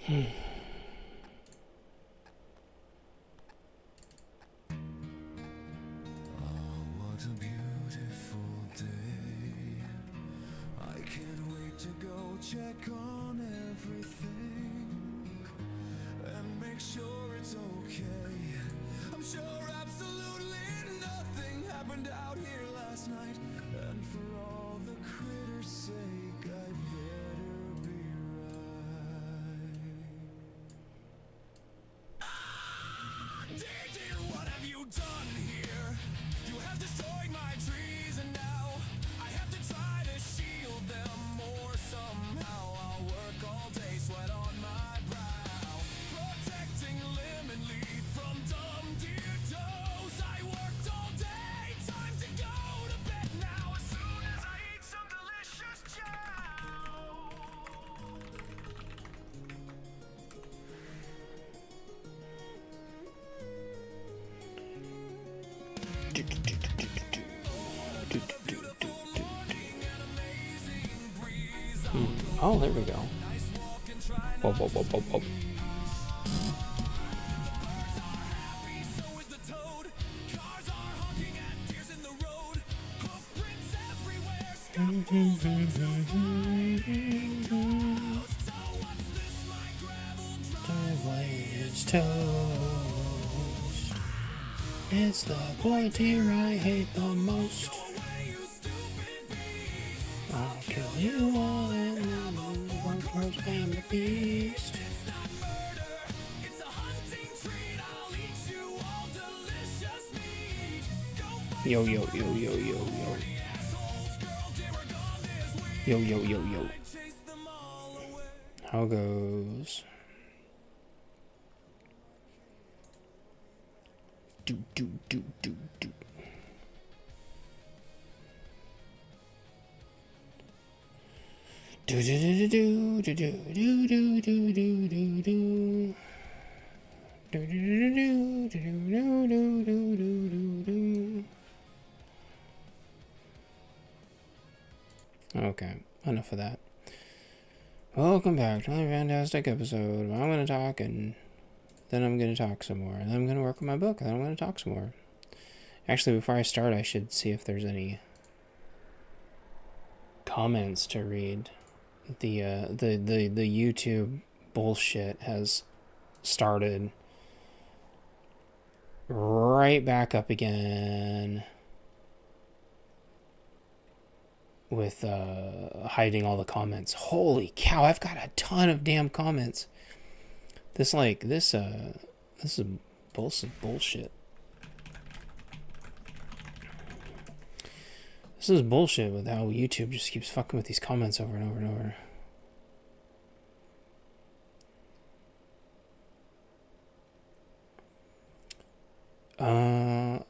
Check on everything and make sure it's okay. I'm sure absolutely nothing happened out here last night, and for all the critters' sake, I better be right. Dear, what have you done here? You have destroyed my trees, and now I have to try to shield them more somehow. I'll work all day, sweat on my brow, protecting lemon leaf from dumb deer does. I worked all day, time to go to bed now. As soon as I eat some delicious chow. Oh, there we go. Whoa, whoa, whoa, whoa, whoa. It's the boy deer I hate the most. I'll kill you all and then one first and the beast. Yo, yo, yo, yo, yo, yo. Yo, yo, yo, yo. How goes? Do, do, do, do, do. Do do do do do do do do do do do do. Do do do do do do do do do. Okay, enough of that. Welcome back to another fantastic episode. I'm gonna talk and then I'm gonna talk some more. And then I'm gonna work on my book and then I'm gonna talk some more. Actually, before I start, I should see if there's any comments to read. The YouTube bullshit has started right back up again with hiding all the comments. Holy cow, I've got a ton of damn comments. This is bullshit. This is bullshit with how YouTube just keeps fucking with these comments over and over and over.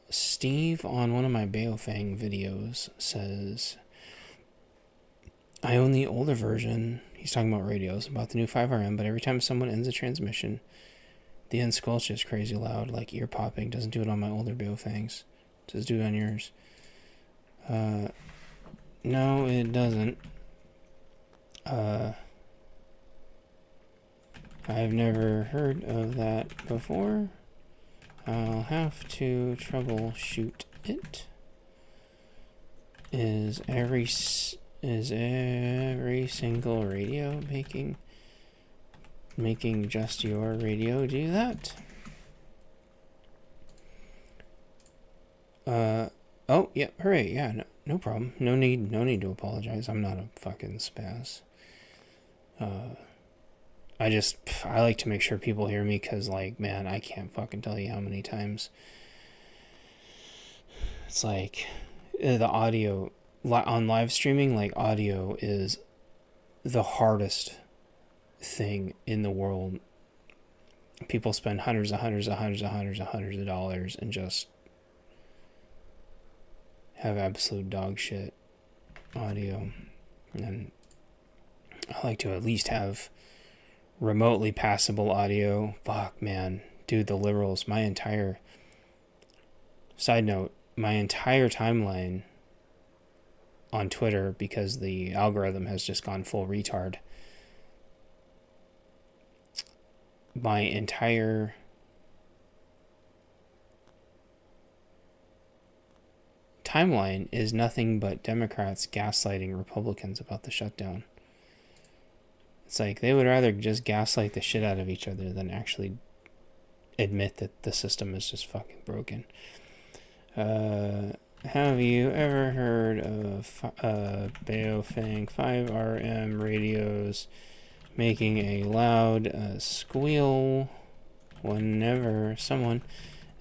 Steve on one of my Baofeng videos says, I own the older version. He's talking about radios, about the new 5RM, but every time someone ends a transmission, the end squelch is crazy loud, like ear popping. Doesn't do it on my older Baofengs. Does do it on yours. No, it doesn't. I've never heard of that before. I'll have to troubleshoot it. Is every single radio making just your radio do that? Oh, yeah, hooray, yeah, no problem. No need to apologize. I'm not a fucking spaz. I like to make sure people hear me because, like, man, I can't fucking tell you how many times it's like the audio on live streaming, like, audio is the hardest thing in the world. People spend hundreds of dollars and just have absolute dog shit audio. And I like to at least have remotely passable audio. Fuck, man. Dude, the liberals, my entire timeline on Twitter, because the algorithm has just gone full retard, my entire timeline is nothing but Democrats gaslighting Republicans about the shutdown. It's like they would rather just gaslight the shit out of each other than actually admit that the system is just fucking broken. Have you ever heard of Baofeng 5RM radios making a loud squeal whenever someone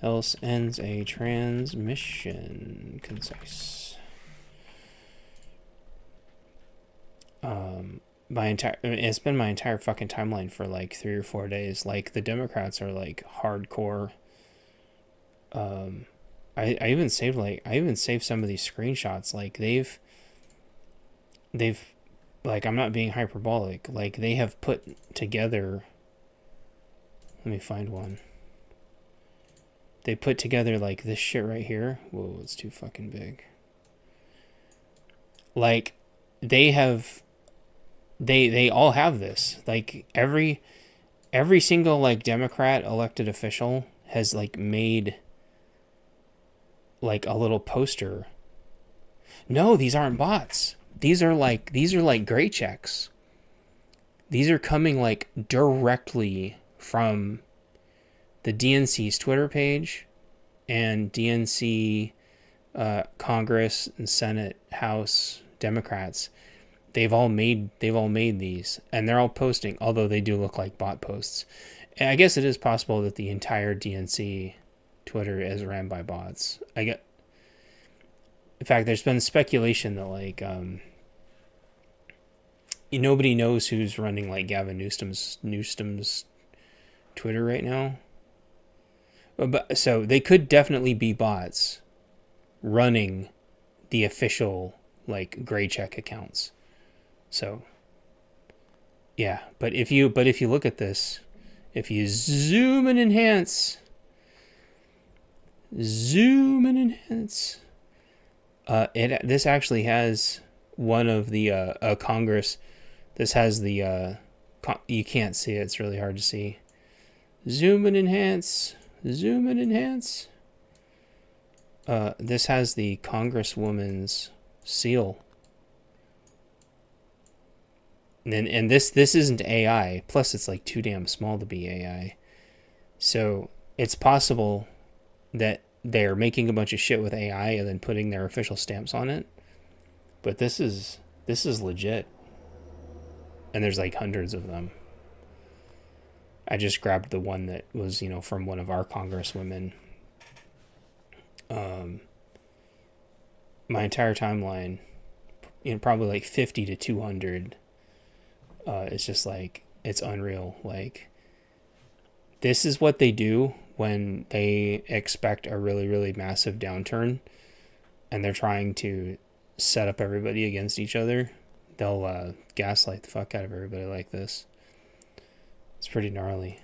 else ends a transmission? Concise. It's been my entire fucking timeline for like 3 or 4 days. Like the Democrats are like hardcore. I even saved some of these screenshots. Like they've like, I'm not being hyperbolic. Like they have put together. Let me find one. They put together like this shit right here. Whoa, it's too fucking big. Like they all have this. Like every single like Democrat elected official has like made like a little poster. No, these aren't bots. These are like gray checks. These are coming like directly from the DNC's Twitter page and DNC Congress and Senate House Democrats. They've all made these, and they're all posting, although they do look like bot posts. And I guess it is possible that the entire DNC Twitter is ran by bots. In fact, there's been speculation that like nobody knows who's running like Gavin Newsom's Twitter right now. But so they could definitely be bots running the official like gray check accounts. So yeah, but if you look at this, if you zoom and enhance, this actually has one of the Congress. This has the you can't see it. It's really hard to see. Zoom and enhance. This has the Congresswoman's seal. And this isn't AI. Plus, it's like too damn small to be AI. So it's possible that they're making a bunch of shit with AI and then putting their official stamps on it. But this is legit. And there's like hundreds of them. I just grabbed the one that was, from one of our congresswomen. My entire timeline, probably like 50 to 200. It's just like, it's unreal. Like, this is what they do when they expect a really, really massive downturn and they're trying to set up everybody against each other. They'll gaslight the fuck out of everybody like this. It's pretty gnarly.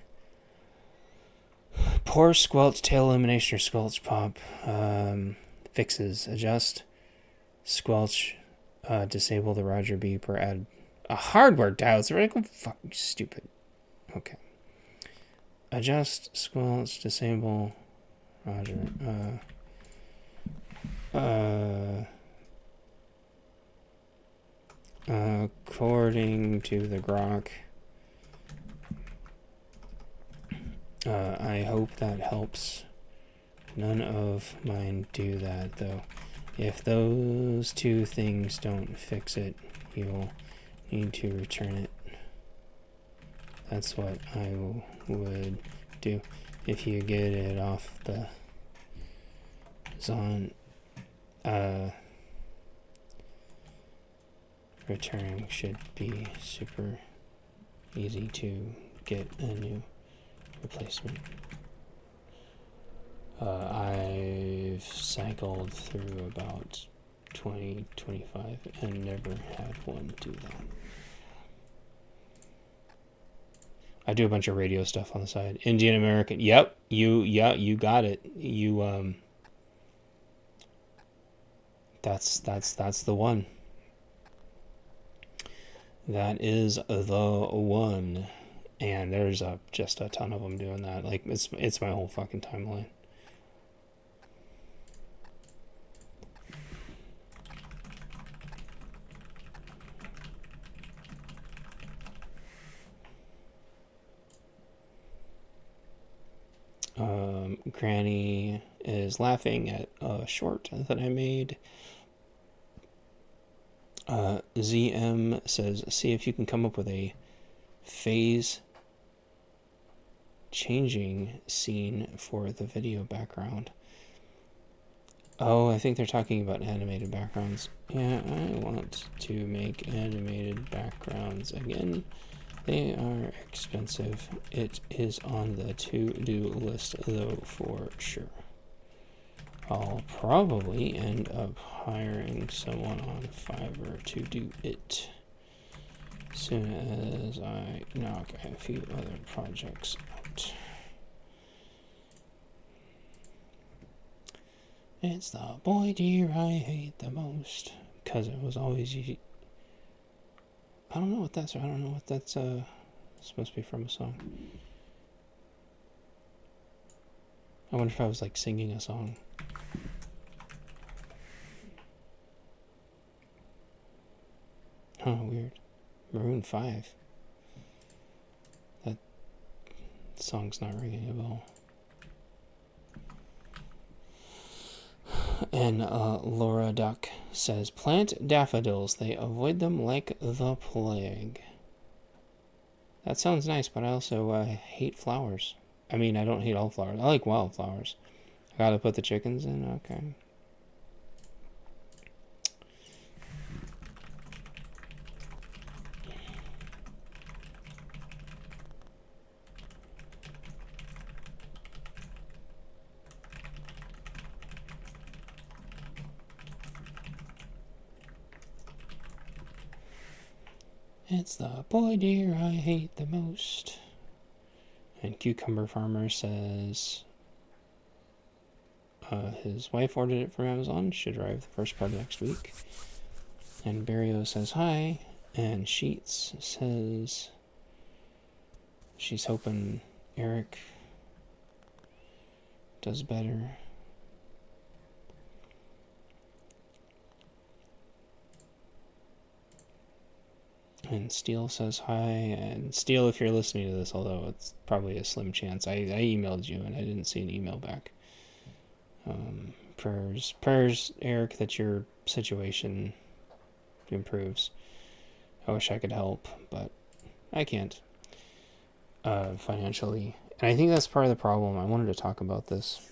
Poor squelch, tail illumination or squelch pop. Fixes. Adjust. Squelch. Disable the Roger beep or add a hardware dial. It's really fuck stupid. Okay. Adjust. Squelch. Disable. Roger. According to the Grok. I hope that helps. None of mine do that, though. If those two things don't fix it, you'll need to return it. That's what I would do if you get it off the zone. Returning should be super easy to get a new replacement. I've cycled through about 20, 25 and never had one do that. I do a bunch of radio stuff on the side. Indian American. Yep. You got it. That's the one. That is the one. And there's just a ton of them doing that. Like, it's my whole fucking timeline. Granny is laughing at a short that I made. ZM says, see if you can come up with a phase changing scene for the video background. Oh, I think they're talking about animated backgrounds. Yeah, I want to make animated backgrounds again. They are expensive. It is on the to-do list, though, for sure. I'll probably end up hiring someone on Fiverr to do it as soon as I knock a few other projects out. It's the boy deer I hate the most, because it was always you. I don't know what that's supposed to be from a song. I wonder if I was like singing a song. Huh, weird. Maroon 5. That song's not ringing a bell. And Laura Duck says, plant daffodils. They avoid them like the plague. That sounds nice, but I also hate flowers. I mean, I don't hate all flowers. I like wildflowers. I gotta put the chickens in? Okay. It's the boy deer I hate the most. And Cucumber Farmer says his wife ordered it from Amazon. Should arrive the first part of next week. And Barrio says hi. And Sheets says she's hoping Eric does better. And Steele says hi. And Steele, if you're listening to this, although it's probably a slim chance, I emailed you and I didn't see an email back. Prayers, Eric, that your situation improves. I wish I could help, but I can't financially. And I think that's part of the problem. I wanted to talk about this,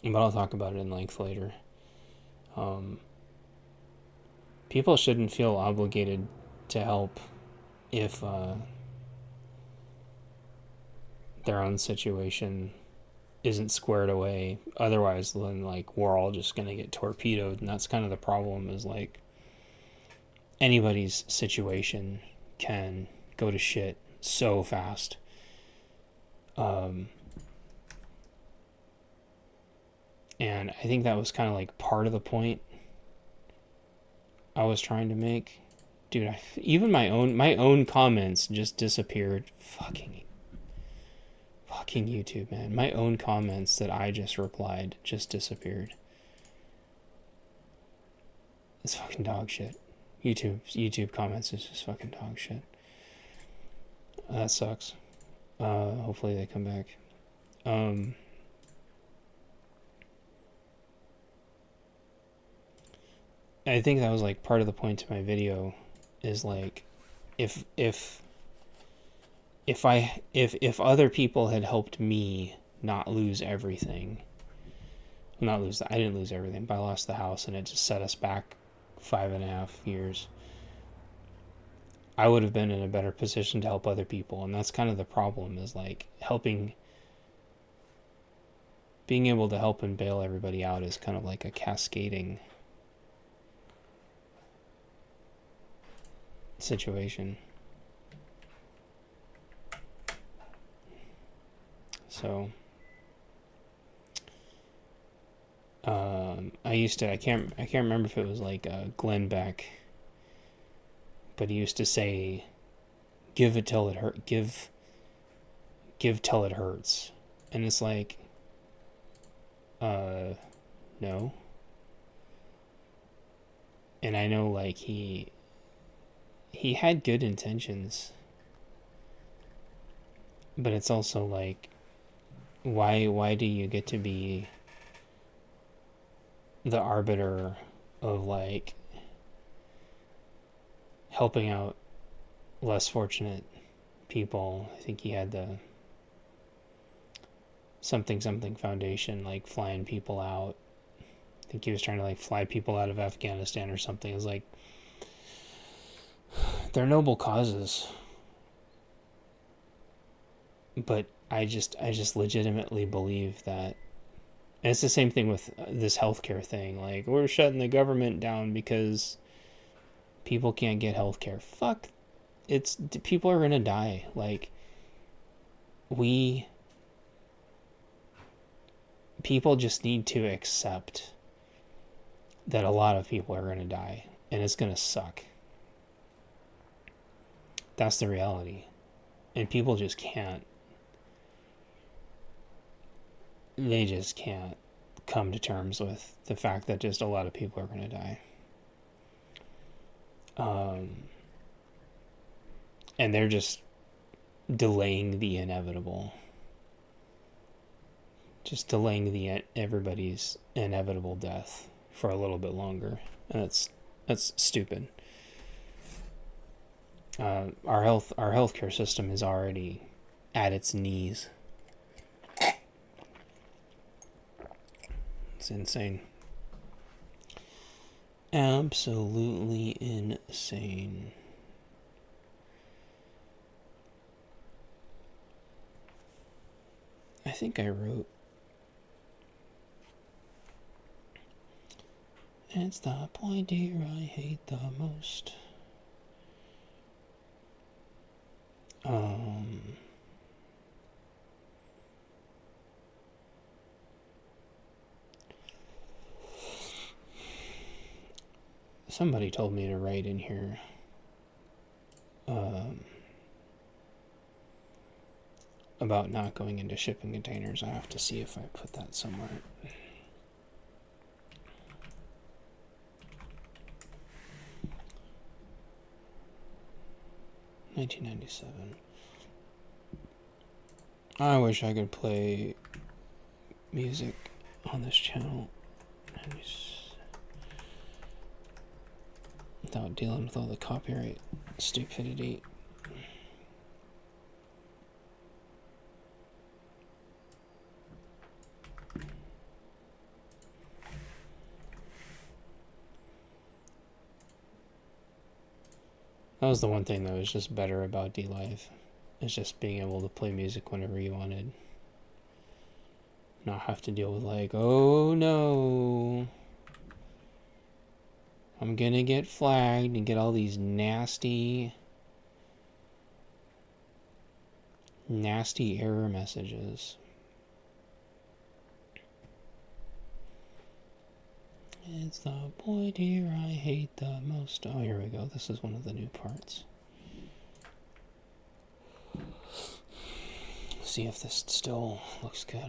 but I'll talk about it in length later. People shouldn't feel obligated to help if their own situation isn't squared away. Otherwise, then, like, we're all just going to get torpedoed. And that's kind of the problem, is, like, anybody's situation can go to shit so fast. And I think that was kind of, like, part of the point I was trying to make. Dude, even my own comments just disappeared. Fucking YouTube, man. My own comments that I just replied just disappeared. It's fucking dog shit. YouTube comments is just fucking dog shit. That sucks. Hopefully they come back. I think that was like part of the point to my video, is like, if other people had helped me not lose everything, I didn't lose everything, but I lost the house and it just set us back 5.5 years. I would have been in a better position to help other people, and that's kind of the problem, is like being able to help and bail everybody out is kind of like a cascading situation. So I can't remember if it was like Glenn Beck, but he used to say give it till it hurt. Give till it hurts. And it's like, no. And I know, like, he had good intentions, but it's also like, why do you get to be the arbiter of, like, helping out less fortunate people? I think he had the something foundation, like, flying people out. I think he was trying to, like, fly people out of Afghanistan or something. It was like, they're noble causes, but I just legitimately believe that. And it's the same thing with this healthcare thing. Like, we're shutting the government down because people can't get healthcare. Fuck, people are gonna die. Like, people just need to accept that a lot of people are gonna die, and it's gonna suck. That's the reality. And people just can't. They just can't come to terms with the fact that just a lot of people are going to die. And they're just delaying the inevitable. Just delaying everybody's inevitable death for a little bit longer. And that's stupid. Our healthcare system is already at its knees. It's insane. Absolutely insane. I think I wrote, it's the point here I hate the most. Somebody told me to write in here about not going into shipping containers. I have to see if I put that somewhere. $1997. I wish I could play music on this channel without dealing with all the copyright stupidity. That was the one thing that was just better about DLive. Is just being able to play music whenever you wanted. Not have to deal with, like, oh no, I'm gonna get flagged and get all these nasty error messages. It's the point here I hate the most. Oh, here we go. This is one of the new parts. See if this still looks good.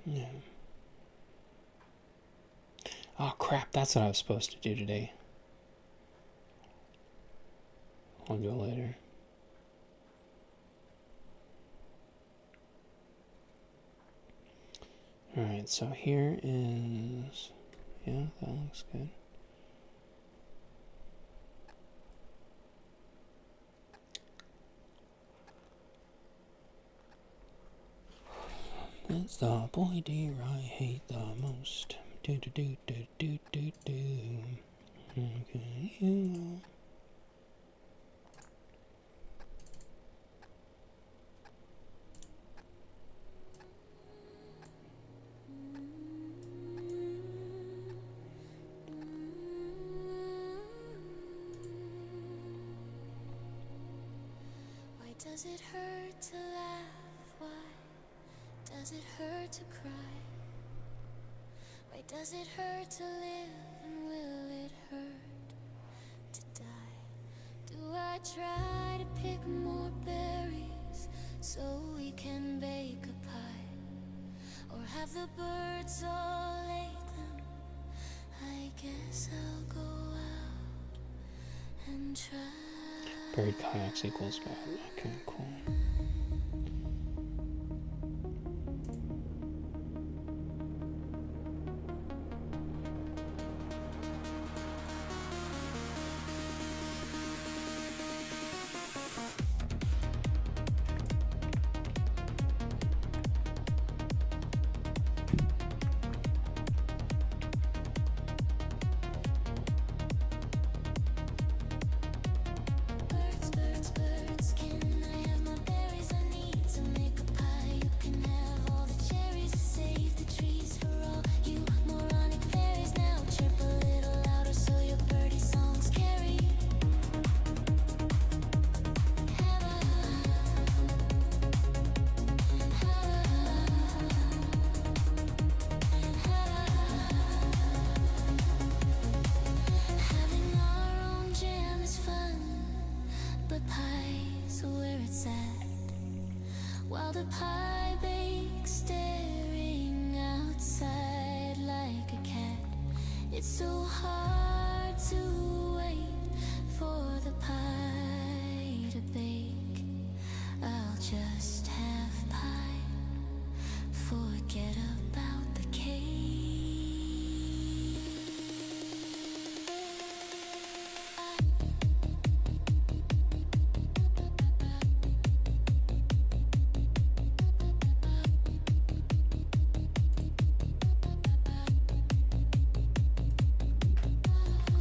Yeah. Oh crap, that's what I was supposed to do today. I'll go later. Alright, so here is... Yeah, that looks good. It's the point here I hate the most. Do do do do do do do. Okay, yeah. does it hurt to laugh? Why does it hurt to cry? Why does it hurt to live, and will it hurt to die? Do I try to pick more berries so we can bake a pie? Or have the birds all ate them? I guess I'll go out and try. Buried kayaks equals bad. Okay, cool. Birds, can I have my berries? I need to make a pie. You can have all the cherries to save the trees for all you moronic fairies. Now chirp a little louder so your birdie songs carry. Having our own jam is fun, but pie's where it's at. While the pie bakes, staring outside like a cat. It's so hard to wait for the pie to bake. I'll just have pie, forget about the cake.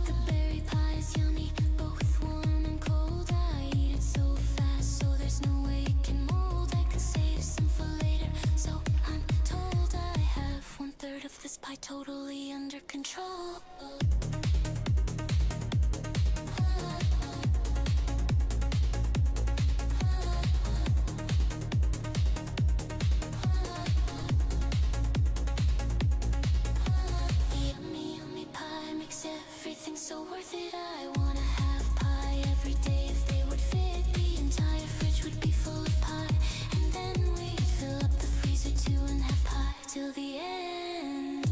The berry pie is yummy, both warm and cold. I eat it so fast, so there's no way it can mold. I could save some for later, so I'm told. I have 1/3 of this pie totally under control. Yummy, yummy pie makes everything so worth it. I wanna have pie every day if they would fit. The entire fridge would be full of pie, and then we'd fill up the freezer too and have pie till the end.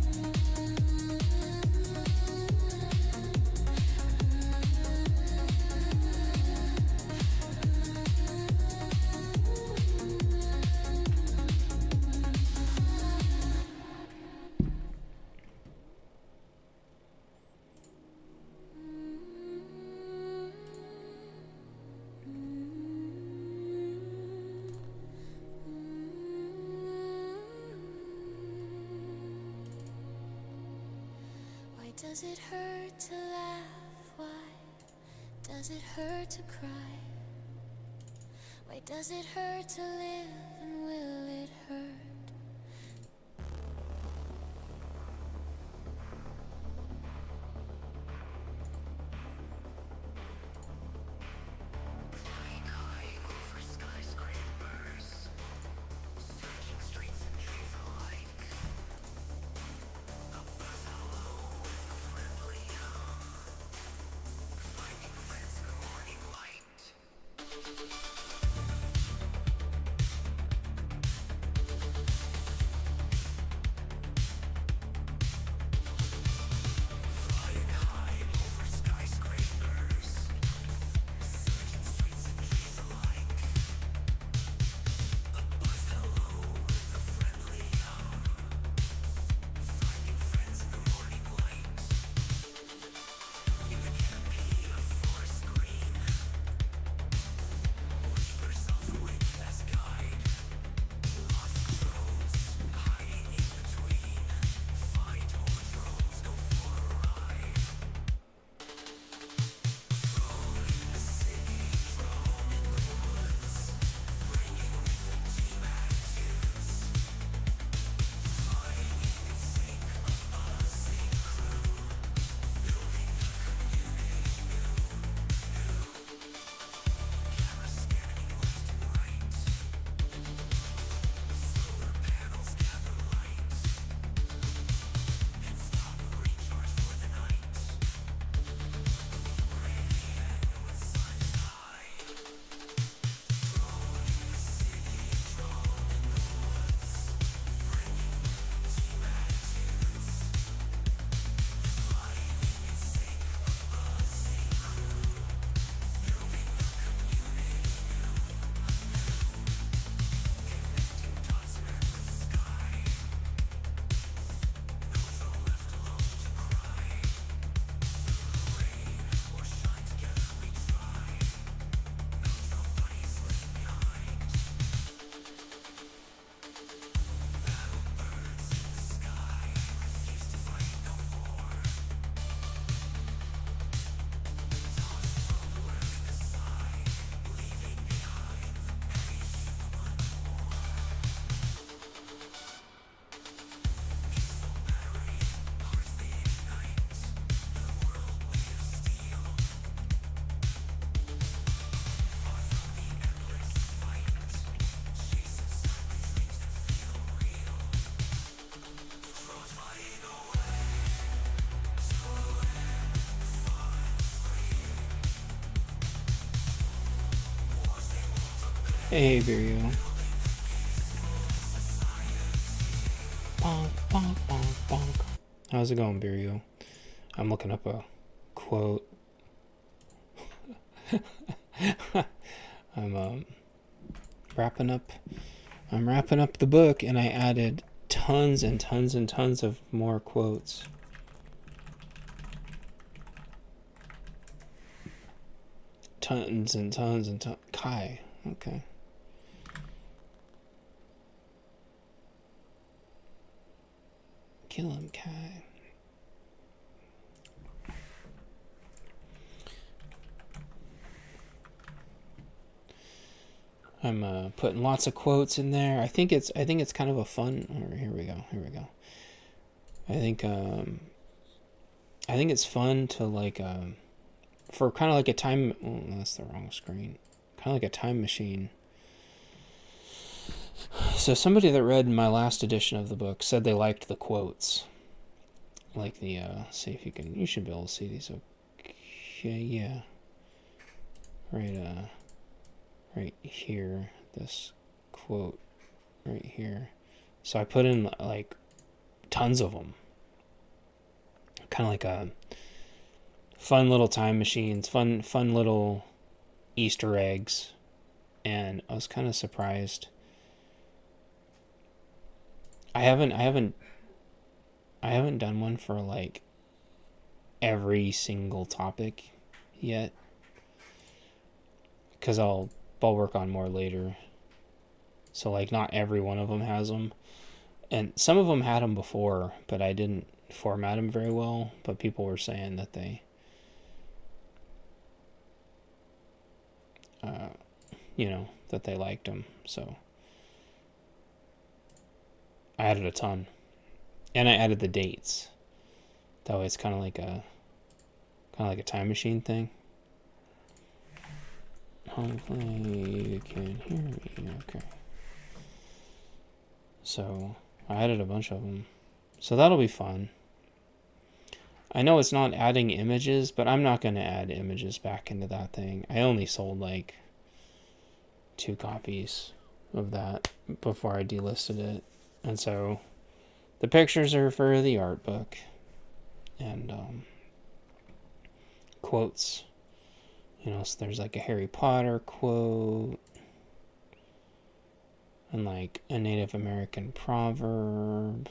Why does it hurt to laugh? Why does it hurt to cry? Why does it hurt to live, and will it hurt? Hey, Virgo. Bonk, bonk, bonk, bonk. How's it going, Virgo? I'm looking up a quote. I'm wrapping up. I'm wrapping up the book, and I added tons and tons and tons of more quotes. Tons and tons and tons. Kai. Okay. Kill him, Kai. I'm putting lots of quotes in there. I think it's kind of a fun. Here we go. I think it's fun to like for kind of like a time. Oh, that's the wrong screen. Kind of like a time machine. So somebody that read my last edition of the book said they liked the quotes. Like the see if you can. You should be able to see these. Okay, yeah. Right here, this quote right here. So I put in like tons of them. Kind of like a fun little time machines, fun little Easter eggs. And I was kind of surprised. I haven't done one for like every single topic yet. Cuz I'll work on more later. So like not every one of them has them. And some of them had them before, but I didn't format them very well, but people were saying that they that they liked them. So I added a ton. And I added the dates. That way it's kind of like a time machine thing. Hopefully you can hear me. Okay. So I added a bunch of them. So that'll be fun. I know it's not adding images, but I'm not going to add images back into that thing. I only sold like 2 copies of that before I delisted it. And so the pictures are for the art book. And quotes. So there's like a Harry Potter quote. And like a Native American proverb.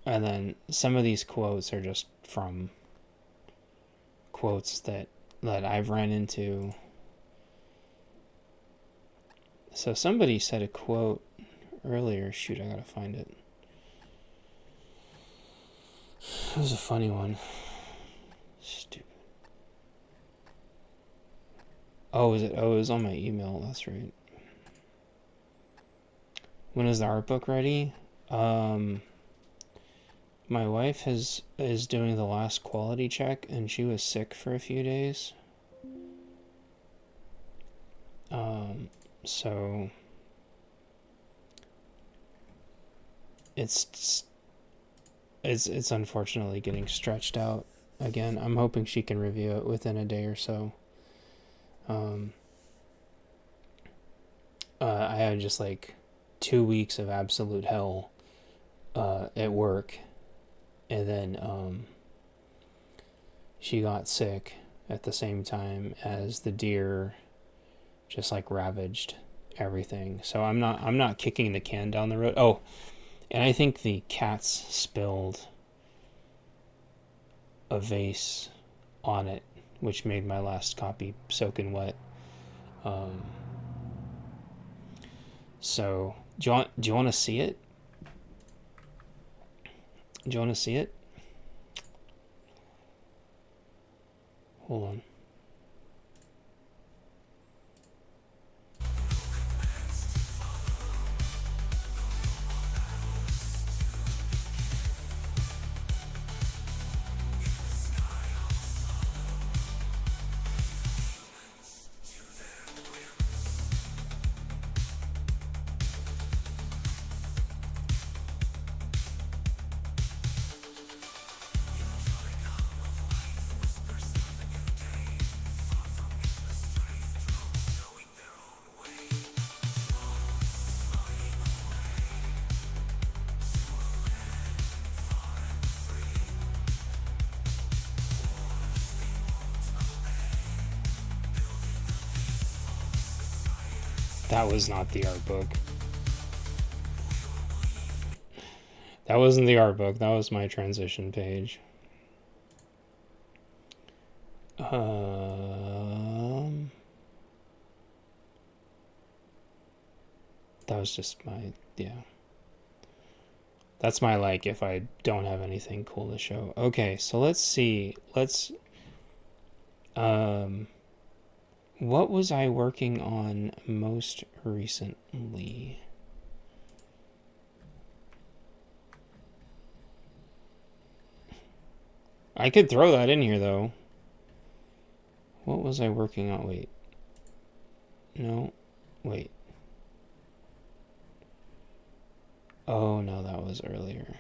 And then some of these quotes are just from quotes that I've ran into. So somebody said a quote earlier. Shoot, I gotta find it. It was a funny one. Stupid. Oh, it was on my email. That's right. When is the art book ready? My wife is doing the last quality check, and she was sick for a few days. So it's unfortunately getting stretched out again. I'm hoping she can review it within a day or so. I had just like 2 weeks of absolute hell at work, and then she got sick at the same time as the deer just like ravaged everything. So I'm not kicking the can down the road. Oh, and I think the cats spilled a vase on it, which made my last copy soaking wet. So do you want to see it? Do you want to see it? Hold on. That was not the art book. That wasn't the art book. That was my transition page. That was just my, yeah. That's my, like, if I don't have anything cool to show. Okay, so let's see. What was I working on most recently? I could throw that in here, though. What was I working on? Wait. No. Wait. Oh, no, that was earlier.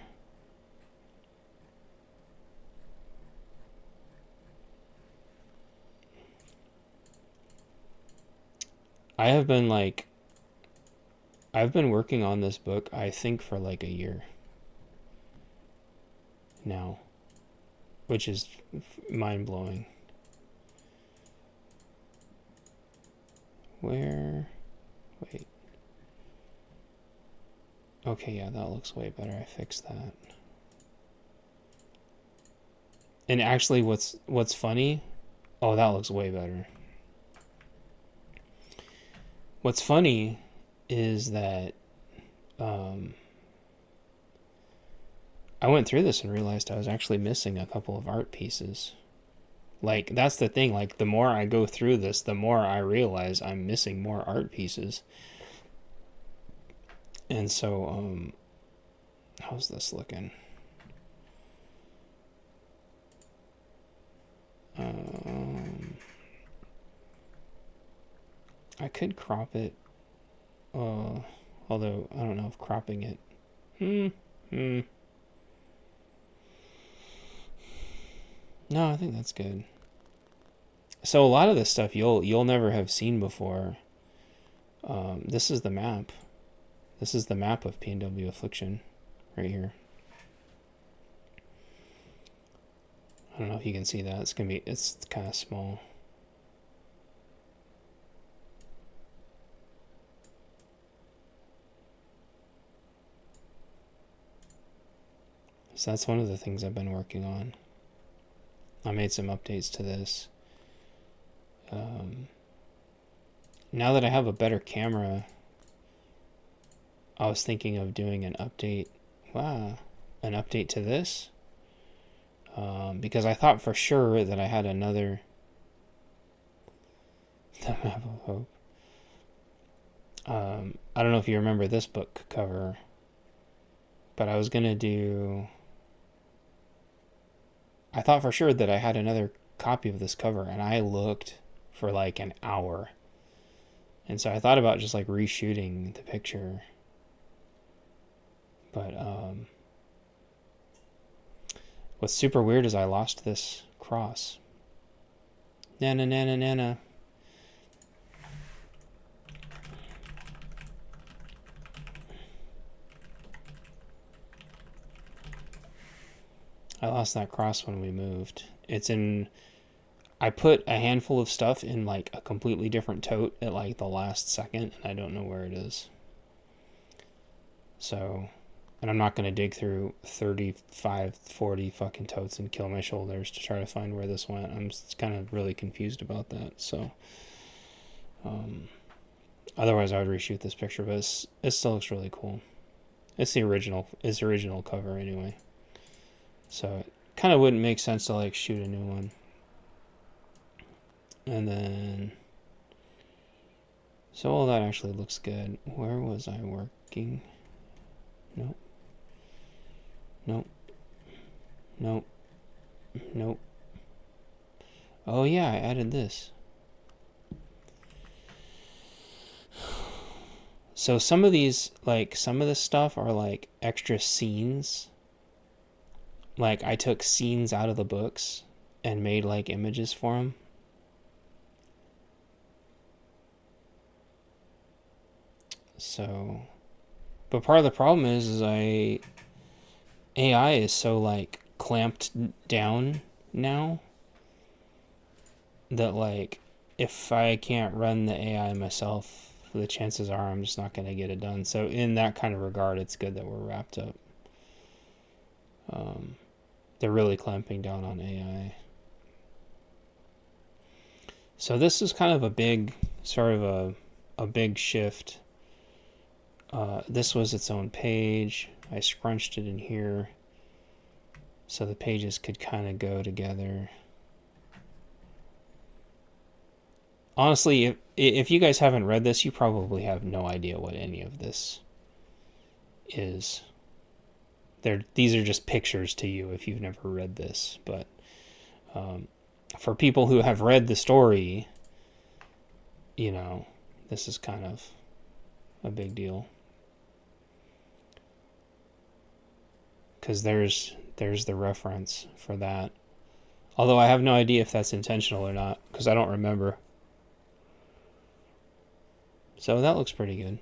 I've been working on this book, I think, for like a year now, which is mind-blowing. Wait. Okay, yeah, that looks way better. I fixed that. And actually, what's funny? Oh, that looks way better. What's funny is that I went through this and realized I was actually missing a couple of art pieces. Like, that's the thing. Like, the more I go through this, the more I realize I'm missing more art pieces. And so, how's this looking? I could crop it. Although, I don't know if cropping it... No, I think that's good. So a lot of this stuff you'll never have seen before. This is the map. This is the map of PNW Affliction, right here. I don't know if you can see that. It's kind of small. So that's one of the things I've been working on. I made some updates to this. Now that I have a better camera, I was thinking of doing an update. Wow, an update to this. Because I thought for sure that I had another... The Map of Hope. I don't know if you remember this book cover, but I was going to do... I thought for sure that I had another copy of this cover, and I looked for like an hour. And so I thought about just like reshooting the picture. But what's super weird is I lost this cross. Nana, nana, nana. I lost that cross when we moved. I put a handful of stuff in like a completely different tote at like the last second, and I don't know where it is. So, and I'm not going to dig through 35, 40 fucking totes and kill my shoulders to try to find where this went. I'm kind of really confused about that. So, otherwise I would reshoot this picture, but it still looks really cool. It's the original cover anyway. So it kind of wouldn't make sense to like shoot a new one. And then, so all that actually looks good. Where was I working? Nope. Oh yeah, I added this. So some of these, like, some of this stuff are like extra scenes. Like, I took scenes out of the books and made like images for them. So, but part of the problem is AI is so like clamped down now that like if I can't run the AI myself the chances are I'm just not going to get it done. So in that kind of regard, it's good that we're wrapped up. They're really clamping down on AI. So this is kind of a big, sort of a big shift. This was its own page. I scrunched it in here so the pages could kind of go together. Honestly, if you guys haven't read this, you probably have no idea what any of this is. These are just pictures to you if you've never read this. But for people who have read the story, you know, this is kind of a big deal. Because there's the reference for that. Although I have no idea if that's intentional or not, because I don't remember. So that looks pretty good.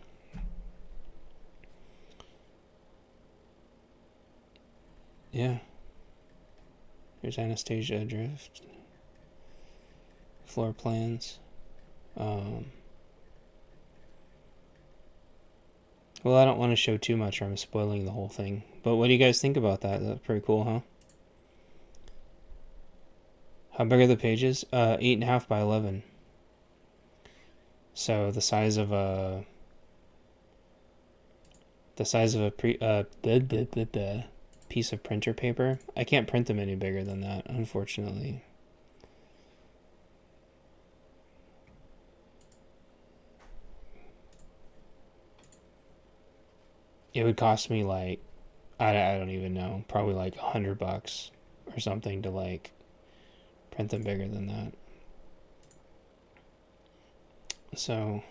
Yeah. Here's Anastasia Drift. Floor plans. Well, I don't want to show too much or I'm spoiling the whole thing. But what do you guys think about that? That's pretty cool, huh? How big are the pages? 8.5 by 11. So the size of a piece of printer paper. I can't print them any bigger than that, unfortunately. It would cost me like, I don't even know, probably like $100 or something to like print them bigger than that. So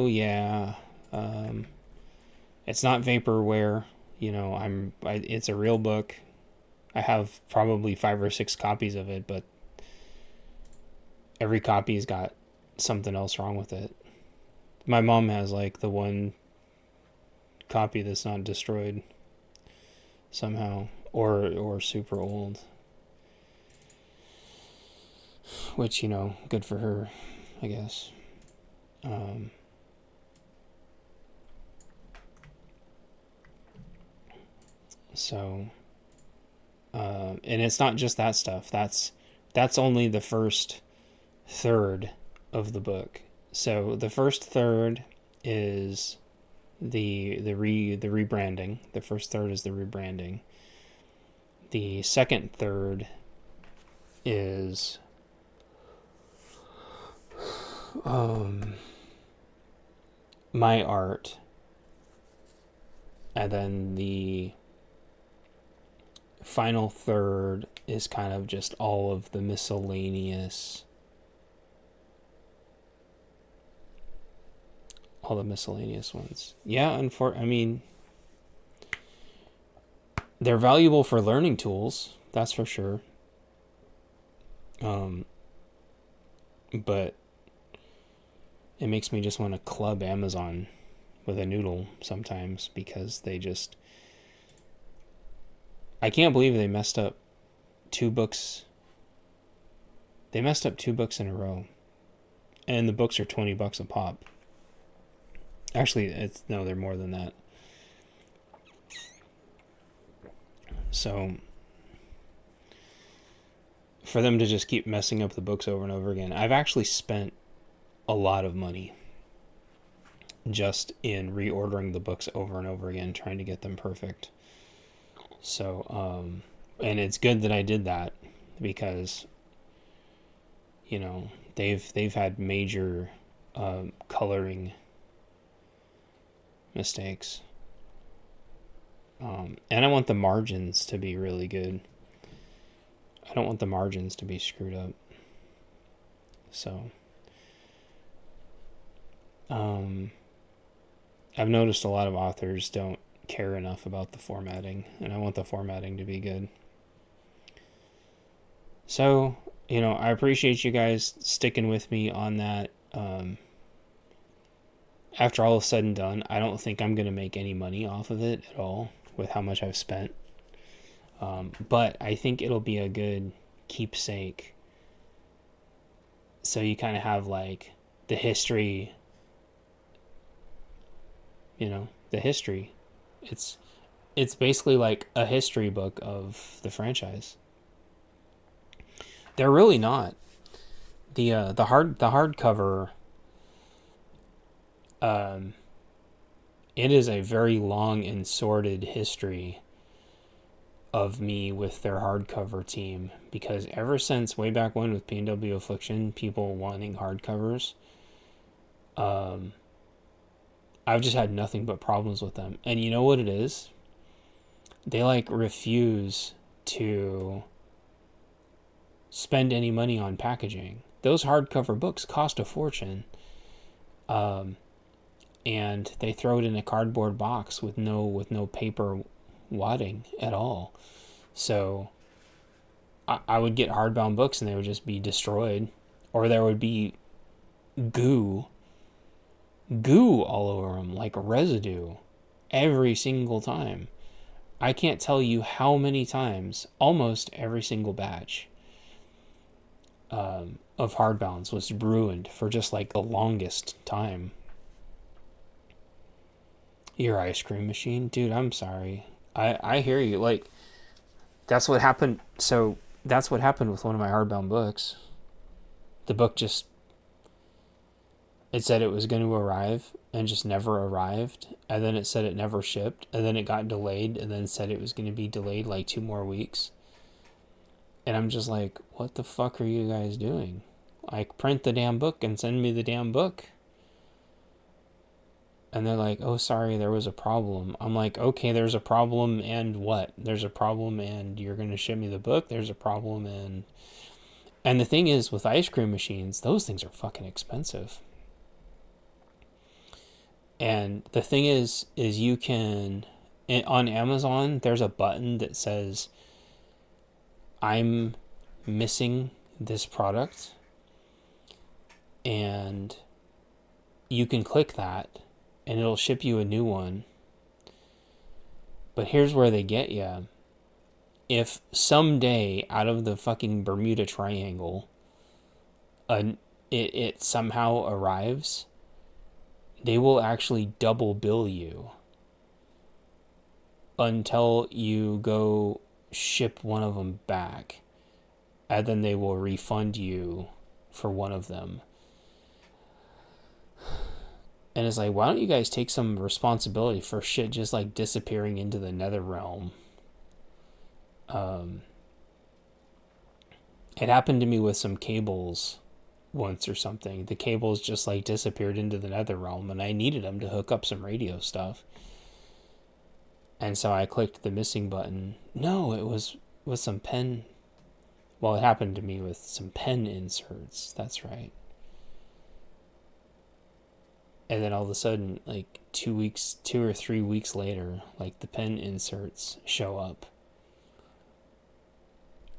yeah, it's not vaporware, you know, it's a real book. I have probably 5 or 6 copies of it, but every copy's got something else wrong with it. My mom has like the one copy that's not destroyed somehow, or super old, which, you know, good for her, I guess. And it's not just that stuff. That's only the first third of the book. So the first third is the rebranding. The first third is the rebranding. The second third is my art, and then the final third is kind of just all of the miscellaneous ones. Yeah, I mean, they're valuable for learning tools, that's for sure. But it makes me just want to club Amazon with a noodle sometimes, because I can't believe they messed up 2 books. They messed up 2 books in a row. And the books are $20 a pop. Actually, they're more than that. So for them to just keep messing up the books over and over again, I've actually spent a lot of money just in reordering the books over and over again, trying to get them perfect. So, and it's good that I did that, because, you know, they've had major coloring mistakes. And I want the margins to be really good. I don't want the margins to be screwed up. So, I've noticed a lot of authors don't care enough about the formatting, and I want the formatting to be good. So, you know, I appreciate you guys sticking with me on that. After all is said and done, I don't think I'm going to make any money off of it at all with how much I've spent. But I think it'll be a good keepsake. So you kind of have like the history, the history. It's basically like a history book of the franchise. They're really not. The hardcover, it is a very long and sordid history of me with their hardcover team, because ever since way back when with P&W Affliction, people wanting hardcovers, I've just had nothing but problems with them. And you know what it is? They like refuse to spend any money on packaging. Those hardcover books cost a fortune. And they throw it in a cardboard box with no paper wadding at all. So I would get hardbound books and they would just be destroyed, or there would be goo all over them, like residue, every single time. I can't tell you how many times, almost every single batch of hardbounds was ruined for just like the longest time. Your ice cream machine, dude, I'm sorry. I hear you. Like, that's what happened. So that's what happened with one of my hardbound books. The book just, it said it was going to arrive and just never arrived. And then it said it never shipped. And then it got delayed and then said it was going to be delayed like 2 more weeks. And I'm just like, what the fuck are you guys doing? Like, print the damn book and send me the damn book. And they're like, oh, sorry, there was a problem. I'm like, okay, there's a problem and what? There's a problem and you're going to ship me the book? There's a problem and the thing is, with ice cream machines, those things are fucking expensive. And the thing is you can, on Amazon, there's a button that says, I'm missing this product. And you can click that and it'll ship you a new one. But here's where they get you. If someday out of the fucking Bermuda Triangle, it somehow arrives, they will actually double bill you until you go ship one of them back. And then they will refund you for one of them. And it's like, why don't you guys take some responsibility for shit just like disappearing into the nether realm? It happened to me with some cables once or something. The cables just like disappeared into the nether realm and I needed them to hook up some radio stuff. And so I clicked the missing button. No, it was with some pen. Well, it happened to me with some pen inserts. That's right. And then all of a sudden, like 2 or 3 weeks later, like the pen inserts show up.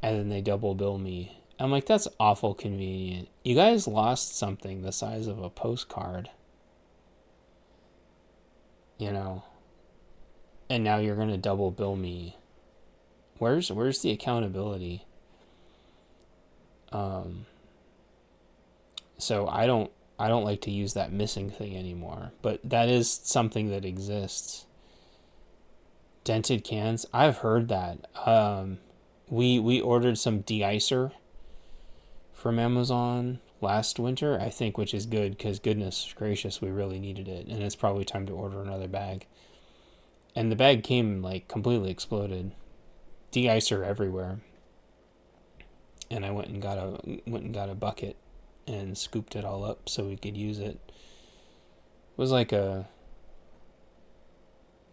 And then they double bill me. I'm like, that's awful convenient. You guys lost something the size of a postcard. And now you're going to double bill me. Where's the accountability? So I don't like to use that missing thing anymore, but that is something that exists. Dented cans, I've heard that. We ordered some de-icer from Amazon last winter, I think, which is good because goodness gracious, we really needed it, and it's probably time to order another bag. And the bag came like completely exploded, de-icer everywhere. And I went and got a bucket and scooped it all up so we could use it. It was like a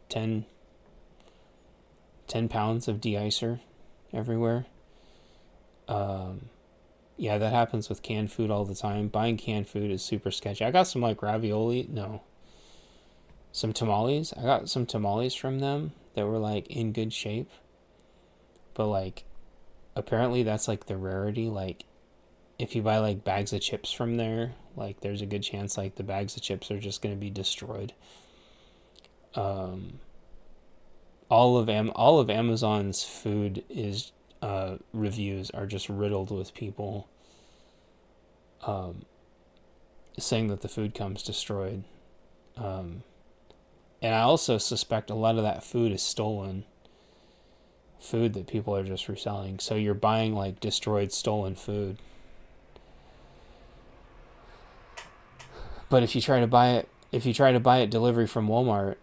10 pounds of de-icer everywhere. Yeah, that happens with canned food all the time. Buying canned food is super sketchy. I got some like some tamales. I got some tamales from them that were like in good shape. But like, apparently that's like the rarity. Like, if you buy like bags of chips from there, like there's a good chance like the bags of chips are just going to be destroyed. All of Amazon's food is reviews are just riddled with people saying that the food comes destroyed. And I also suspect a lot of that food is stolen food that people are just reselling. So you're buying like destroyed, stolen food. But if you try to buy it delivery from Walmart,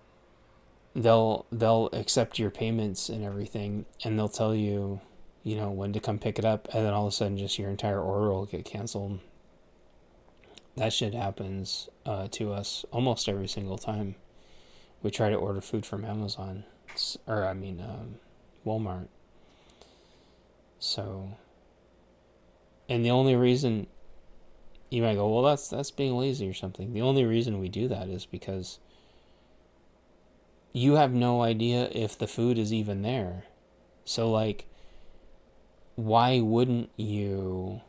they'll accept your payments and everything, and they'll tell you, when to come pick it up, and then all of a sudden just your entire order will get canceled. That shit happens to us almost every single time we try to order food from Amazon, Walmart. So, and the only reason you might go, well, that's being lazy or something. The only reason we do that is because you have no idea if the food is even there. So, like, why wouldn't you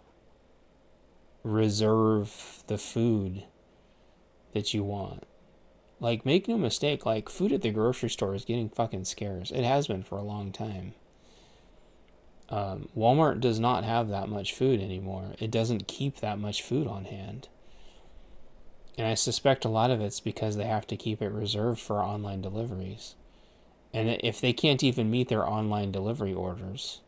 reserve the food that you want? Like, make no mistake, like, food at the grocery store is getting fucking scarce. It has been for a long time. Walmart does not have that much food anymore. It doesn't keep that much food on hand. And I suspect a lot of it's because they have to keep it reserved for online deliveries. And if they can't even meet their online delivery orders,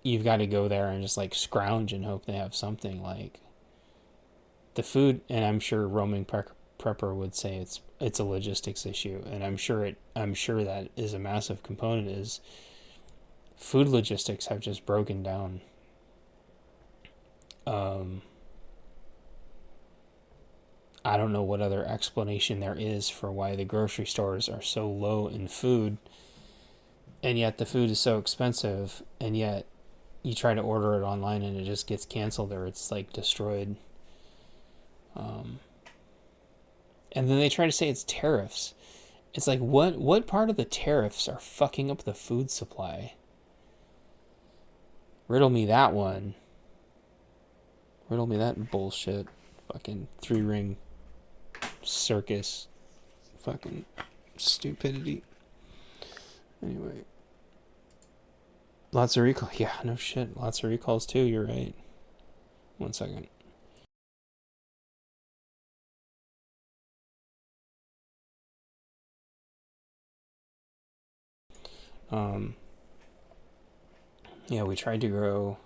you've got to go there and just like scrounge and hope they have something. Like the food, and I'm sure Roaming Prepper would say it's a logistics issue, and I'm sure that is a massive component. Is food logistics have just broken down. I don't know what other explanation there is for why the grocery stores are so low in food, and yet the food is so expensive, and yet you try to order it online and it just gets canceled or it's like destroyed. And then they try to say it's tariffs. It's like, what part of the tariffs are fucking up the food supply? Riddle me that one. Riddle me that bullshit. Fucking 3-ring circus. Fucking stupidity. Anyway. Lots of recall. Yeah, no shit. Lots of recalls too, you're right. 1 second. Yeah, we tried to grow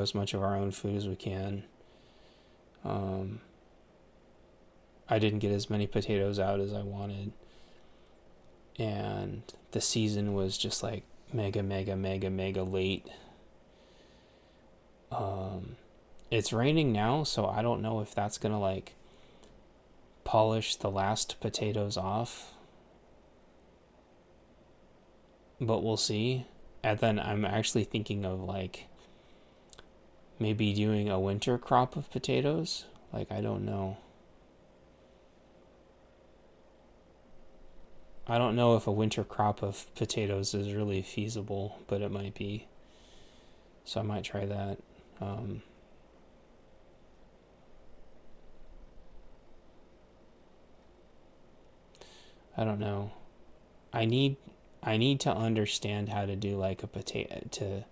as much of our own food as we can. I didn't get as many potatoes out as I wanted. And the season was just like mega late. It's raining now, so I don't know if that's gonna like polish the last potatoes off. But we'll see. And then I'm actually thinking of like maybe doing a winter crop of potatoes. Like, I don't know. I don't know if a winter crop of potatoes is really feasible, but it might be. So I might try that. I don't know. I need to understand how to do like a potato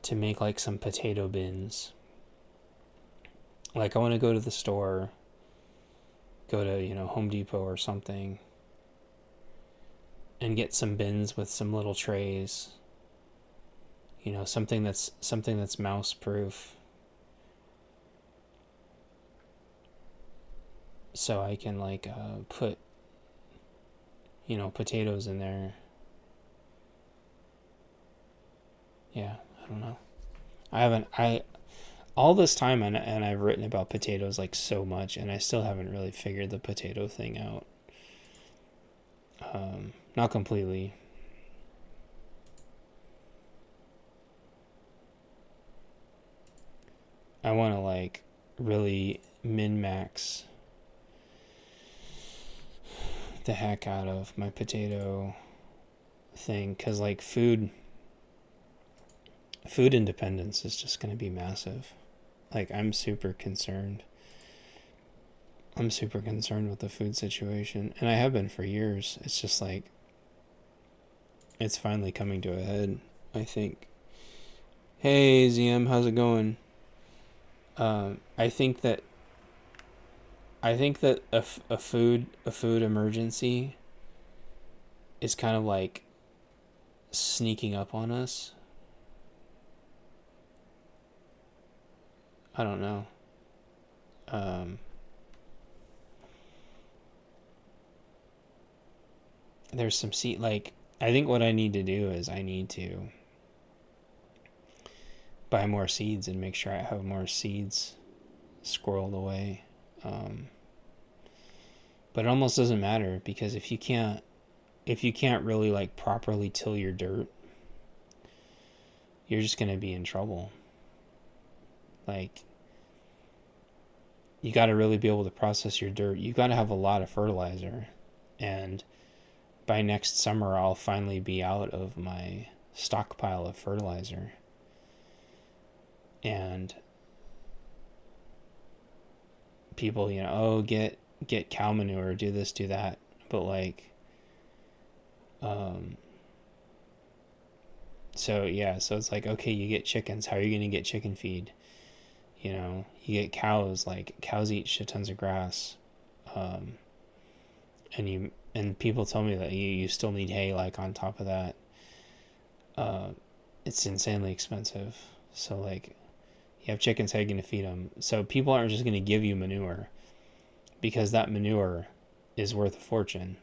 to make like some potato bins. Like I want to go to the store, go to, Home Depot or something, and get some bins with some little trays. Something that's mouse proof. So I can like put potatoes in there. Yeah, I don't know. All this time and I've written about potatoes like so much, and I still haven't really figured the potato thing out. Not completely. I want to like really min-max the heck out of my potato thing, because like food independence is just going to be massive. Like, I'm super concerned. I'm super concerned with the food situation, and I have been for years. It's just like it's finally coming to a head, I think. Hey ZM, how's it going? I think that a food emergency is kind of like sneaking up on us. I don't know. There's some seed, like, I think what I need to do is I need to buy more seeds and make sure I have more seeds squirreled away. But it almost doesn't matter, because if you can't really like properly till your dirt, you're just going to be in trouble. Like, you got to really be able to process your dirt. You got to have a lot of fertilizer. And by next summer, I'll finally be out of my stockpile of fertilizer. And people, get cow manure, do this, do that. But like, so it's like, okay, you get chickens. How are you going to get chicken feed? You get cows, like cows eat shit tons of grass. And people tell me that you still need hay, like on top of that. It's insanely expensive. So like, you have chickens, how are you going to feed them? So people aren't just going to give you manure, because that manure is worth a fortune.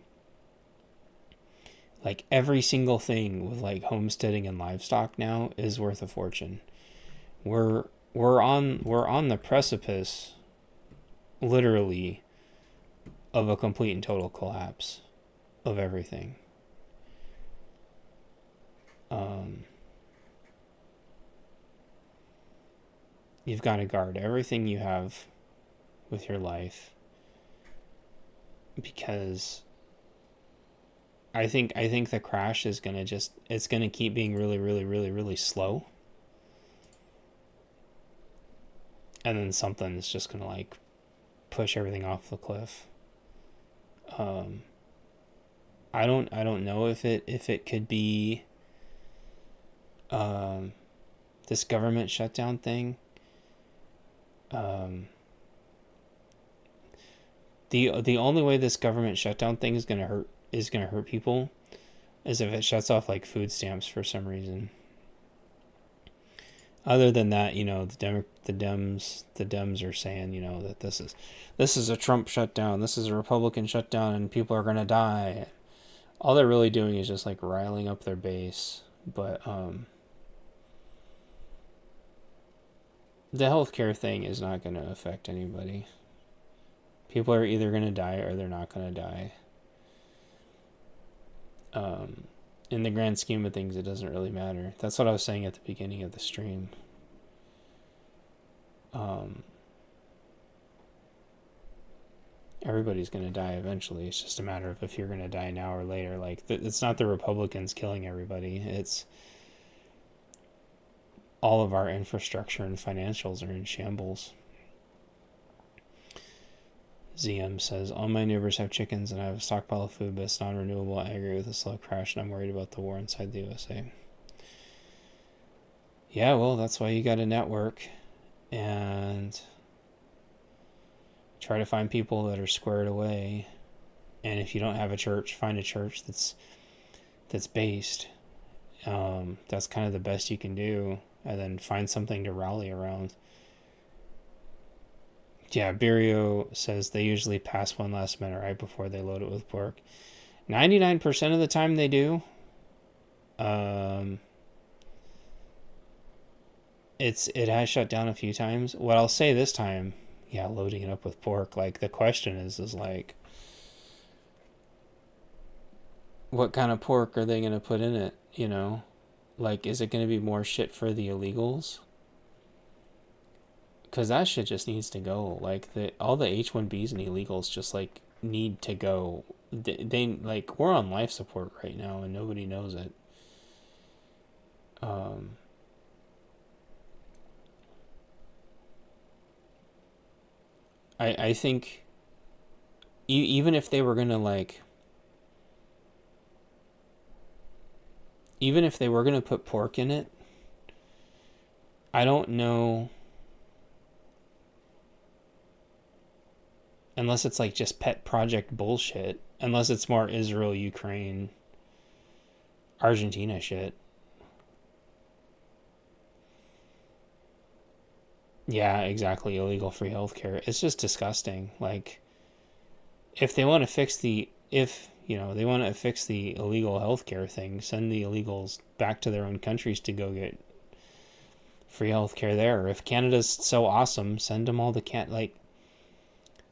Like every single thing with like homesteading and livestock now is worth a fortune. We're on the precipice, literally, of a complete and total collapse of everything. You've got to guard everything you have with your life, because I think the crash is going to it's going to keep being really, really, really, really slow. And then something's just going to like push everything off the cliff. I don't know if it could be this government shutdown thing. The only way this government shutdown thing is gonna hurt people is if it shuts off like food stamps for some reason. Other than that, the Dems are saying, that this is a Trump shutdown, this is a Republican shutdown, and people are gonna die. All they're really doing is just like riling up their base. But the healthcare thing is not going to affect anybody. People are either going to die or they're not going to die. In the grand scheme of things, it doesn't really matter. That's what I was saying at the beginning of the stream. Everybody's going to die eventually. It's just a matter of if you're going to die now or later. Like, it's not the Republicans killing everybody. It's all of our infrastructure and financials are in shambles. ZM says, all my neighbors have chickens and I have a stockpile of food, but it's non-renewable. I agree with the slow crash, and I'm worried about the war inside the USA. Yeah, well, that's why you got to network and try to find people that are squared away. And if you don't have a church, find a church that's based. That's kind of the best you can do. And then find something to rally around. Yeah, Birio says they usually pass one last minute right before they load it with pork. 99% of the time they do. It has shut down a few times. What I'll say this time, yeah, loading it up with pork. Like, the question is like, what kind of pork are they going to put in it? Like, is it going to be more shit for the illegals? Because that shit just needs to go. Like, all the H-1Bs and illegals just, like, need to go. They like, we're on life support right now, and nobody knows it. I think even if they were gonna like, even if they were gonna put pork in it, I don't know, unless it's like just pet project bullshit, unless it's more Israel, Ukraine, Argentina shit. Yeah, exactly. Illegal free healthcare. It's just disgusting. Like, if they want to fix the, if, you know, they want to fix the illegal healthcare thing, send the illegals back to their own countries to go get free healthcare there. If Canada's so awesome, send them all to like,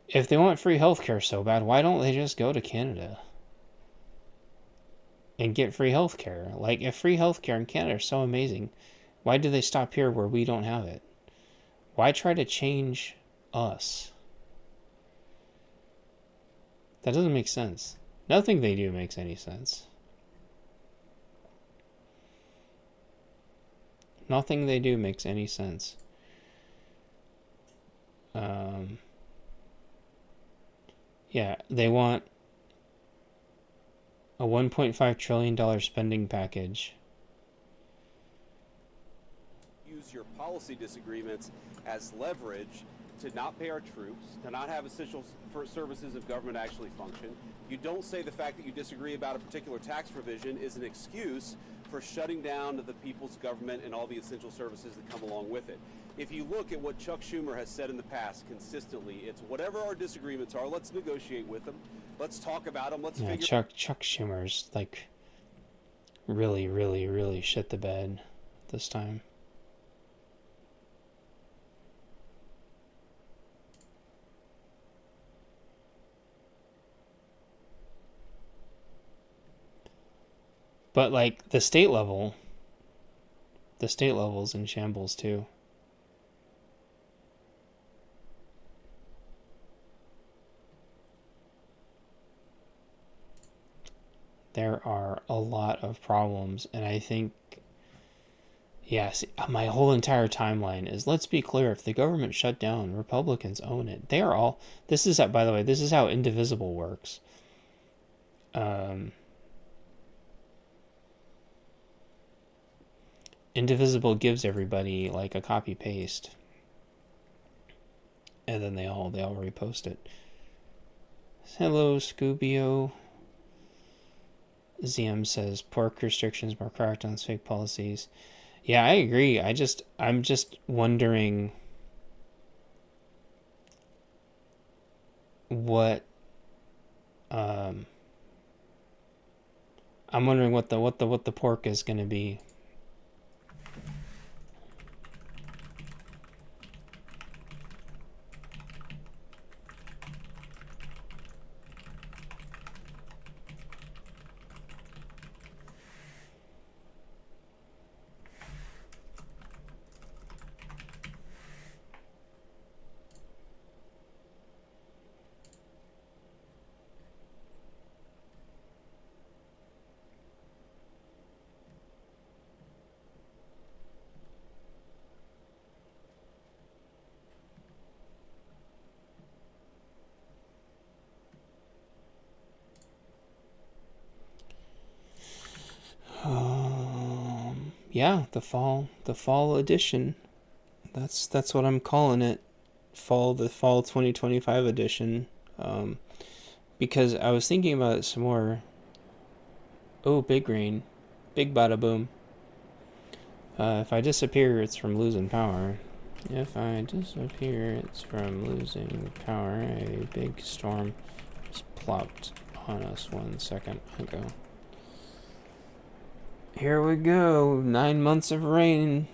if they want free healthcare so bad, why don't they just go to Canada and get free healthcare? Like, if free healthcare in Canada is so amazing, why do they stop here where we don't have it? Why try to change us? That doesn't make sense. Nothing they do makes any sense. Nothing they do makes any sense. Yeah, they want a $1.5 trillion spending package. Use your policy disagreements as leverage to not pay our troops, to not have essential services of government actually function. You don't say the fact that you disagree about a particular tax provision is an excuse for shutting down the people's government and all the essential services that come along with it. If you look at what Chuck Schumer has said in the past consistently, it's whatever our disagreements are, let's negotiate with them. Let's talk about them. Let's figure. Chuck Schumer's like really, really, really shit the bed this time. But like the state level's in shambles too. There are a lot of problems, and I think, yes, my whole entire timeline is, let's be clear, if the government shut down, Republicans own it. They are all, this is, by the way, this is how Indivisible works. Indivisible gives everybody like a copy paste, and then they all repost it. Hello, Scoobio. ZM says pork restrictions more correct on fake policies. Yeah, I agree. I'm just wondering what I'm wondering what the pork is going to be. Yeah, the fall edition. That's what I'm calling it. The fall 2025 edition. Because I was thinking about it some more. Oh, big rain. Big bada boom. If I disappear, it's from losing power. If I disappear, it's from losing power. A big storm just plopped on us 1 second ago. Here we go. 9 months of rain.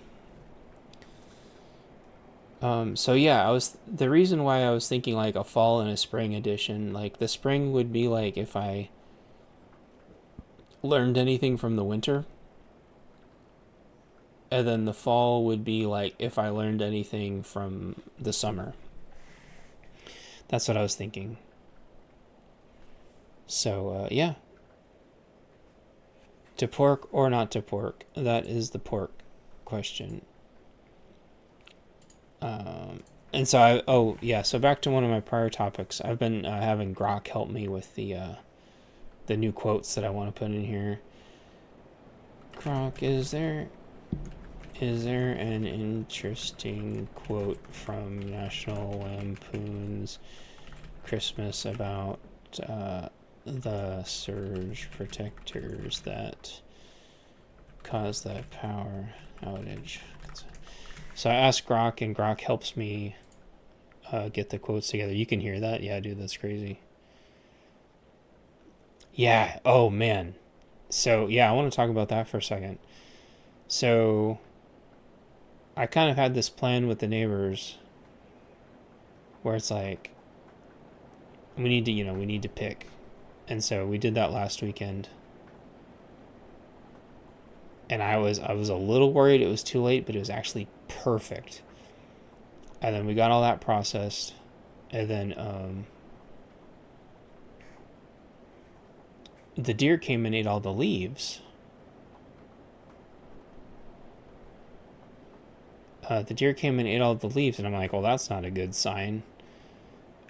So yeah, the reason why I was thinking like a fall and a spring edition, like the spring would be like if I learned anything from the winter. And then the fall would be like if I learned anything from the summer. That's what I was thinking. So, yeah. To pork or not to pork? That is the pork question. so so back to one of my prior topics. I've been having Grok help me with the new quotes that I want to put in here. Grok, is there an interesting quote from National Lampoon's Christmas about the surge protectors that caused the power outage? So I asked Grok, and Grok helps me get the quotes together. You can hear that? Yeah, dude, that's crazy. Yeah, oh man. So, yeah, I want to talk about that for a second. So, I kind of had this plan with the neighbors where it's like, we need to pick. And so we did that last weekend. And I was a little worried it was too late, but it was actually perfect. And then we got all that processed. And then the deer came and ate all the leaves. And I'm like, well, that's not a good sign.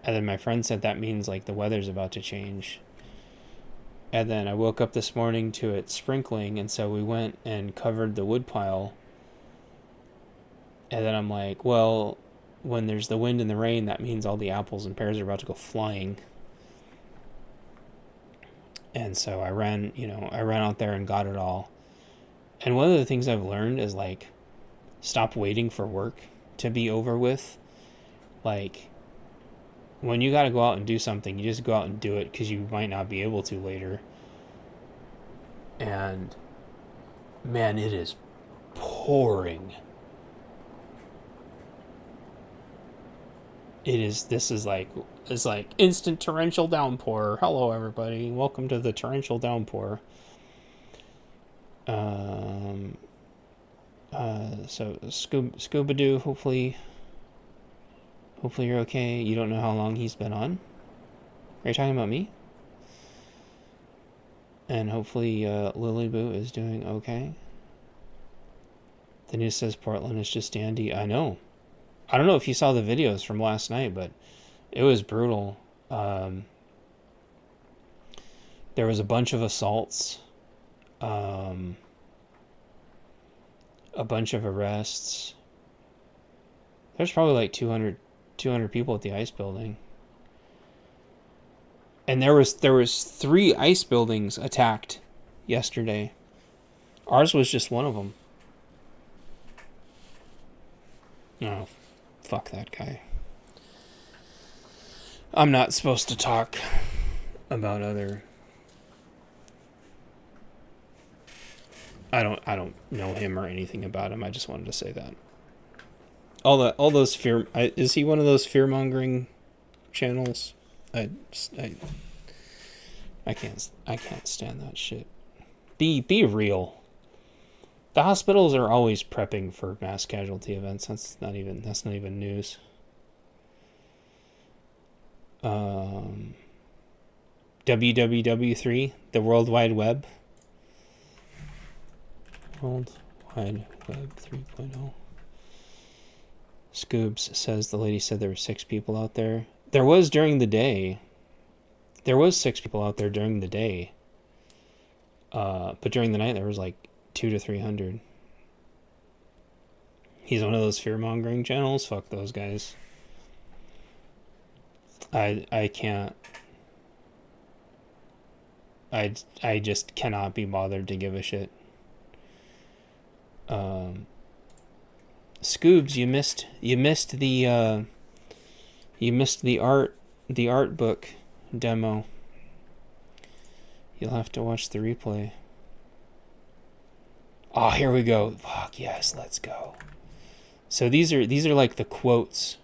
And then my friend said that means like the weather's about to change. And then I woke up this morning to it sprinkling, and so we went and covered the woodpile. And then I'm like, well, when there's the wind and the rain, that means all the apples and pears are about to go flying. And so I ran out there and got it all. And one of the things I've learned is like, stop waiting for work to be over with. Like, when you got to go out and do something, you just go out and do it because you might not be able to later. And man, it is pouring. It's like instant torrential downpour. Hello, everybody. Welcome to the torrential downpour. So Scooby-Doo, hopefully you're okay. You don't know how long he's been on? Are you talking about me? And hopefully Lily Boo is doing okay. The news says Portland is just dandy. I know. I don't know if you saw the videos from last night, but it was brutal. There was a bunch of assaults. A bunch of arrests. There's probably like 200 people at the ice building. And there was 3 ice buildings attacked yesterday. Ours was just one of them. Oh, fuck that guy. I'm not supposed to talk about other... I don't know him or anything about him. I just wanted to say that. All those fear... is he one of those fear-mongering channels? I can't stand that shit. Be real. The hospitals are always prepping for mass casualty events. That's not even news. WWW3, the World Wide Web. World Wide Web 3.0. Scoobs says the lady said there were 6 people out there. There was during the day. There was 6 people out there during the day. But during the night there was like 200 to 300. He's one of those fear-mongering channels. Fuck those guys. I can't. I just cannot be bothered to give a shit. Scoobs, you missed the art book demo. You'll have to watch the replay. Oh, here we go. Fuck yes, let's go. So these are like the quotes.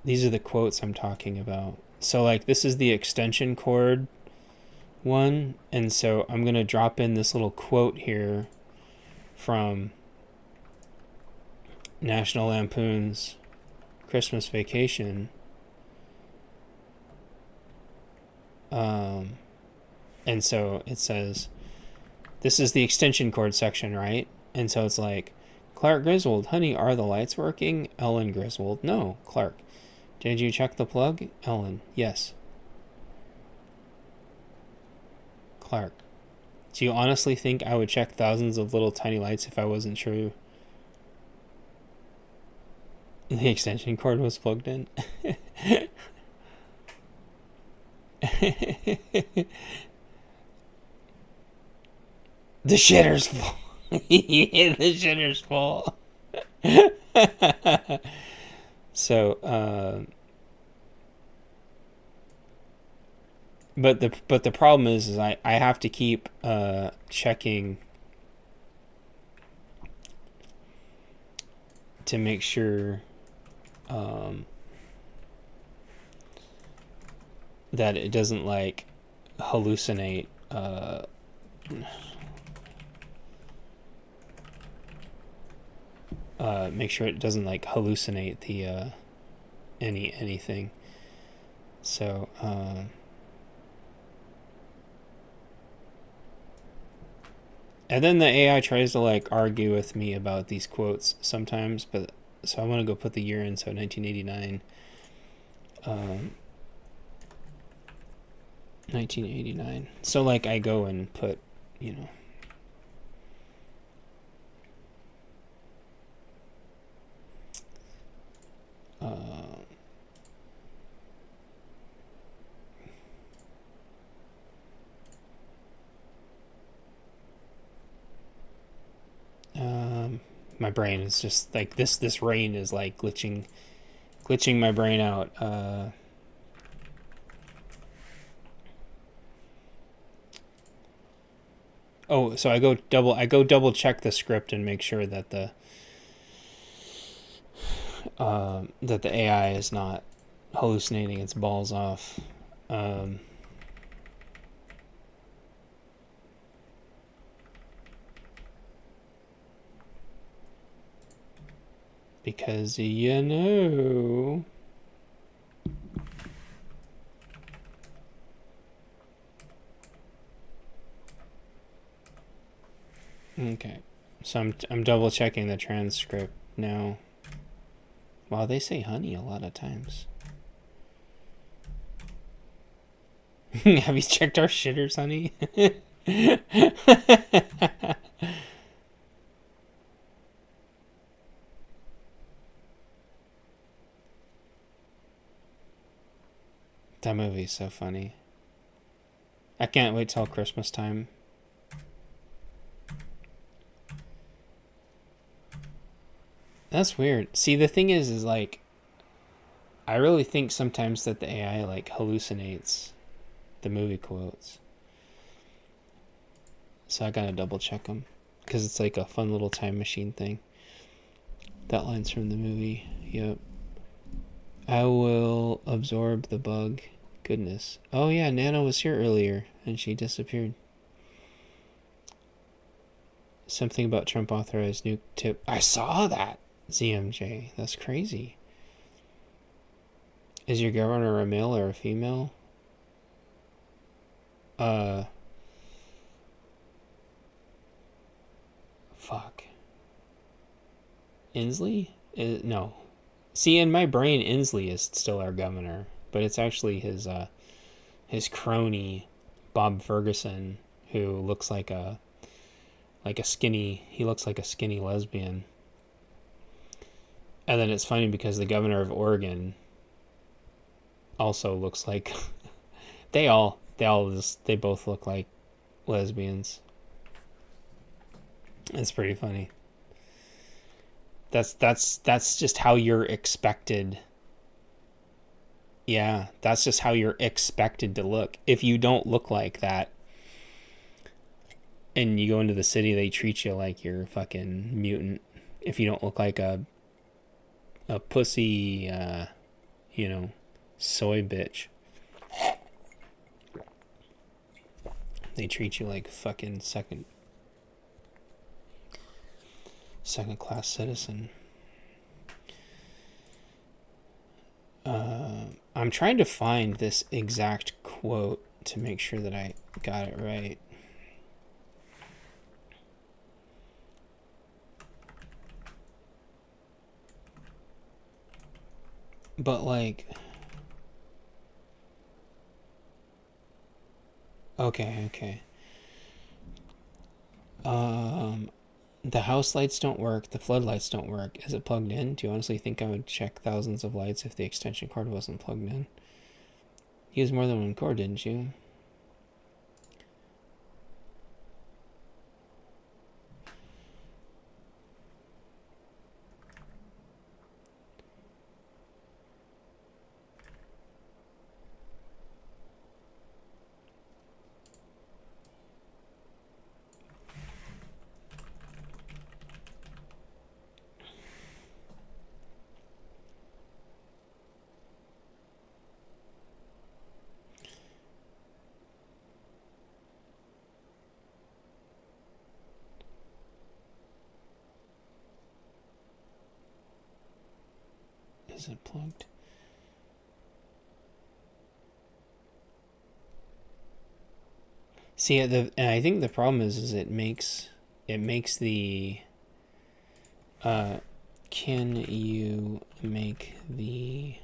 These are the quotes I'm talking about. So like this is the extension cord one, and so I'm gonna drop in this little quote here from National Lampoon's Christmas Vacation. And so it says, this is the extension cord section, right? And so it's like, Clark Griswold, honey, are the lights working? Ellen Griswold, no. Clark, did you check the plug? Ellen, yes. Clark, do you honestly think I would check thousands of little tiny lights if I wasn't sure the extension cord was plugged in? The shitter's full. Yeah, the shitter's full. So, but the problem is I have to keep checking to make sure that it doesn't like hallucinate make sure it doesn't like hallucinate the anything. So and then the AI tries to like argue with me about these quotes sometimes, but so I want to go put the year in, so 1989. 1989. So like I go and put, you know, my brain is just like this rain is like glitching my brain out. Oh, so I go double check the script and make sure that the AI is not hallucinating its balls off. Because, you know... Okay, so I'm double checking the transcript now. Wow, they say honey a lot of times. Have you checked our shitters, honey? That movie's so funny. I can't wait till Christmas time. That's weird. See, the thing is like, I really think sometimes that the AI like hallucinates the movie quotes. So I gotta double check them, because it's like a fun little time machine thing. That line's from the movie. Yep. I will absorb the bug. Goodness. Oh yeah, Nana was here earlier and she disappeared. Something about Trump authorized nuke tip. I saw that, ZMJ. That's crazy. Is your governor a male or a female? Fuck. Inslee? No. See, in my brain, Inslee is still our governor, but it's actually his crony, Bob Ferguson, who looks like a skinny. He looks like a skinny lesbian. And then it's funny because the governor of Oregon also looks like they both look like lesbians. It's pretty funny. That's just how you're expected. Yeah, that's just how you're expected to look. If you don't look like that and you go into the city, they treat you like you're a fucking mutant. If you don't look like a pussy, soy bitch, they treat you like a fucking second class citizen. I'm trying to find this exact quote to make sure that I got it right. But like, okay. The house lights don't work. The floodlights don't work. Is it plugged in? Do you honestly think I would check thousands of lights if the extension cord wasn't plugged in? You used more than one cord, didn't you? Is it plugged? See, and I think the problem is it makes the can you make the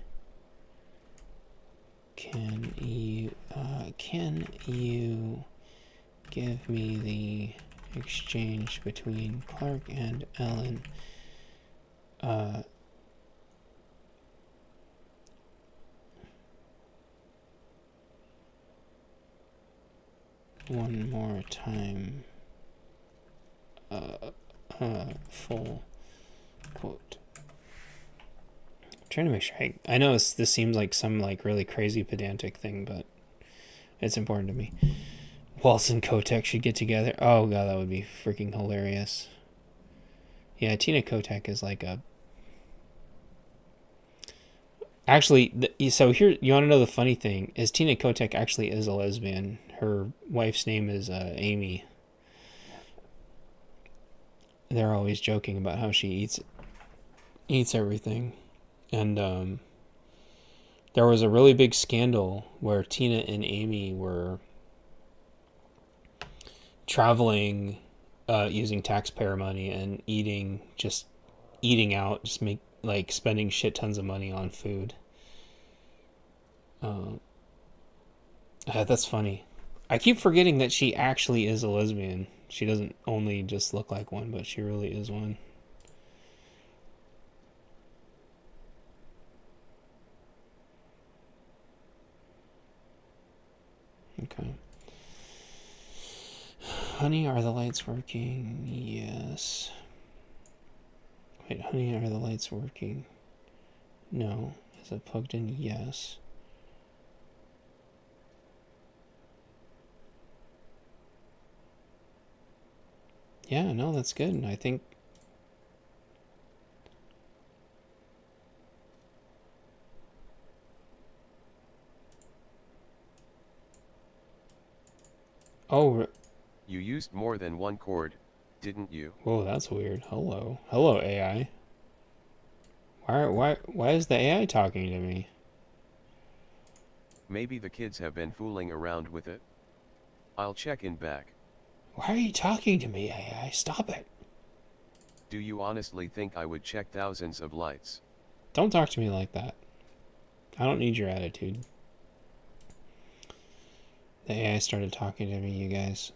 can you give me the exchange between Clark and Ellen? One more time. Full quote. I'm trying to make sure I know this seems like some like really crazy pedantic thing, but it's important to me. Waltz and Kotek should get together. Oh god, that would be freaking hilarious. Yeah, Tina Kotek is like a... Actually, so here, you want to know the funny thing? Is Tina Kotek actually is a lesbian. Her wife's name is Amy. They're always joking about how she eats everything. And there was a really big scandal where Tina and Amy were traveling using taxpayer money and eating out, spending shit tons of money on food. That's funny. I keep forgetting that she actually is a lesbian. She doesn't only just look like one, but she really is one. Okay. Honey, are the lights working? Yes. Wait, honey, are the lights working? No. Is it plugged in? Yes. Yeah, no, that's good. I think... Oh, you used more than one cord, didn't you? Whoa, that's weird. Hello, AI. Why is the AI talking to me? Maybe the kids have been fooling around with it. I'll check in back. Why are you talking to me, AI? Stop it. Do you honestly think I would check thousands of lights? Don't talk to me like that. I don't need your attitude. The AI started talking to me, you guys.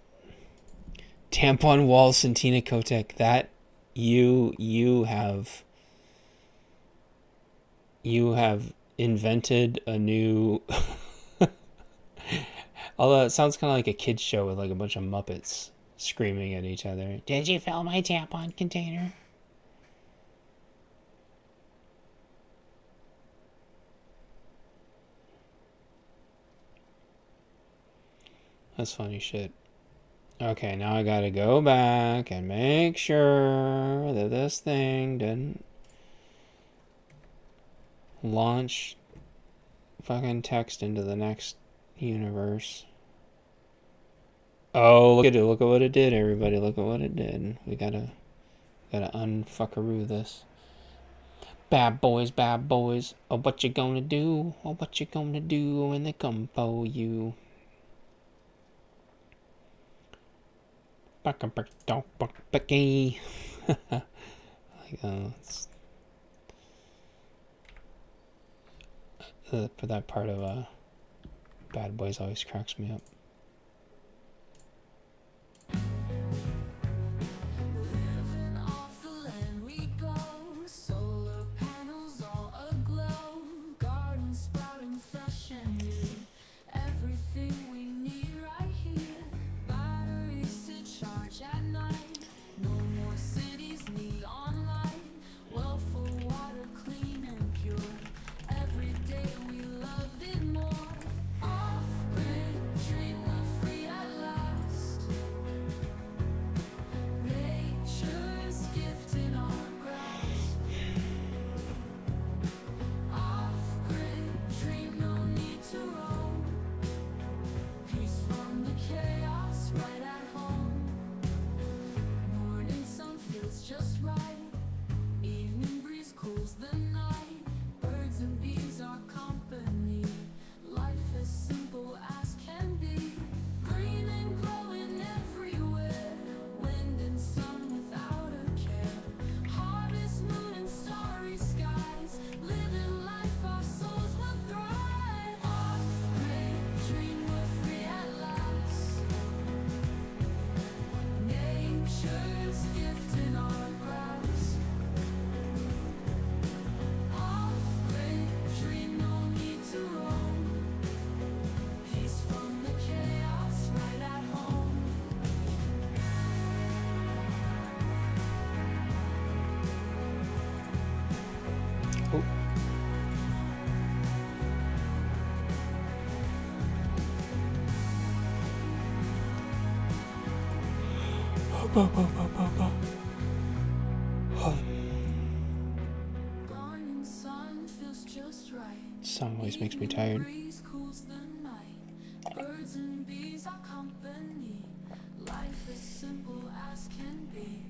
Tampon Waltz and Tina Kotek. That you have invented a new... Although it sounds kind of like a kid's show with like a bunch of Muppets screaming at each other. Did you fill my tampon container? That's funny shit. Okay, now I gotta go back and make sure that this thing didn't launch fucking text into the next universe. Oh, look at it. Look at what it did, everybody. Look at what it did. We gotta unfuckaroo this. Bad boys. Oh, what you gonna do? Oh, what you gonna do when they come for you? Bucky. Like, that part of Bad Boys always cracks me up. Living off the land we go, solar panels all aglow, garden sprouting fresh and new, everything we need right here, batteries to charge at night, no more cities neon light, well for water clean and pure, every day we love it more, off-grid, dream-free at last. Nature's gift in our grasp. Off-grid, dream, no need to roam. Peace from the chaos, right at home. Morning sun feels just right. Evening breeze cools the night. Birds and bees are company. Life is simple as can be. Green and glowing everywhere. Wind and sun without a care. Harvest moon and starry skies. Living life our souls will thrive. Off-grid, dream we're free at last. Nature's gift in our grasp. Off-grid, dream, no need to roam. Peace from the chaos, right at home. Oh. Morning sun feels just right. Song always makes me tired. Breeze cools the night. Birds and bees are company. Life is simple as can be.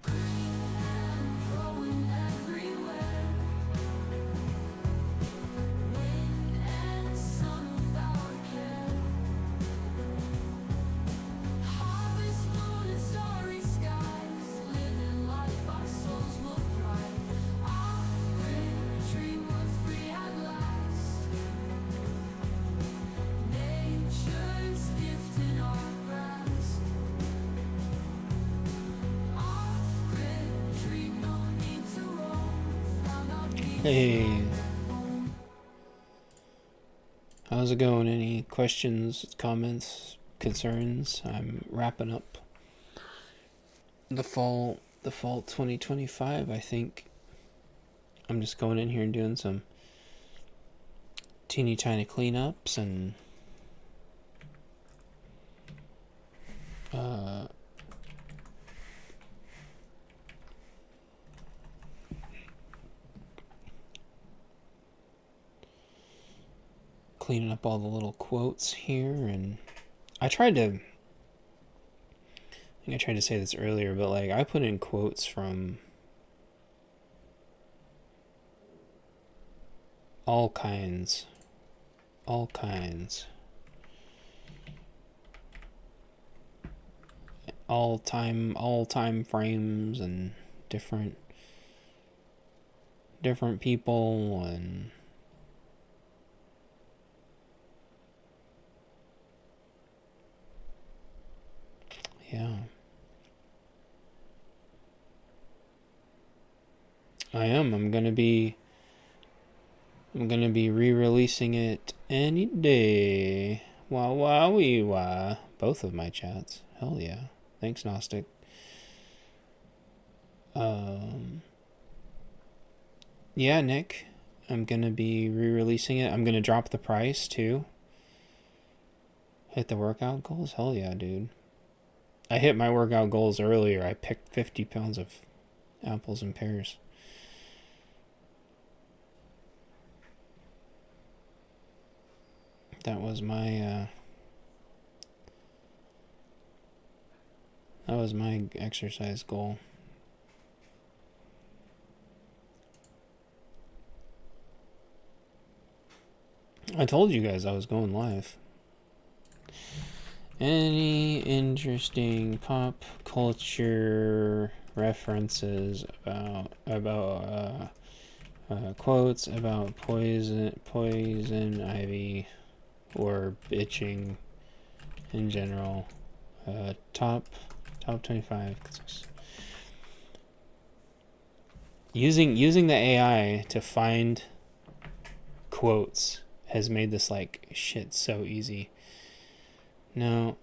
Green and growing everywhere. Wind and sun without care. Harvest moon and starry skies. Living life our souls will thrive. Off-grid, dream we're free at last. Nature's gift in our grasp. Off-grid, dream, no need to roam. Found our peace Hey. How's it going? Any questions, comments, concerns? I'm wrapping up the fall 2025. I think I'm just going in here and doing some teeny tiny cleanups and cleaning up all the little quotes here. And I think I tried to say this earlier, but like I put in quotes from all kinds, all time frames and different people, and yeah. I'm gonna be re-releasing it any day. Wah. Both of my chats. Hell yeah. Thanks, Gnostic. Yeah, Nick. I'm gonna be re-releasing it. I'm gonna drop the price too. Hit the workout goals? Hell yeah, dude. I hit my workout goals earlier. I picked 50 pounds of apples and pears. That was my exercise goal. I told you guys I was going live. Any interesting pop culture references about Quotes about poison ivy, or itching in general. Top 25. Using the AI to find quotes has made this like shit so easy. No.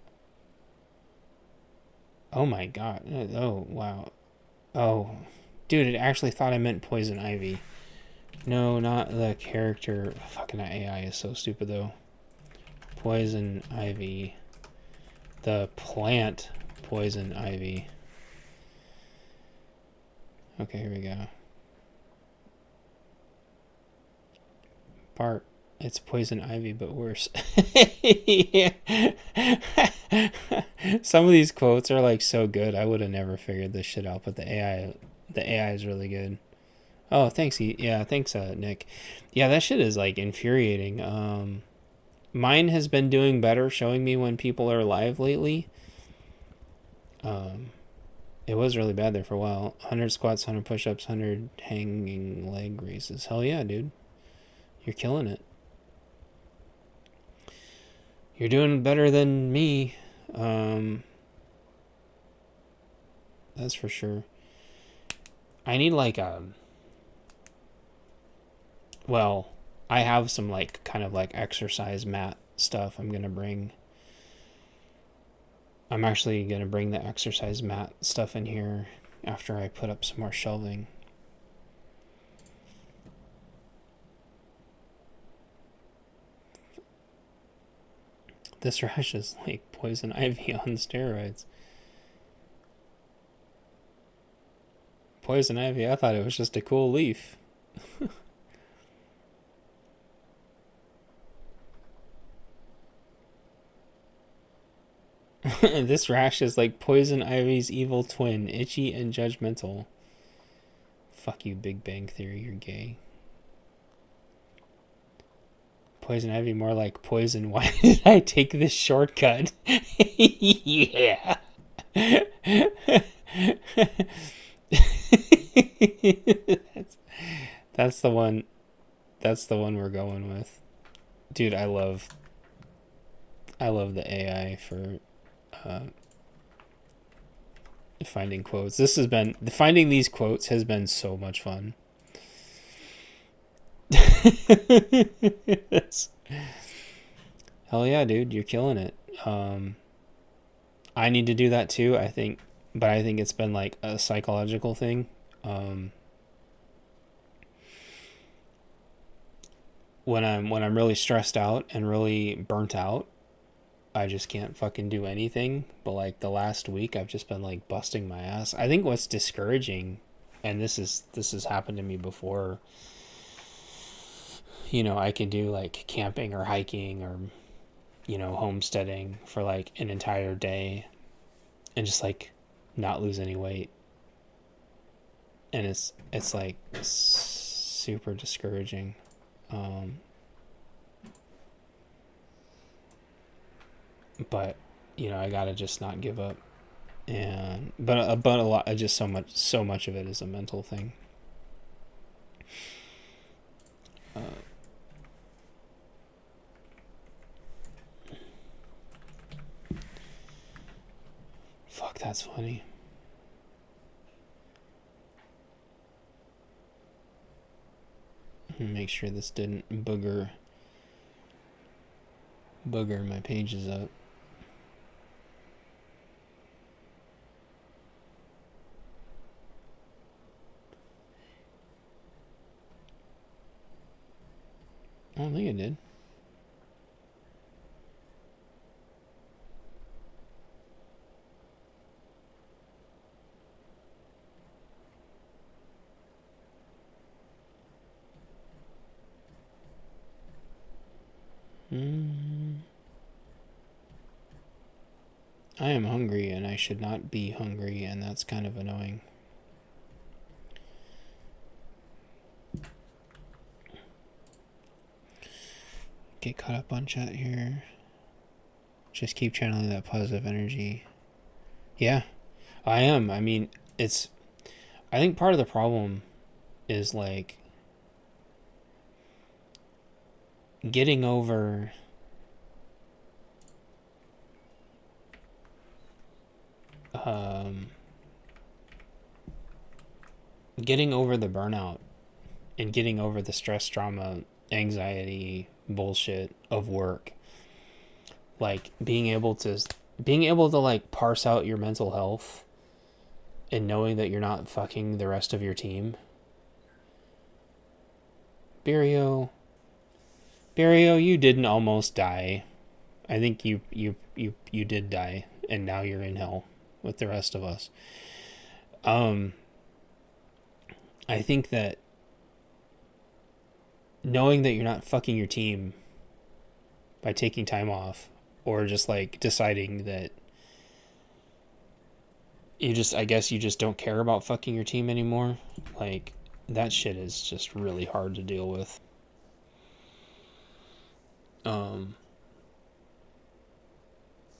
Oh my god. Oh wow. Oh, dude, it actually thought I meant poison ivy. No, not the character. Fucking AI is so stupid though. Poison ivy. The plant poison ivy. Okay, here we go. Bart, it's poison ivy, but worse. Yeah. Some of these quotes are like so good. I would have never figured this shit out, but the AI is really good. Oh, thanks. Thanks, Nick. Yeah, that shit is like infuriating. Mine has been doing better, showing me when people are live lately. It was really bad there for a while. 100 squats, 100 push-ups, 100 hanging leg raises. Hell yeah, dude. You're killing it. You're doing better than me. That's for sure. I need like well, I have some like kind of like exercise mat stuff I'm gonna bring. I'm actually gonna bring the exercise mat stuff in here after I put up some more shelving. This rash is like poison ivy on steroids. Poison ivy, I thought it was just a cool leaf. This rash is like poison ivy's evil twin, itchy and judgmental. Fuck you, Big Bang Theory, you're gay. Poison ivy, more like poison. Why did I take this shortcut? Yeah. That's the one. That's the one we're going with. Dude, I love the AI for finding quotes. Finding these quotes has been so much fun. Hell yeah, dude, you're killing it. I need to do that too, I think, but I think it's been like a psychological thing. When I'm really stressed out and really burnt out, I just can't fucking do anything. But like the last week, I've just been like busting my ass. I think what's discouraging, and this has happened to me before. You know, I can do like camping or hiking or, you know, homesteading for like an entire day and just like not lose any weight. And it's like super discouraging. But you know, I gotta just not give up. And but a lot, just so much of it is a mental thing. Fuck, that's funny. Make sure this didn't booger my pages up. I don't think it did. I am hungry and I should not be hungry, and that's kind of annoying. Get caught up on chat here. Just keep channeling that positive energy. Yeah, I am. I mean, I think part of the problem is like getting over the burnout and getting over the stress, trauma, anxiety, bullshit of work. Like being able to like parse out your mental health and knowing that you're not fucking the rest of your team. Barrio, you didn't almost die. I think you did die, and now you're in hell with the rest of us. I think that knowing that you're not fucking your team by taking time off, or just like deciding that I guess you just don't care about fucking your team anymore, like, that shit is just really hard to deal with.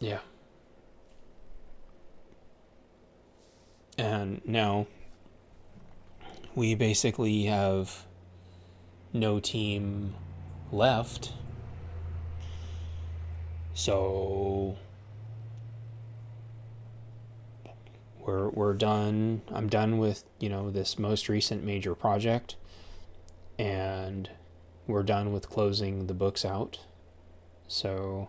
Yeah. And now we basically have no team left. So we're done. I'm done with, this most recent major project, and we're done with closing the books out. So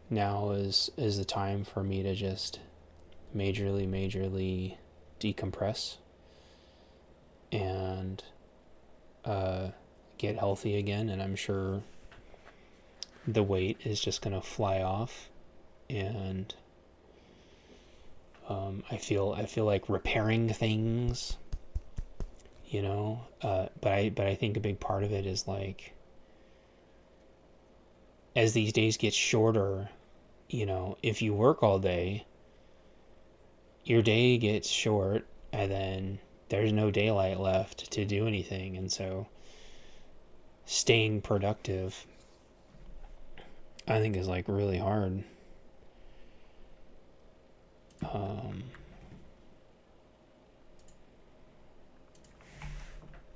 now is the time for me to just majorly decompress and get healthy again. And I'm sure the weight is just gonna fly off, and I feel like repairing things, but I think a big part of it is like, as these days get shorter, if you work all day, your day gets short, and then there's no daylight left to do anything. And so staying productive, I think, is like really hard.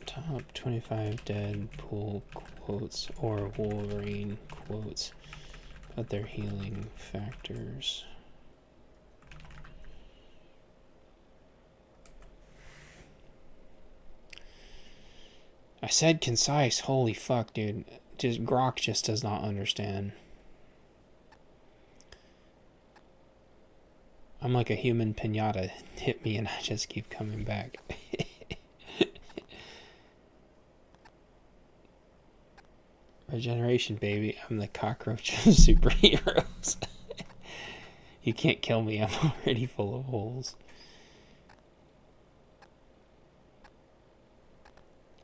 Top 25 Deadpool quotes or Wolverine quotes about their healing factors. I said concise. Holy fuck, dude. Grok just does not understand. I'm like a human pinata. Hit me and I just keep coming back. Regeneration, baby. I'm the cockroach of superheroes. You can't kill me. I'm already full of holes.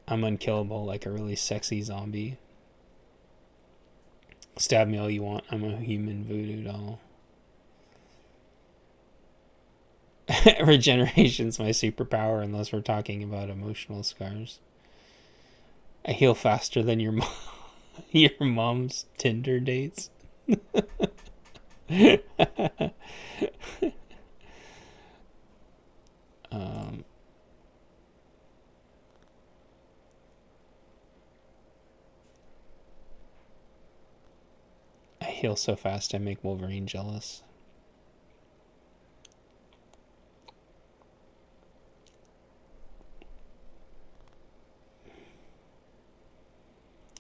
I'm unkillable like a really sexy zombie. Stab me all you want. I'm a human voodoo doll. Regeneration's my superpower, unless we're talking about emotional scars. I heal faster than your mom's Tinder dates. I heal so fast I make Wolverine jealous.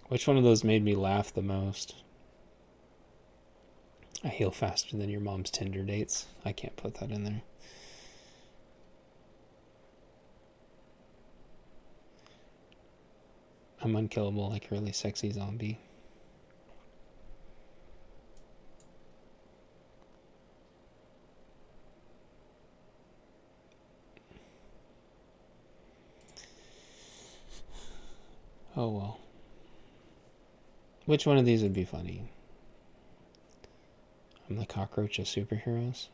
Which one of those made me laugh the most? I heal faster than your mom's Tinder dates. I can't put that in there. I'm unkillable like a really sexy zombie. Oh well. Which one of these would be funny? I'm the cockroach of superheroes.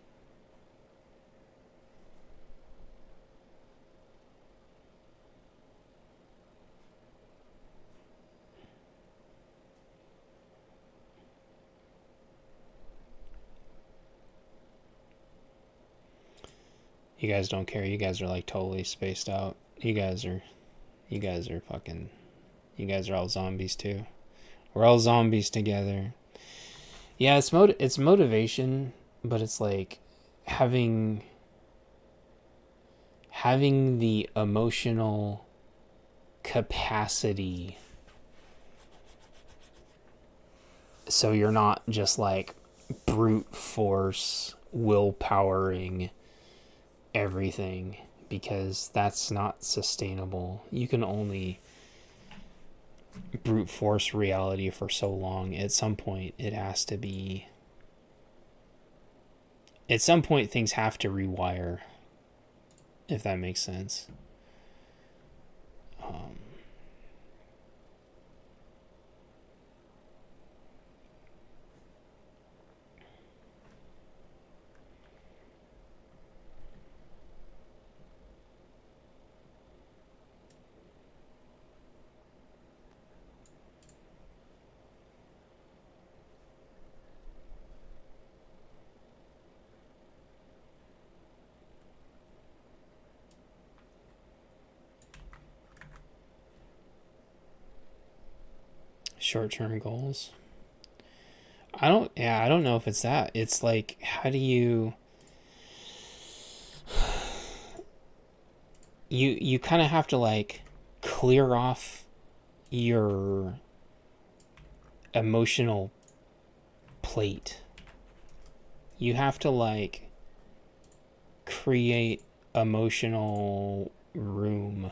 You guys don't care. You guys are like totally spaced out. You guys are all zombies too. We're all zombies together. Yeah, it's motivation, but it's like having the emotional capacity so you're not just like brute force willpowering everything, because that's not sustainable. You can only brute force reality for so long. At some point it has to be, at some point things have to rewire, if that makes sense. Short-term goals. I don't know if it's that. It's like, how do you kind of have to like clear off your emotional plate. You have to like create emotional room.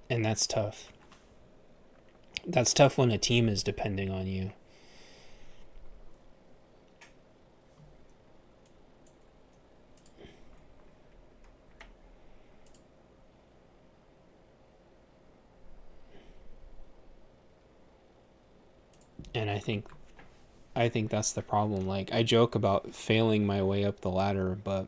And that's tough. That's tough when a team is depending on you. And I think that's the problem. Like, I joke about failing my way up the ladder, but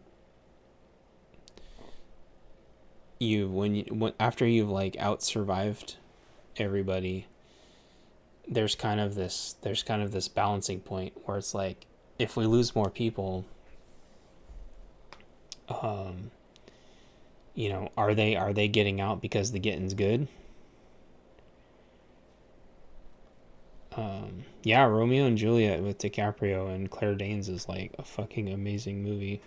after you've like out survived everybody, there's kind of this balancing point where it's like, if we lose more people, you know, are they getting out because the getting's good? Yeah, Romeo and Juliet with DiCaprio and Claire Danes is like a fucking amazing movie.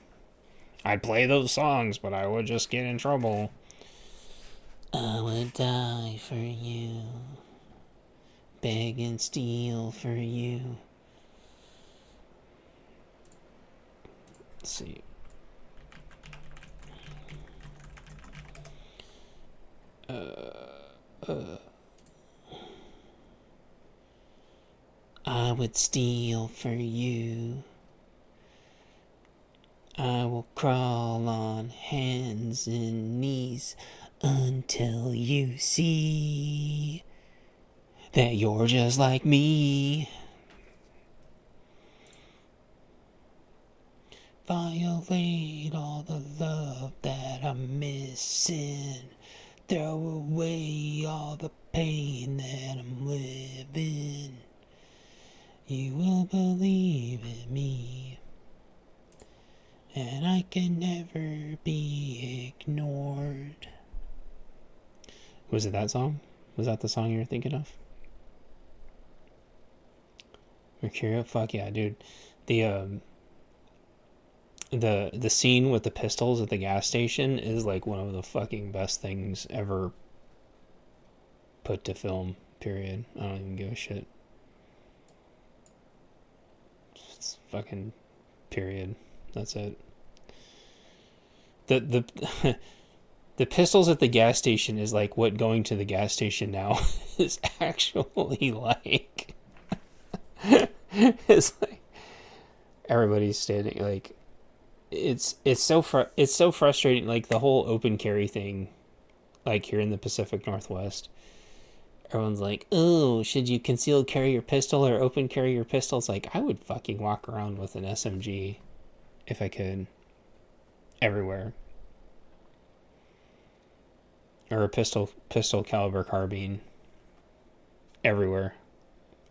I'd play those songs, but I would just get in trouble. I would die for you, beg and steal for you. Let's see. I would steal for you. I will crawl on hands and knees until you see that you're just like me. Violate all the love that I'm missing. Throw away all the pain that I'm living. You will believe in me, and I can never be ignored. Was it that song? Was that the song you were thinking of? Mercurio? Fuck yeah, dude. The scene with the pistols at the gas station is like one of the fucking best things ever put to film, period. I don't even give a shit. It's fucking period. That's it. The the pistols at the gas station is like what going to the gas station now is actually like. It's like everybody's standing like, it's so frustrating. Like the whole open carry thing, like here in the Pacific Northwest, everyone's like, oh, should you concealed carry your pistol or open carry your pistol? It's like, I would fucking walk around with an SMG if I could, everywhere. Or a pistol caliber carbine everywhere,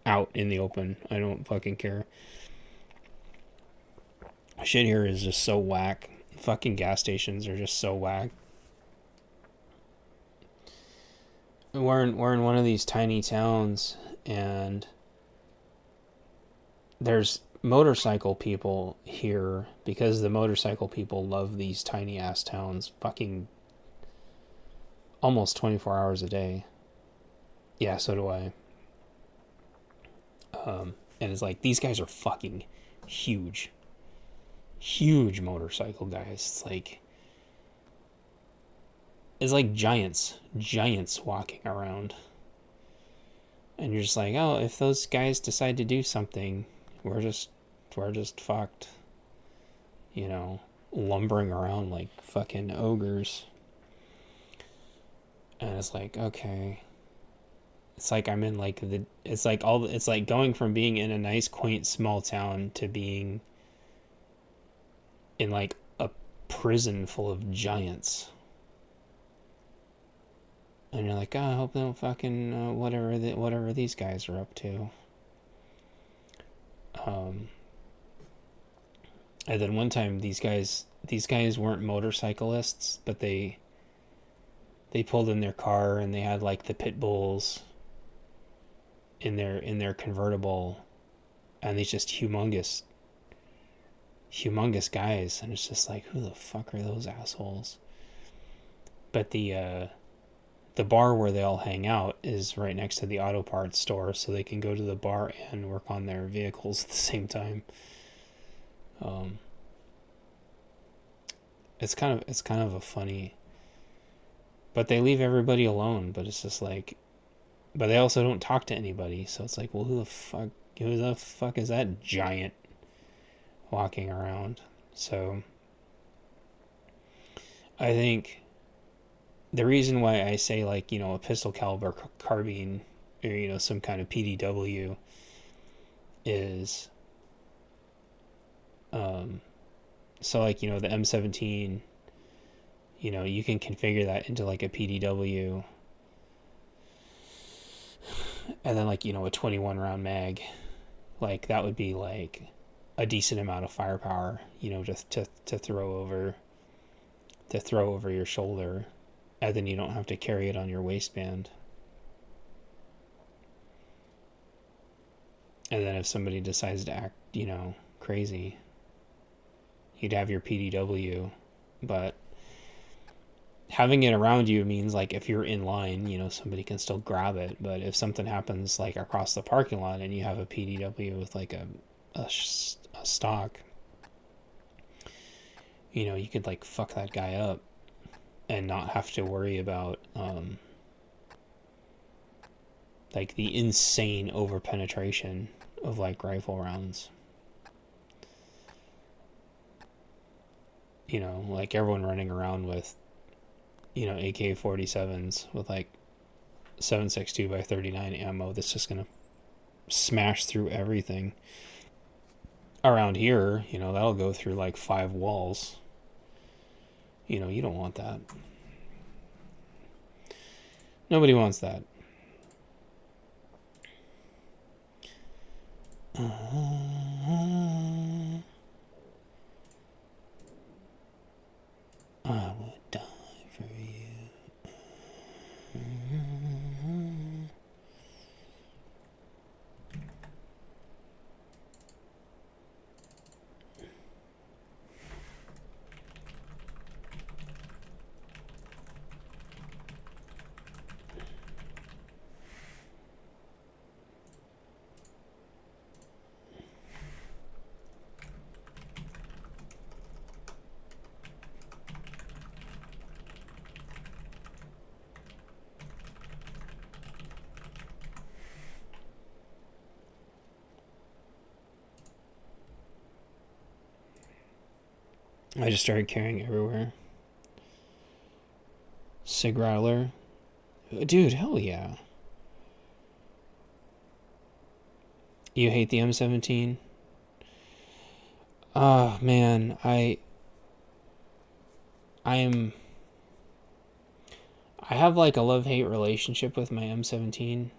out in the open. I don't fucking care. Shit here is just so whack. fucking gas stations are just so whack. We're in one of these tiny towns, and there's motorcycle people here because the motorcycle people love these tiny ass towns fucking almost 24 hours a day. Yeah, so do I. And it's like, these guys are fucking huge. Huge motorcycle guys. It's like giants walking around. And you're just like, oh, if those guys decide to do something, we're just fucked. You know, lumbering around like fucking ogres. And it's like, okay. It's like I'm in like it's like going from being in a nice, quaint, small town to being in like a prison full of giants. And you're like, oh, I hope they don't fucking whatever these guys are up to. And then one time these guys weren't motorcyclists, but they pulled in their car and they had like the pit bulls in their convertible, and these just humongous guys, and it's just like, who the fuck are those assholes? But the bar where they all hang out is right next to the auto parts store, so they can go to the bar and work on their vehicles at the same time. It's kind of a funny, but they leave everybody alone, but it's just like, but they also don't talk to anybody, so it's like, well, who the fuck is that giant walking around? So I think the reason why I say, like, you know, a pistol caliber carbine, or, you know, some kind of PDW is so, like, you know, the M17, you know, you can configure that into like a PDW, and then, like, you know, a 21 round mag, like that would be like a decent amount of firepower, you know, just to throw over your shoulder, and then you don't have to carry it on your waistband. And then if somebody decides to act, you know, crazy, you'd have your PDW. But having it around you means, like, if you're in line, you know, somebody can still grab it. But if something happens, like, across the parking lot and you have a PDW with like a stock, you know, you could like fuck that guy up and not have to worry about like the insane over penetration of like rifle rounds. You know, like everyone running around with, you know, AK-47s with like 7.62 by 39 ammo that's just gonna smash through everything. Around here, you know, that'll go through like 5 walls. You know, you don't want that. Nobody wants that. I would die for you. I just started carrying everywhere. Sig Rattler. Dude, hell yeah. You hate the M17? Oh, man. I have like a love-hate relationship with my M17.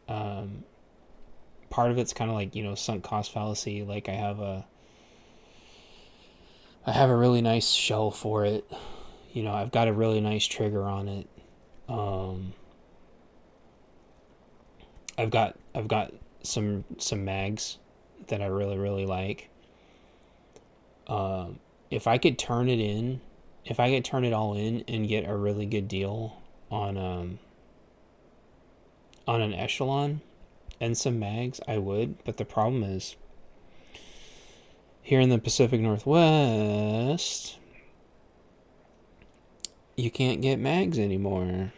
Part of it's kind of like, you know, sunk cost fallacy. Like I I have a really nice shell for it. You know, I've got a really nice trigger on it. I've got some mags that I really like. If I could turn it all in and get a really good deal on an Echelon and some mags, I would. But the problem is, here in the Pacific Northwest, you can't get mags anymore.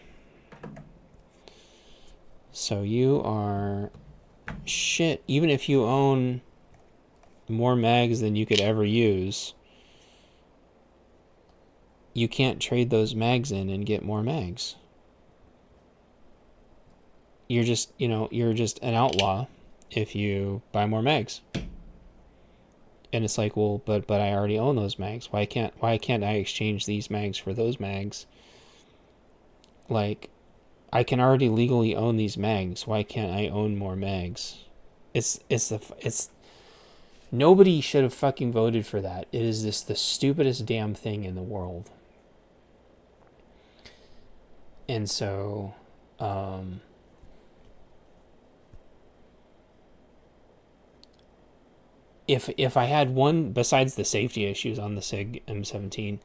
So you are shit. Even if you own more mags than you could ever use, you can't trade those mags in and get more mags. You're just an outlaw if you buy more mags. And it's like, well, but I already own those mags. Why can't I exchange these mags for those mags? Like, I can already legally own these mags. Why can't I own more mags? It's nobody should have fucking voted for that. It is the stupidest damn thing in the world. And so, if I had one, besides the safety issues on the SIG M17,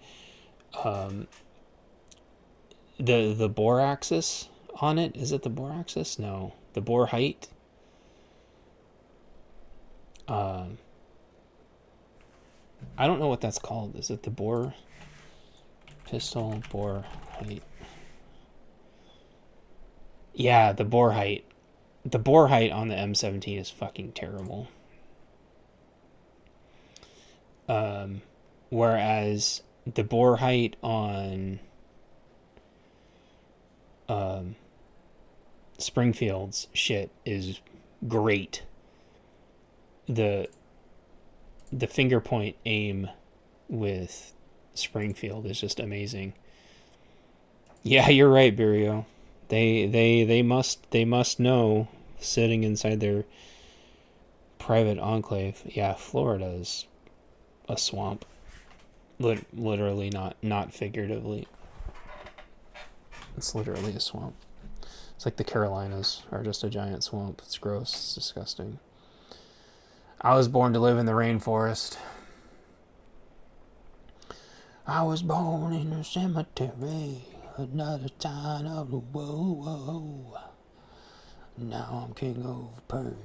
the bore axis on it, is it the bore axis? No, the bore height. I don't know what that's called. Is it the bore pistol bore height? Yeah, the bore height. The bore height on the M17 is fucking terrible. Whereas the bore height on Springfield's shit is great. The finger point aim with Springfield is just amazing. Yeah, you're right, Burio. They must know, sitting inside their private enclave. Yeah, Florida's a swamp. Literally, not figuratively. It's literally a swamp. It's like the Carolinas are just a giant swamp. It's gross. It's disgusting. I was born to live in the rainforest. I was born in a cemetery, another town of the woe. Now I'm king of pain.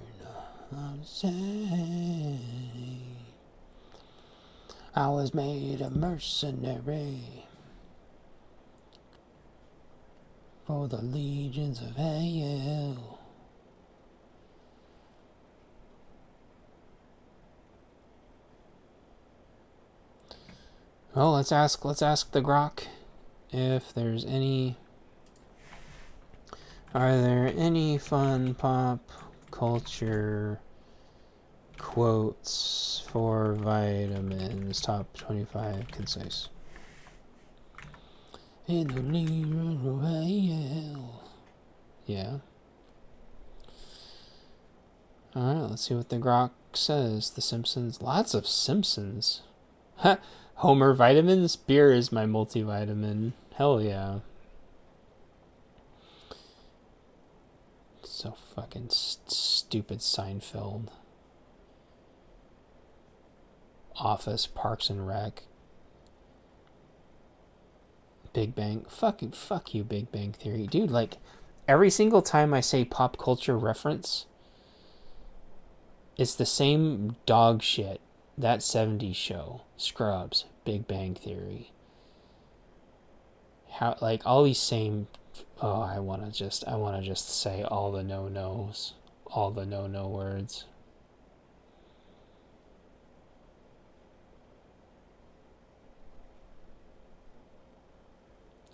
I'm sad. I was made a mercenary for the legions of hell. Well, let's ask the Grok if there's any. Are there any fun pop culture quotes for vitamins? Top 25 concise. In the legions of hell. Yeah. Alright, let's see what the Grok says. The Simpsons. Lots of Simpsons. Ha! Homer vitamins? Beer is my multivitamin. Hell yeah. So fucking stupid Seinfeld. Office, Parks and Rec. Big Bang. Fuck you, Big Bang Theory. Dude, like, every single time I say pop culture reference, it's the same dog shit. That 70s show. Scrubs. Big Bang Theory. How, like, all these same... Oh, I wanna just say all the no-nos. All the no-no words.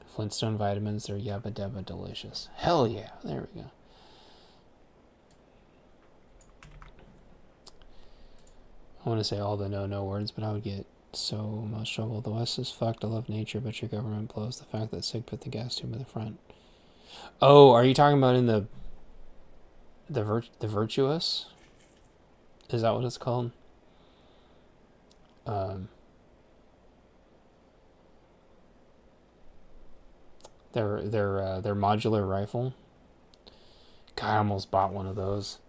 Flintstone vitamins, they're yabba dabba delicious. Hell yeah. There we go. I want to say all the no words, but I would get so much trouble. The West is fucked. I love nature, but your government blows. The fact that SIG put the gas tube in the front. Oh, are you talking about in the Virtuous? Is that what it's called? their modular rifle. God, I almost bought one of those.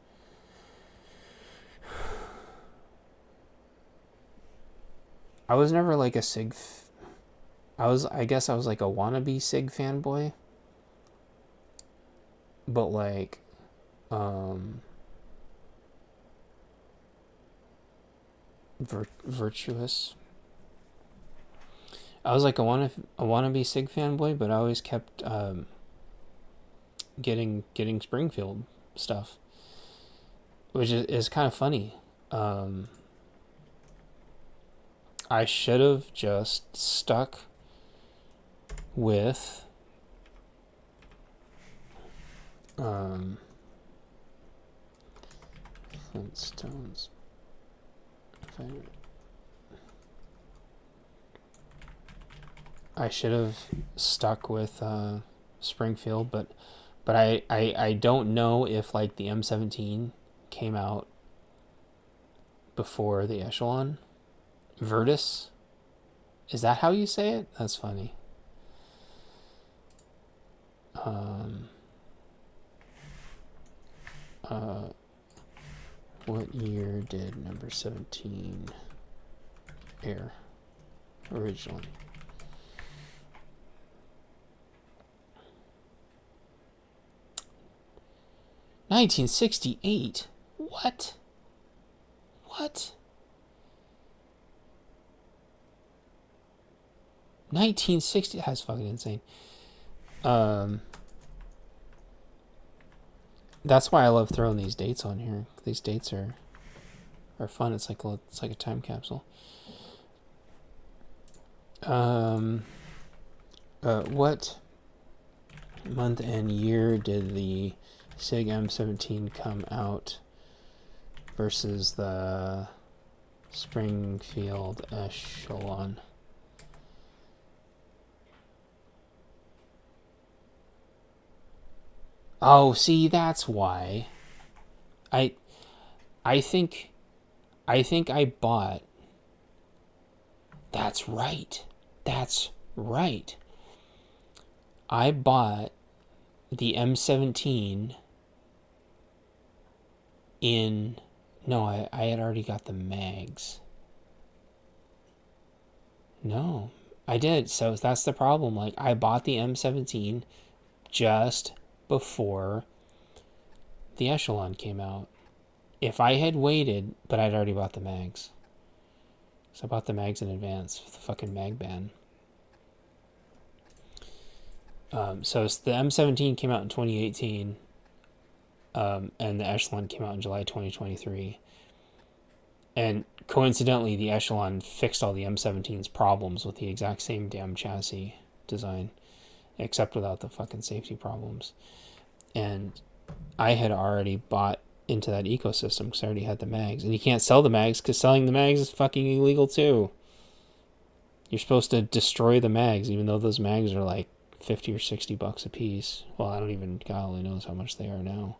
I was never like a SIG. I guess I was like a wannabe SIG fanboy. But like, virtuous. I was like a wannabe SIG fanboy, but I always kept getting Springfield stuff, which is kind of funny. I should have just stuck with Flintstones. I should have stuck with Springfield, but I don't know if like the M17 came out before the Echelon. Virtus? Is that how you say it? That's funny. What year did number 17 air originally? $1968? What? 1960? That's fucking insane. That's why I love throwing these dates on here. These dates are fun. It's like a time capsule. What month and year did the SIG M17 come out versus the Springfield Echelon? Oh, see, that's why. I think I bought. That's right. I bought the M17 in... No, I had already got the mags. No, I did. So that's the problem. Like, I bought the M17 just before the Echelon came out. If I had waited, but I'd already bought the mags. So I bought the mags in advance with the fucking mag ban. So the M17 came out in 2018, and the Echelon came out in July 2023. And coincidentally, the Echelon fixed all the M17's problems with the exact same damn chassis design, except without the fucking safety problems. And I had already bought into that ecosystem because I already had the mags. And you can't sell the mags because selling the mags is fucking illegal too. You're supposed to destroy the mags, even though those mags are like $50 or $60 a piece. Well, I don't even, God only knows how much they are now.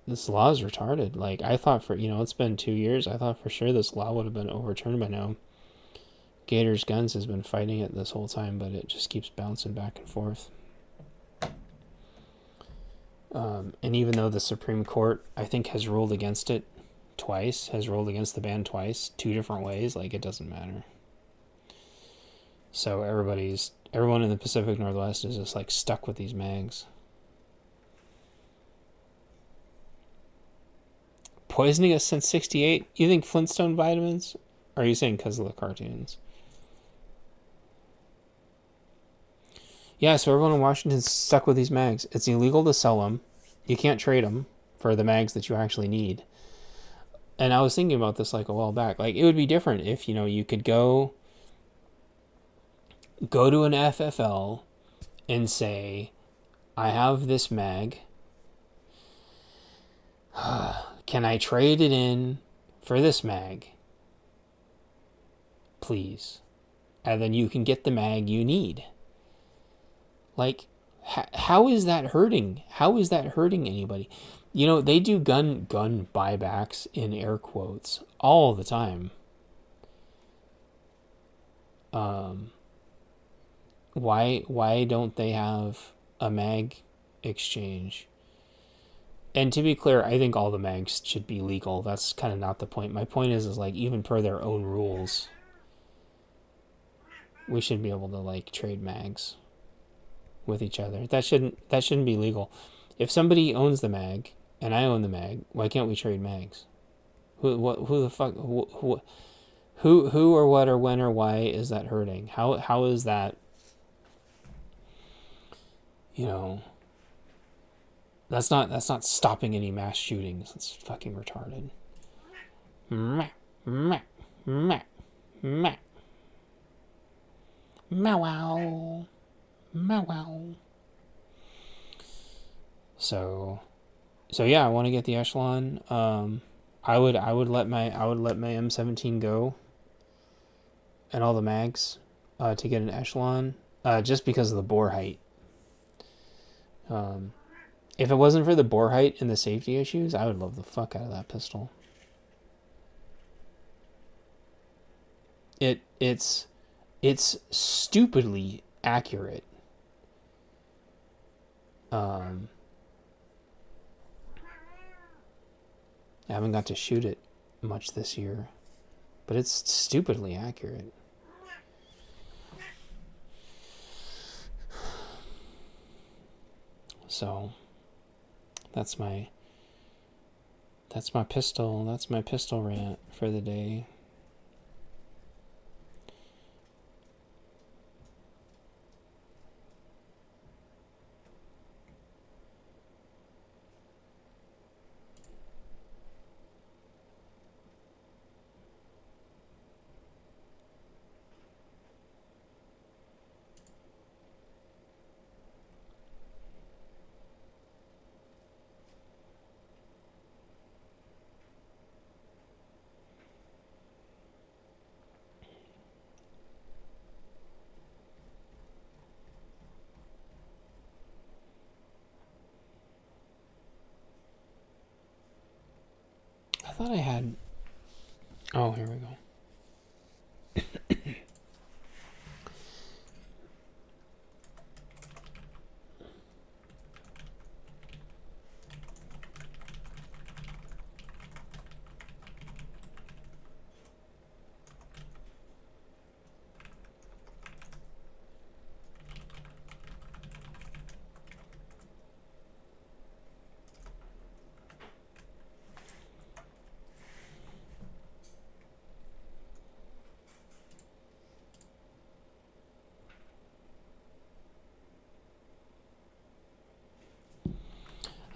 This law is retarded. Like, I thought for, it's been 2 years. I thought for sure this law would have been overturned by now. Gators Guns has been fighting it this whole time, but it just keeps bouncing back and forth. And even though the Supreme Court, I think, has ruled against it twice, has ruled against the ban twice, 2 different ways, like, it doesn't matter. So everyone in the Pacific Northwest is just, like, stuck with these mags. Poisoning us since 68? You think Flintstone vitamins? Or are you saying because of the cartoons? Yeah, so everyone in Washington's stuck with these mags. It's illegal to sell them. You can't trade them for the mags that you actually need. And I was thinking about this like a while back. Like, it would be different if, you could go to an FFL and say, I have this mag. Can I trade it in for this mag? Please. And then you can get the mag you need. Like, how is that hurting? How is that hurting anybody? They do gun buybacks in air quotes all the time. why don't they have a mag exchange? And to be clear, I think all the mags should be legal. That's kind of not the point. My point is like, even per their own rules, we should be able to like trade mags with each other. That shouldn't be legal. If somebody owns the mag and I own the mag, why can't we trade mags? Who the fuck who or what or when or why is that hurting? How is that, you know, that's not stopping any mass shootings. It's fucking retarded. Meh, meh, meh, meh. Meow wow. Meow wow. So yeah, I want to get the Echelon. I would let my M17 go and all the mags to get an Echelon, just because of the bore height. If it wasn't for the bore height and the safety issues, I would love the fuck out of that pistol. It's stupidly accurate. I haven't got to shoot it much this year, but it's stupidly accurate. So that's my pistol rant for the day. I thought I had... Oh, here we go.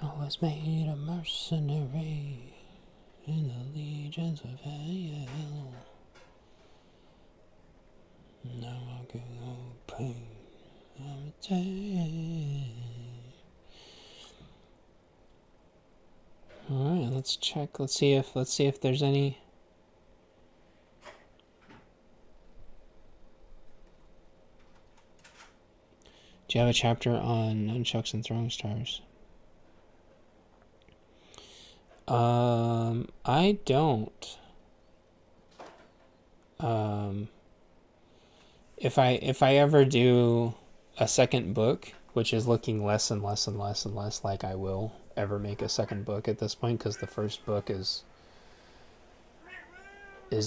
I was made a mercenary in the legions of hell. Now I can no pain. I'm a day. All right, let's check. Let's see if there's any. Do you have a chapter on nunchucks and throwing stars? I don't. If I ever do a second book, which is looking less and less and less and less like I will ever make a second book at this point, because the first book is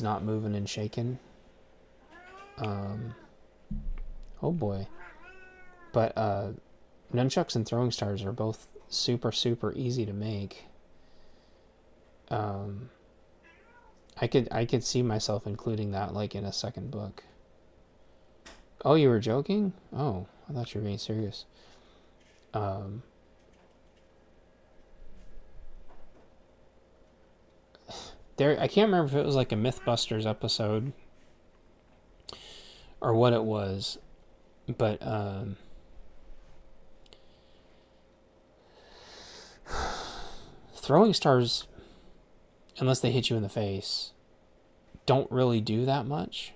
not moving and shaking. Oh boy. But nunchucks and throwing stars are both super, super easy to make. I could see myself including that like in a second book. Oh, you were joking? Oh, I thought you were being serious. I can't remember if it was like a Mythbusters episode or what it was, but throwing stars, unless they hit you in the face, don't really do that much.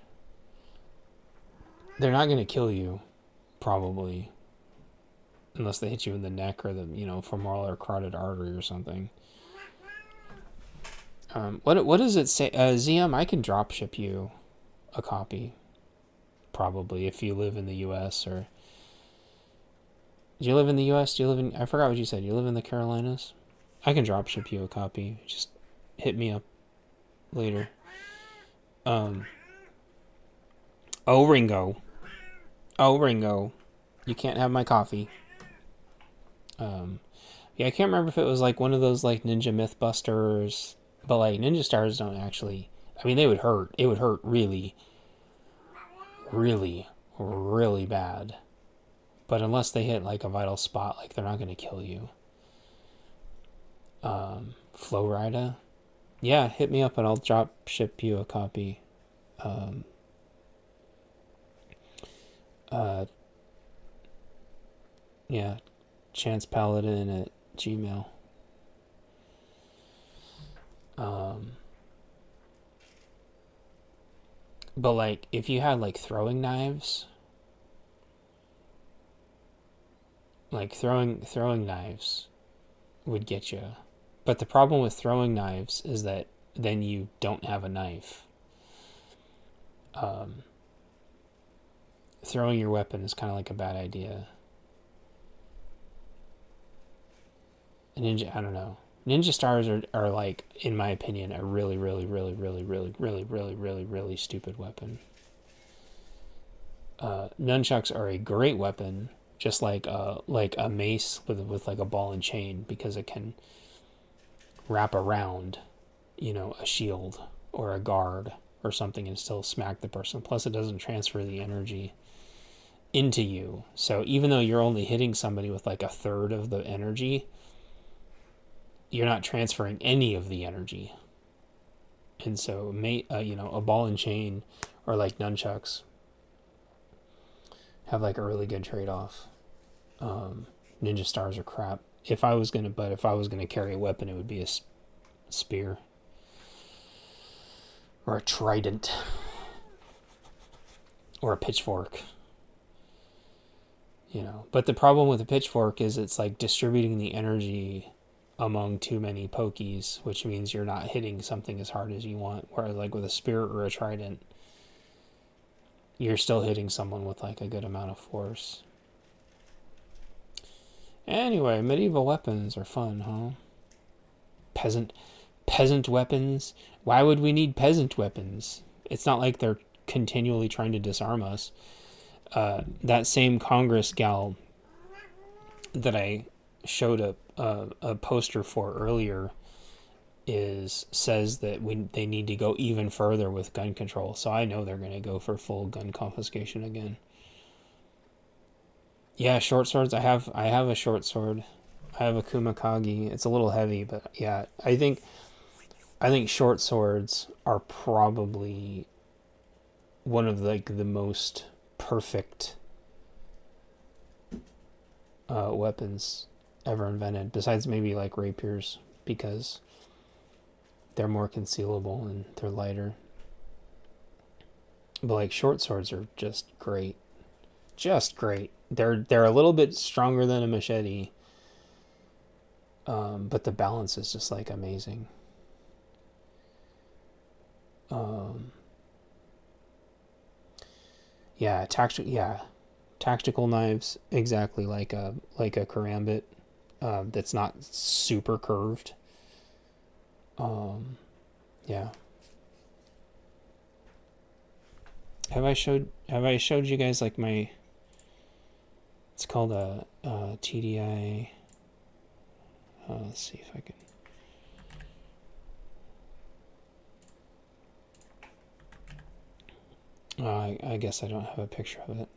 They're not going to kill you, probably, unless they hit you in the neck or the, femoral or carotid artery or something. What does it say? ZM, I can drop ship you a copy. probably, if you live in the U.S. or... Do you live in the U.S.? Do you live in... I forgot what you said. You live in the Carolinas? I can drop ship you a copy. Just hit me up later. Oh, Ringo. Oh, Ringo. You can't have my coffee. Yeah, I can't remember if it was like one of those like Ninja Mythbusters, but like Ninja Stars don't actually... I mean, they would hurt. It would hurt really, really, really bad. But unless they hit like a vital spot, like they're not going to kill you. Flowrida? Yeah, hit me up and I'll drop ship you a copy. Yeah, Chance Paladin at Gmail. But like, if you had like throwing knives, like throwing knives would get you. But the problem with throwing knives is that then you don't have a knife. Throwing your weapon is kind of like a bad idea. I don't know. Ninja Stars are like, in my opinion, a really, really, really, really, really, really, really, really, really stupid weapon. Nunchucks are a great weapon, just like a mace with like a ball and chain, because it can wrap around, a shield or a guard or something and still smack the person. Plus, it doesn't transfer the energy into you. So even though you're only hitting somebody with like a third of the energy, you're not transferring any of the energy. And so, a ball and chain or like nunchucks have like a really good trade-off. Ninja Stars are crap. If I was gonna carry a weapon, it would be a spear or a trident or a pitchfork. But the problem with a pitchfork is it's like distributing the energy among too many pokies, which means you're not hitting something as hard as you want. Whereas like with a spear or a trident, you're still hitting someone with like a good amount of force. Anyway, medieval weapons are fun, huh? Peasant weapons? Why would we need peasant weapons? It's not like they're continually trying to disarm us. That same Congress gal that I showed a poster for earlier says that they need to go even further with gun control. So I know they're going to go for full gun confiscation again. Yeah, short swords. I have a short sword. I have a Kumakagi. It's a little heavy, but yeah, I think short swords are probably one of like the most perfect weapons ever invented, besides maybe like rapiers, because they're more concealable and they're lighter. But like short swords are just great. They're a little bit stronger than a machete, but the balance is just like amazing. Tactical knives, exactly like a karambit, that's not super curved. Yeah. Have I showed you guys like my... It's called a TDI. Let's see if I can... I guess I don't have a picture of it.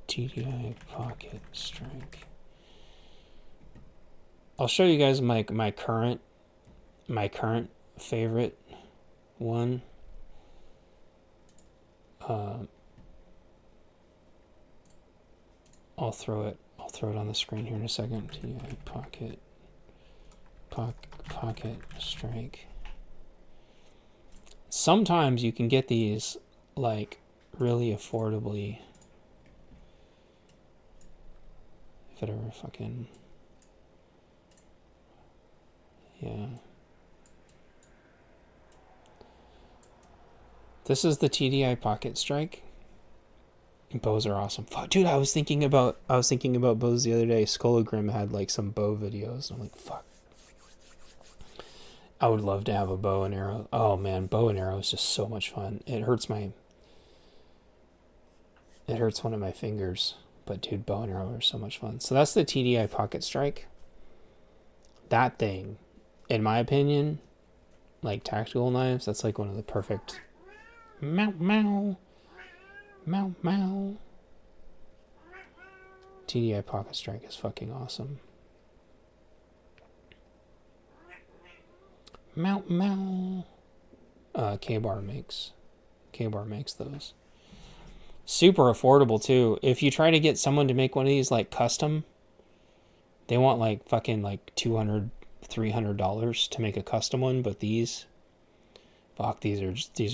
TDI Pocket Strike. I'll show you guys my current favorite one. I'll throw it on the screen here in a second. TDI Pocket Strike. Sometimes you can get these like really affordably. If it ever fucking... Yeah. This is the TDI Pocket Strike. Bows are awesome. Fuck, dude, I was thinking about bows the other day. Skologrim had like some bow videos. I'm like, fuck. I would love to have a bow and arrow. Oh man, bow and arrow is just so much fun. It hurts one of my fingers. But dude, bow and arrow are so much fun. So that's the TDI Pocket Strike. That thing, in my opinion, like tactical knives, that's like one of the perfect. Meow meow. Meow meow. TDI Pocket Strike is fucking awesome. Meow meow. K-Bar makes those. Super affordable too. If you try to get someone to make one of these like custom, they want like fucking like $200, $300 to make a custom one, but these, fuck, these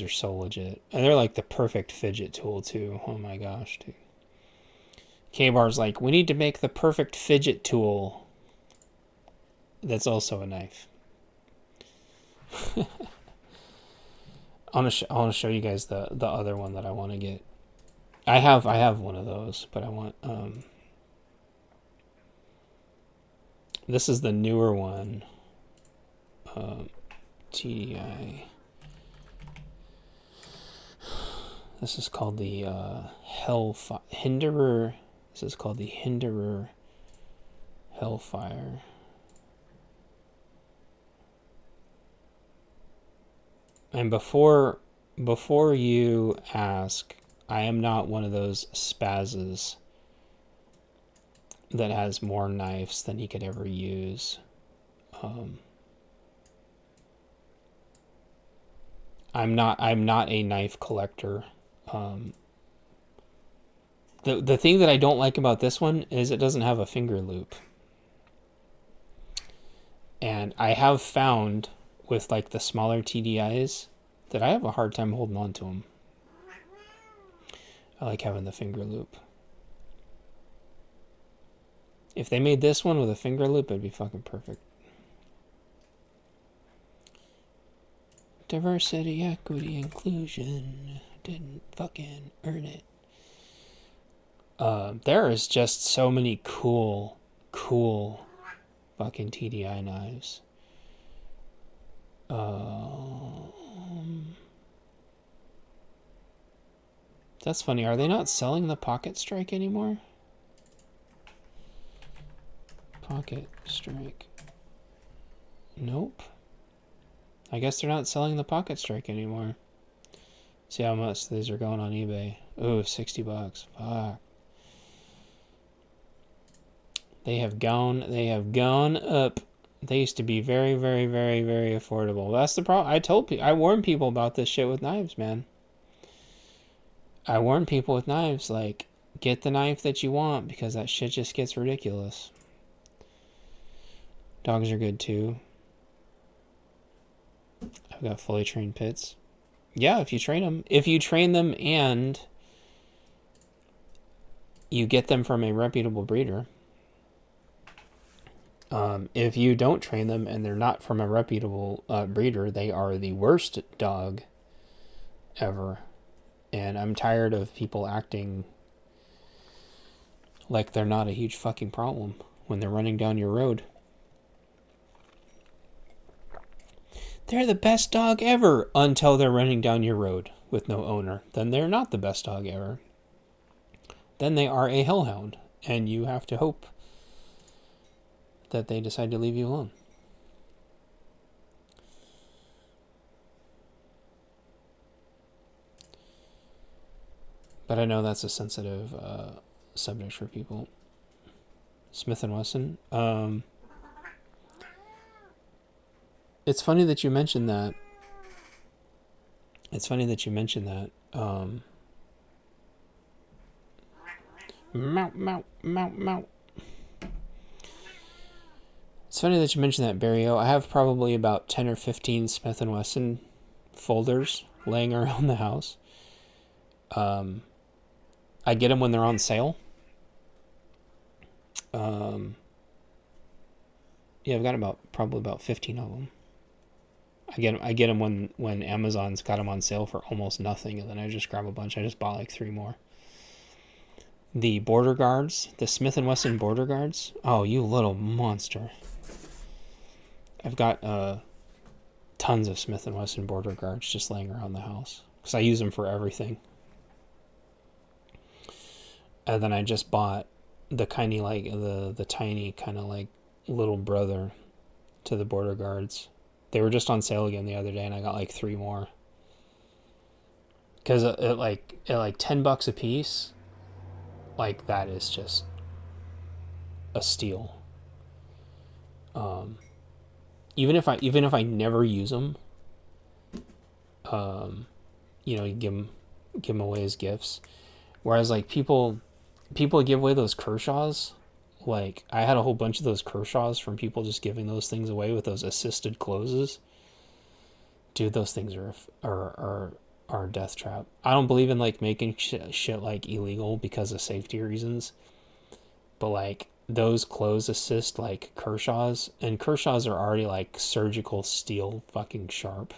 are so legit. And they're like the perfect fidget tool too. Oh my gosh, dude. K-Bar's like, we need to make the perfect fidget tool that's also a knife. I want to show you guys the other one that I want to get. I have one of those, but I want this is the newer one. TDI. This is called the Hinderer. This is called the Hinderer Hellfire. And before you ask, I am not one of those spazzes that has more knives than he could ever use. I'm not a knife collector. The thing that I don't like about this one is it doesn't have a finger loop. And I have found with like the smaller TDIs that I have a hard time holding on to them. I like having the finger loop. If they made this one with a finger loop, it'd be fucking perfect. Diversity, equity, inclusion. Didn't fucking earn it. There is just so many cool fucking TDI knives. That's funny. Are they not selling the Pocket Strike anymore? Pocket Strike. Nope. I guess they're not selling the Pocket Strike anymore. See how much these are going on eBay. Ooh, $60. Fuck. They have gone up. They used to be very, very, very, very affordable. That's the problem. I warn people about this shit with knives, man. I warn people with knives, like, get the knife that you want because that shit just gets ridiculous. Dogs are good too. I've got fully trained pits. Yeah, if you train them. If you train them and you get them from a reputable breeder. If you don't train them and they're not from a reputable breeder, they are the worst dog ever. And I'm tired of people acting like they're not a huge fucking problem when they're running down your road. They're the best dog ever until they're running down your road with no owner. Then they're not the best dog ever. Then they are a hellhound, and you have to hope that they decide to leave you alone. But I know that's a sensitive subject for people. Smith & Wesson. It's funny that you mentioned that. Meow, meow, meow, meow. It's funny that you mentioned that, Barrio. I have probably about 10 or 15 Smith & Wesson folders laying around the house. I get them when they're on sale. Yeah, I've got probably about 15 of them. I get them when Amazon's got them on sale for almost nothing, and then I just grab a bunch. I just bought like 3 more. The Border Guards, the Smith & Wesson Border Guards. Oh, you little monster. I've got tons of Smith & Wesson Border Guards just laying around the house because I use them for everything. And then I just bought the tiny kind of like little brother to the Border Guards. They were just on sale again the other day, and I got like 3 more. Because at like $10 a piece, like that is just a steal. Even if I never use them, you give them away as gifts. Whereas like people give away those Kershaws. Like I had a whole bunch of those Kershaws from people just giving those things away with those assisted closes. Dude, those things are a death trap. I don't believe in like making shit like illegal because of safety reasons. But like those close assist like Kershaws, and Kershaws are already like surgical steel fucking sharp.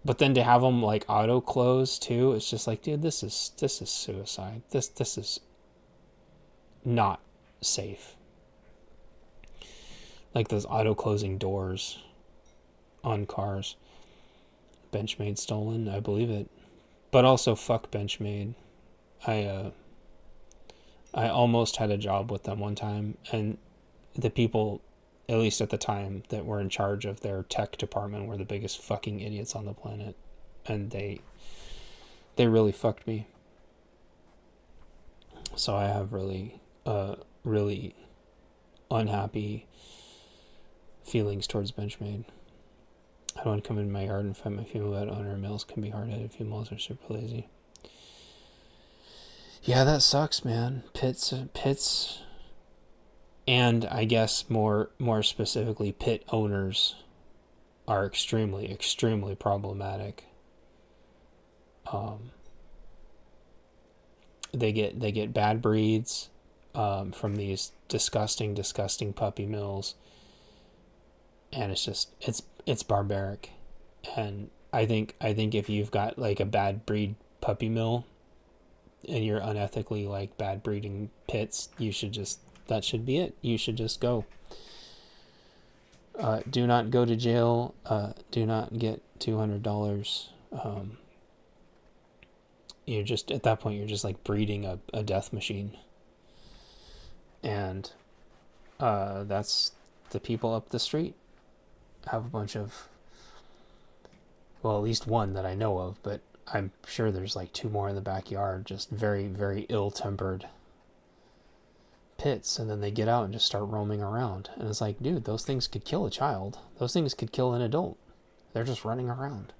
But then to have them like auto close too, it's just like, dude, this is suicide. This is not safe. Like those auto closing doors on cars. Benchmade stolen, I believe it. But also fuck Benchmade. I almost had a job with them one time, and the people, at least at the time, that were in charge of their tech department were the biggest fucking idiots on the planet. And they really fucked me. So I have really unhappy feelings towards Benchmade. I don't want to come in my yard and fight my female pet owner. Males can be hard-headed. Females are super lazy. Yeah, that sucks, man. Pits, and I guess more specifically, pit owners are extremely, extremely problematic. They get bad breeds from these disgusting puppy mills, and it's barbaric. And I think if you've got like a bad breed puppy mill and you're unethically like bad breeding pits, that should be it. You should just go. Do not go to jail. Do not get $200. You're just, at that point, you're just like breeding a death machine. And that's the people up the street have a bunch of, well, at least one that I know of, but I'm sure there's like 2 more in the backyard, just very, very ill-tempered pits. And then they get out and just start roaming around. And it's like, dude, those things could kill a child. Those things could kill an adult. They're just running around.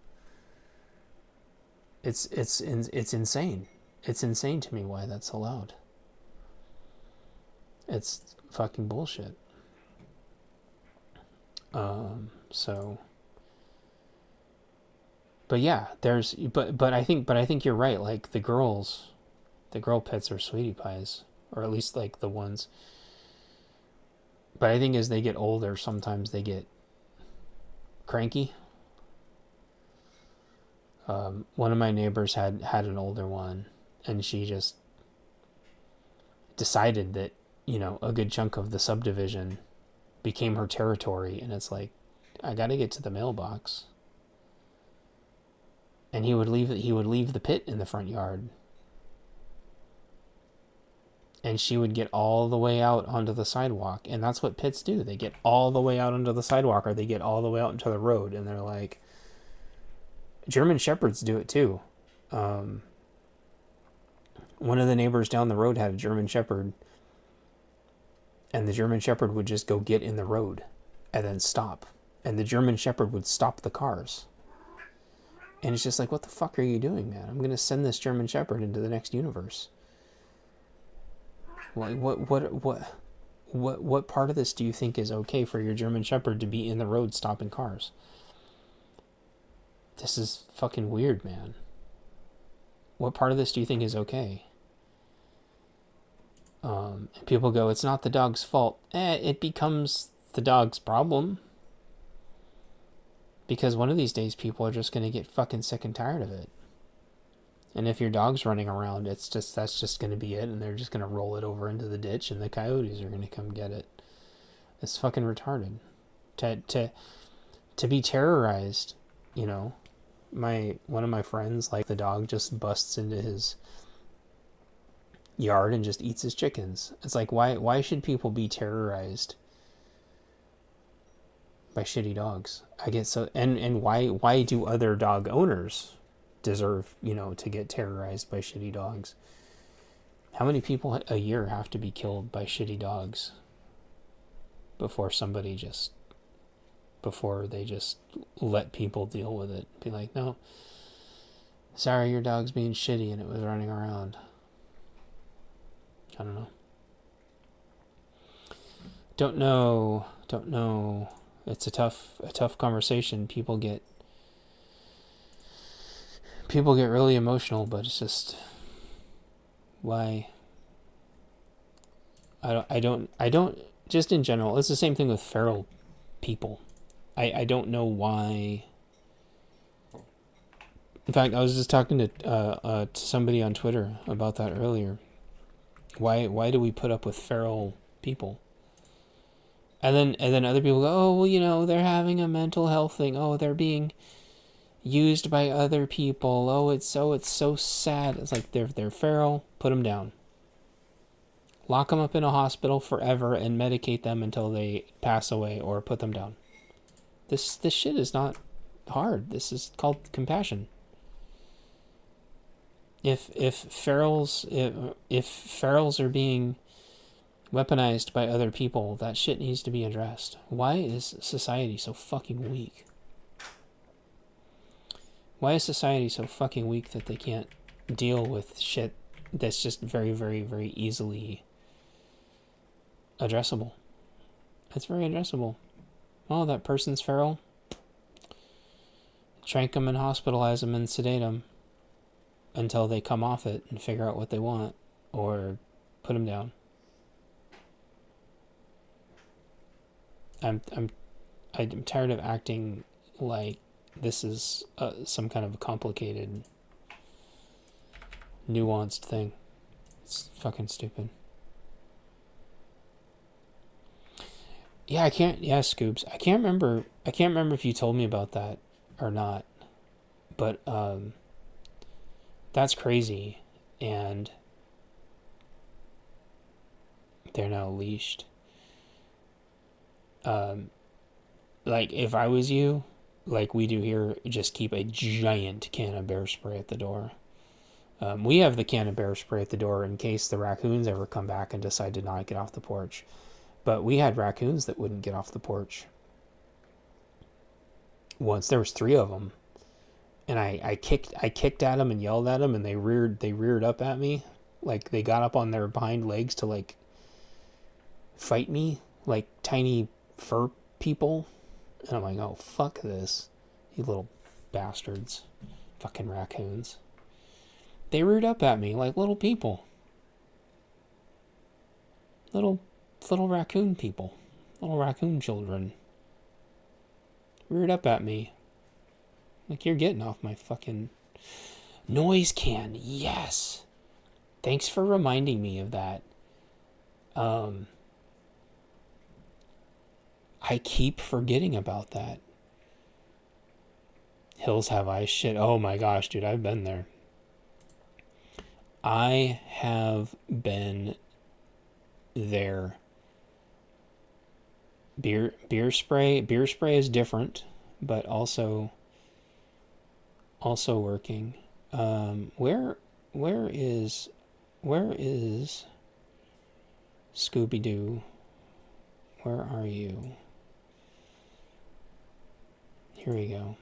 It's insane. It's insane to me why that's allowed. It's fucking bullshit. But yeah, but I think you're right. Like the girl pits are sweetie pies, or at least like the ones. But I think as they get older, sometimes they get cranky. One of my neighbors had an older one, and she just decided that, a good chunk of the subdivision became her territory, and it's like, I gotta get to the mailbox. And he would leave the pit in the front yard. And she would get all the way out onto the sidewalk. And that's what pits do. They get all the way out onto the sidewalk, or they get all the way out into the road. And they're like, German Shepherds do it too. One of the neighbors down the road had a German Shepherd. And the German Shepherd would just go get in the road and then stop. And the German Shepherd would stop the cars. And it's just like, what the fuck are you doing, man? I'm going to send this German Shepherd into the next universe. Like, what part of this do you think is okay for your German Shepherd to be in the road stopping cars? This is fucking weird, man. What part of this do you think is okay? And people go, it's not the dog's fault. It becomes the dog's problem. Because one of these days people are just going to get fucking sick and tired of it. And if your dog's running around, that's just going to be it, and they're just going to roll it over into the ditch, and the coyotes are going to come get it. It's fucking retarded. To be terrorized, you know. One of my friends, like, the dog just busts into his yard and just eats his chickens. It's like, why should people be terrorized by shitty dogs? I get so, and why do other dog owners deserve, you know, to get terrorized by shitty dogs? How many people a year have to be killed by shitty dogs before they just let people deal with it? Be like, no, sorry, your dog's being shitty and it was running around. I don't know. Don't know. It's a tough conversation. People get really emotional, but it's just, why? I don't just in general, it's the same thing with feral people. I don't know why. In fact, I was just talking to somebody on Twitter about that earlier. Why do we put up with feral people? And then other people go, oh, well, you know, they're having a mental health thing. Oh, they're being used by other people. Oh, it's so sad. It's like, they're feral. Put them down. Lock them up in a hospital forever and medicate them until they pass away, or put them down. This shit is not hard. This is called compassion. If ferals are being weaponized by other people, that shit needs to be addressed. Why is society so fucking weak? Why is society so fucking weak that they can't deal with shit that's just very, very, very easily addressable? It's very addressable. Oh, that person's feral. Trank them and hospitalize them and sedate them until they come off it and figure out what they want, or put them down. I'm tired of acting like this is some kind of a complicated, nuanced thing. It's fucking stupid. Yeah, Scoobs. I can't remember if you told me about that or not. But that's crazy, and they're now leashed. Like, if I was you, like we do here, just keep a giant can of bear spray at the door. We have the can of bear spray at the door in case the raccoons ever come back and decide to not get off the porch. But we had raccoons that wouldn't get off the porch. Once there was 3 of them, and I kicked at them and yelled at them, and they reared up at me, like they got up on their behind legs to like fight me like tiny fur people. And I'm like, oh, fuck this, you little bastards, fucking raccoons. They reared up at me like little people, little raccoon people, little raccoon children. Reared up at me. Like, you're getting off my fucking noise can. Yes. Thanks for reminding me of that. I keep forgetting about that. Hills Have Eyes shit. Oh my gosh, dude, I've been there. I have been there. Beer spray is different, but also working. Where is Scooby-Doo? Where are you? Here we go.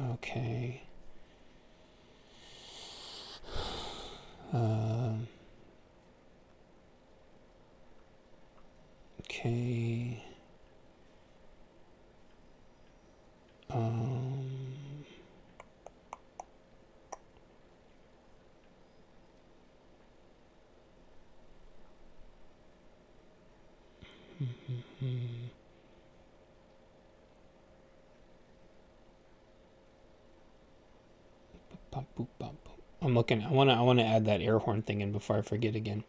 Okay. Okay. I'm looking. I wanna add that air horn thing in before I forget again.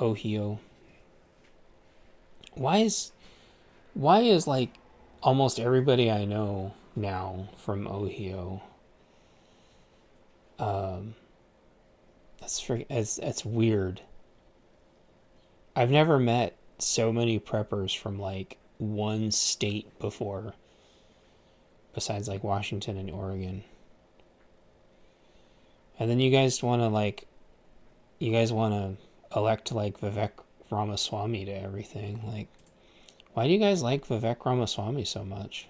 Ohio. Why is like almost everybody I know now from Ohio? That's weird. I've never met so many preppers from like one state before, besides like Washington and Oregon. And then you guys want to elect like Vivek Ramaswamy to everything. Like, why do you guys like Vivek Ramaswamy so much?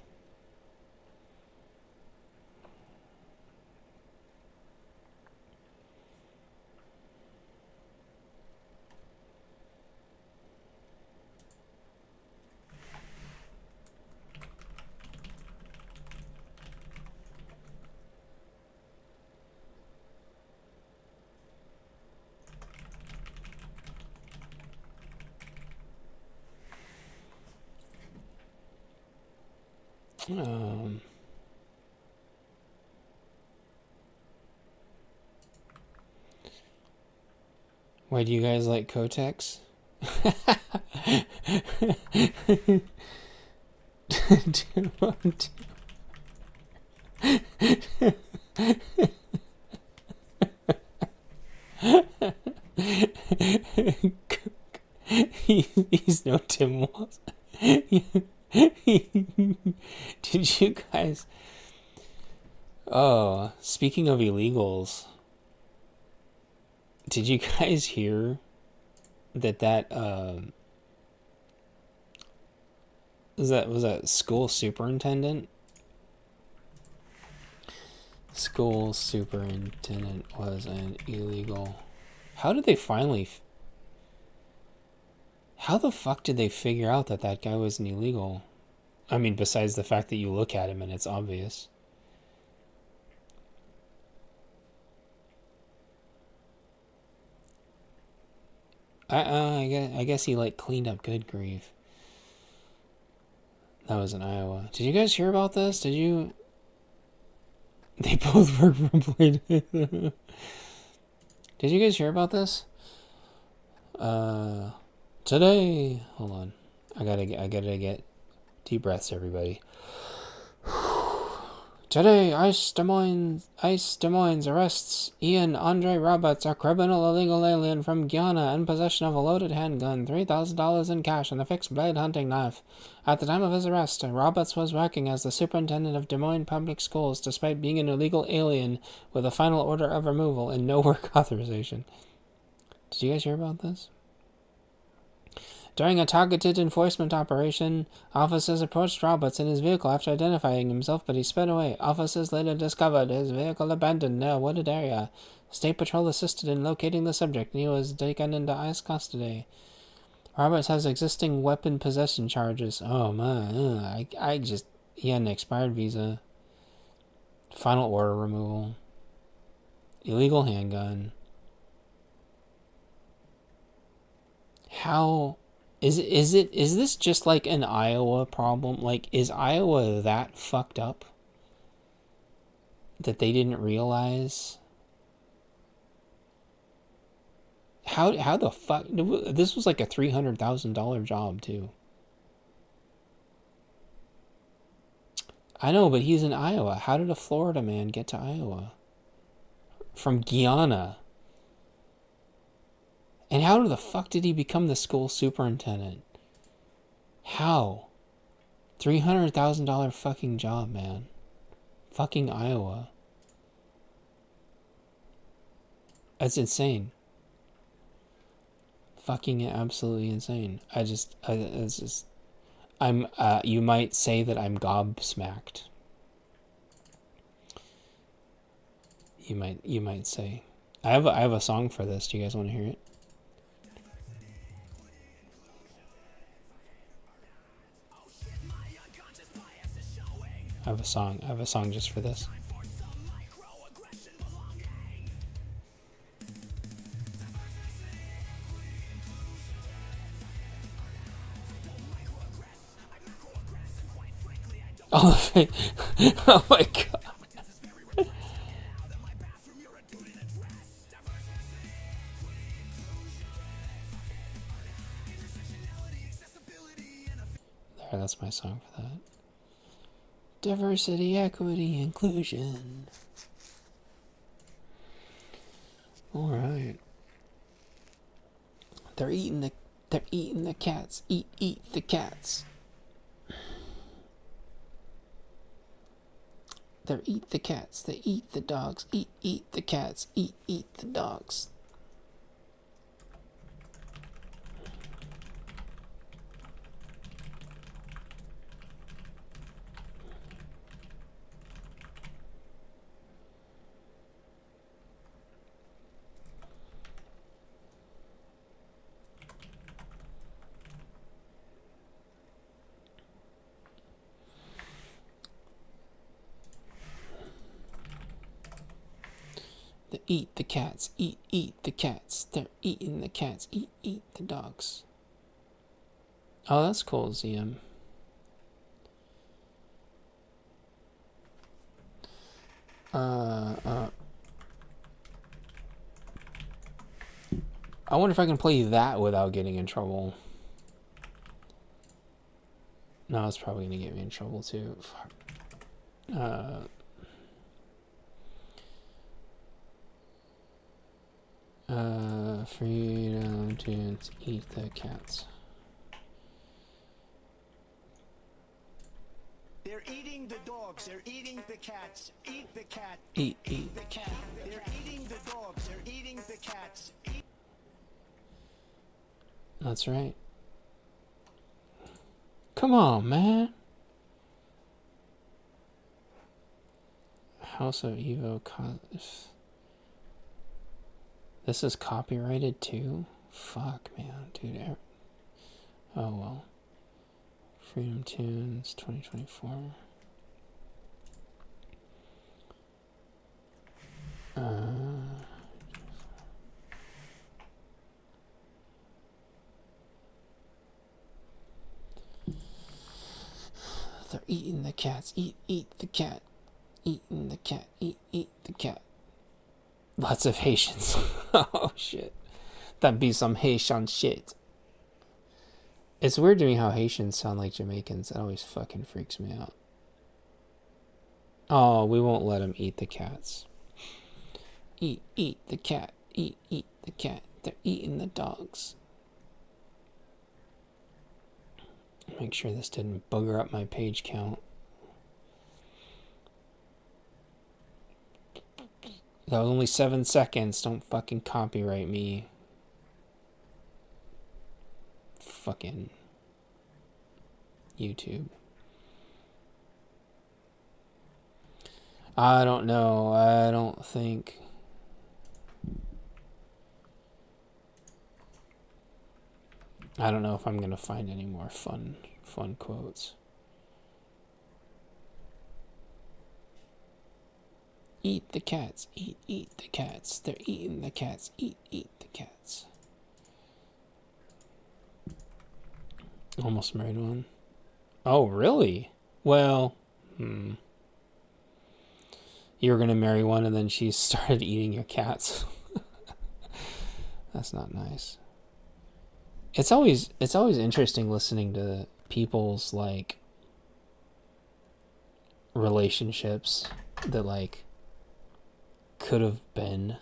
Why do you guys like Kotex? He's no Tim Walz. Did you guys... Oh, speaking of illegals, did you guys hear that was that school superintendent? School superintendent was an illegal. How did they finally... How the fuck did they figure out that guy was an illegal? I mean, besides the fact that you look at him and it's obvious. I guess he like cleaned up good grief. That was in Iowa. Did you guys hear about this? Did you... They both work for Blade. Did you guys hear about this? Today... Hold on. I gotta get deep breaths, everybody. Today, Ice Des Moines arrests Ian Andre Roberts, a criminal illegal alien from Guyana, in possession of a loaded handgun, $3,000 in cash, and a fixed blade hunting knife. At the time of his arrest, Roberts was working as the superintendent of Des Moines Public Schools, despite being an illegal alien with a final order of removal and no work authorization. Did you guys hear about this? During a targeted enforcement operation, officers approached Roberts in his vehicle after identifying himself, but he sped away. Officers later discovered his vehicle abandoned near a wooded area. State Patrol assisted in locating the subject, and he was taken into ICE custody. Roberts has existing weapon possession charges. Oh man, he had an expired visa. Final order removal. Illegal handgun. How... Is this just like an Iowa problem? Like, is Iowa that fucked up that they didn't realize? How the fuck... This was like a $300,000 job too. I know, but he's in Iowa. How did a Florida man get to Iowa? From Guyana. And how the fuck did he become the school superintendent? How? $300,000 fucking job, man. Fucking Iowa. That's insane. Fucking absolutely insane. You might say that I'm gobsmacked. You might say. I have a song for this. Do you guys want to hear it? I have a song just for this. Oh, oh my god. There, that's my song for that. Diversity, equity, inclusion. All right. They're eating the cats. Eat the cats. They eat the cats. They eat the dogs. Eat the cats. Eat the dogs. They eat the cats. Eat the cats. They're eating the cats. Eat the dogs. Oh, that's cool, ZM. I wonder if I can play that without getting in trouble. No, it's probably gonna get me in trouble too. Freedom to eat the cats. They're eating the dogs. They're eating the cats. Eat the cat. Eat the cat. They're eating the dogs. They're eating the cats. That's right. Come on, man. House of Evo. This is copyrighted too? Fuck, man. Dude. Oh, well. Freedom Tunes 2024. They're eating the cats. Eat the cat. Eating the cat. Eat the cat. Lots of Haitians. Oh, shit. That'd be some Haitian shit. It's weird to me how Haitians sound like Jamaicans. That always fucking freaks me out. Oh, we won't let them eat the cats. Eat the cat. Eat the cat. They're eating the dogs. Make sure this didn't bugger up my page count. That was only 7 seconds. Don't fucking copyright me. Fucking YouTube. I don't know. I don't think. I don't know if I'm gonna find any more fun quotes. Eat the cats. Eat the cats. They're eating the cats. Eat the cats. Almost married one. Oh, really? Well, You were gonna marry one and then she started eating your cats. That's not nice. It's always interesting listening to people's like relationships that like could have been.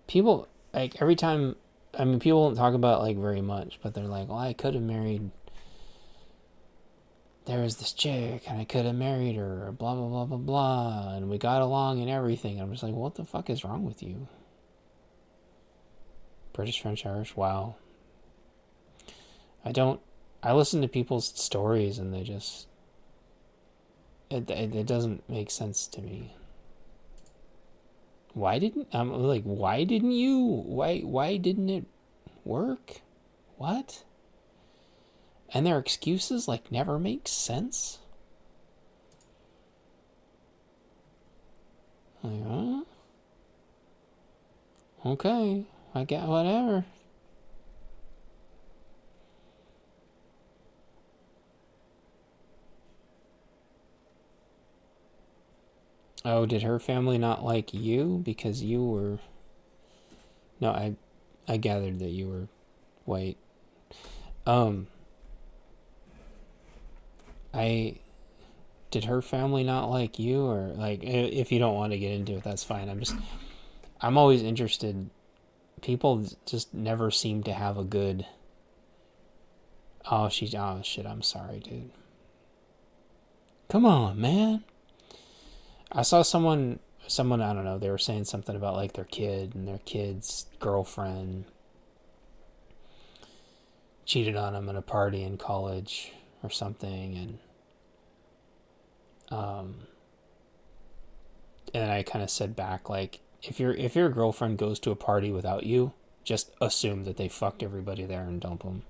People like every time, I mean, people don't talk about it like very much, but they're like, well, I could have married, there was this chick and I could have married her, blah blah blah blah blah, and we got along and everything. I'm just like, what the fuck is wrong with you? British, French, Irish, wow. I listen to people's stories and they just, it doesn't make sense to me. Why didn't it work? What? And their excuses like never make sense? Like, huh? Okay, I get whatever. Oh, did her family not like you because you were... No, I gathered that you were white. Did her family not like you, or like, if you don't want to get into it, that's fine. I'm always interested. People just never seem to have a good... Oh shit, I'm sorry, dude. Come on, man. I saw someone, I don't know, they were saying something about like their kid and their kid's girlfriend cheated on them at a party in college or something, and I kind of said back, like, if your girlfriend goes to a party without you, just assume that they fucked everybody there and dump them.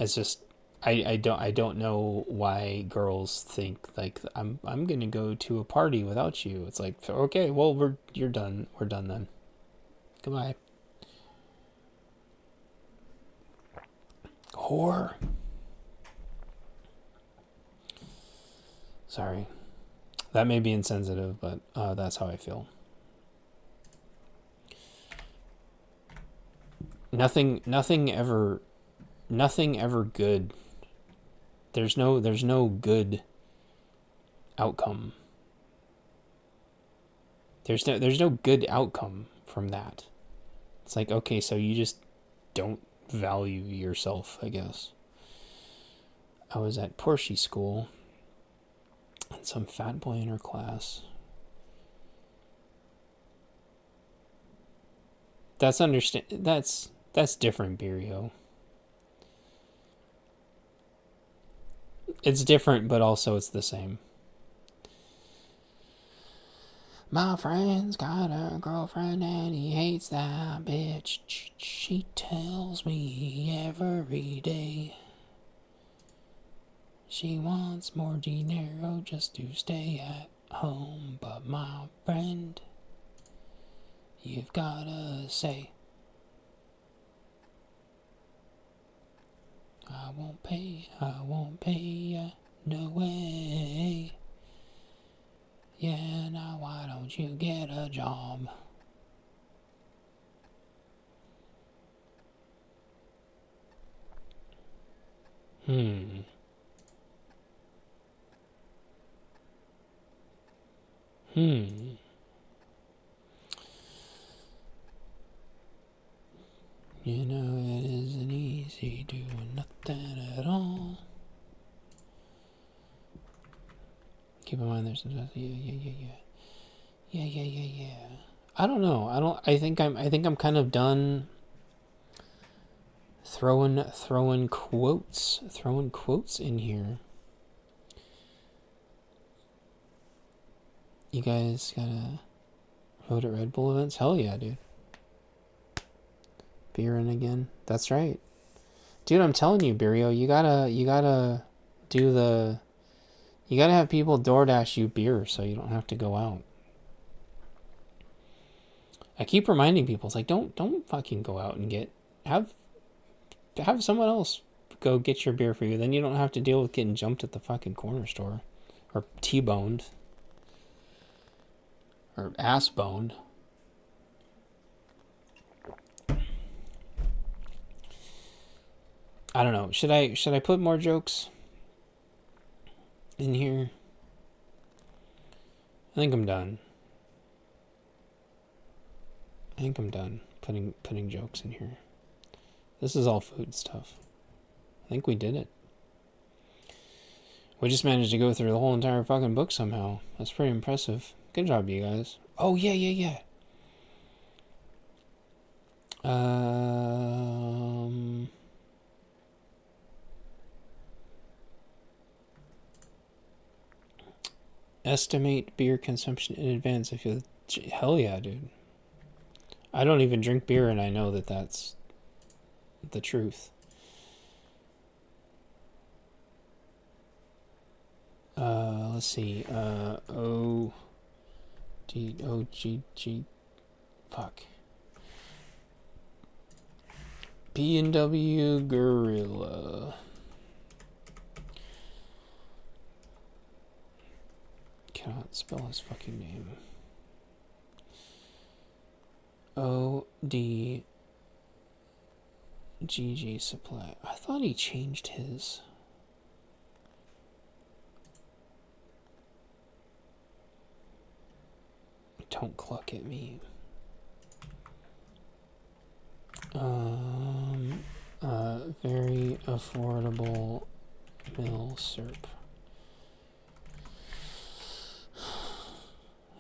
It's just, I don't know why girls think like I'm gonna go to a party without you. It's like, okay, well, you're done. We're done then. Goodbye. Whore. Sorry. That may be insensitive, but that's how I feel. Nothing ever good. There's no good outcome. There's no good outcome from that. It's like, okay, so you just don't value yourself, I guess. I was at Porsche school, and some fat boy in her class. That's different, Birio. It's different, but also it's the same. My friend's got a girlfriend and he hates that bitch. She tells me every day she wants more dinero just to stay at home. But my friend, you've gotta say, I won't pay ya, no way. Yeah, now why don't you get a job? You know it isn't easy doing nothing at all. Keep in mind there's some stuff. Yeah. I don't know. I think I'm kind of done throwing quotes in here. You guys gotta vote at Red Bull events? Hell yeah, dude. Beer in again. That's right. Dude, I'm telling you, Birio, you gotta have people DoorDash you beer so you don't have to go out. I keep reminding people, it's like, don't fucking go out and have someone else go get your beer for you. Then you don't have to deal with getting jumped at the fucking corner store. Or T-boned. Or ass-boned. I don't know. Should I put more jokes in here? I think I'm done. Putting jokes in here. This is all food stuff. I think we did it. We just managed to go through the whole entire fucking book somehow. That's pretty impressive. Good job, you guys. Oh, yeah. Estimate beer consumption in advance if you... Hell yeah, dude. I don't even drink beer and I know that that's the truth. Let's see. Fuck. B&W Gorilla. spell his fucking name. ODGG Supply. I thought he changed his. Don't cluck at me. Very affordable milsurp.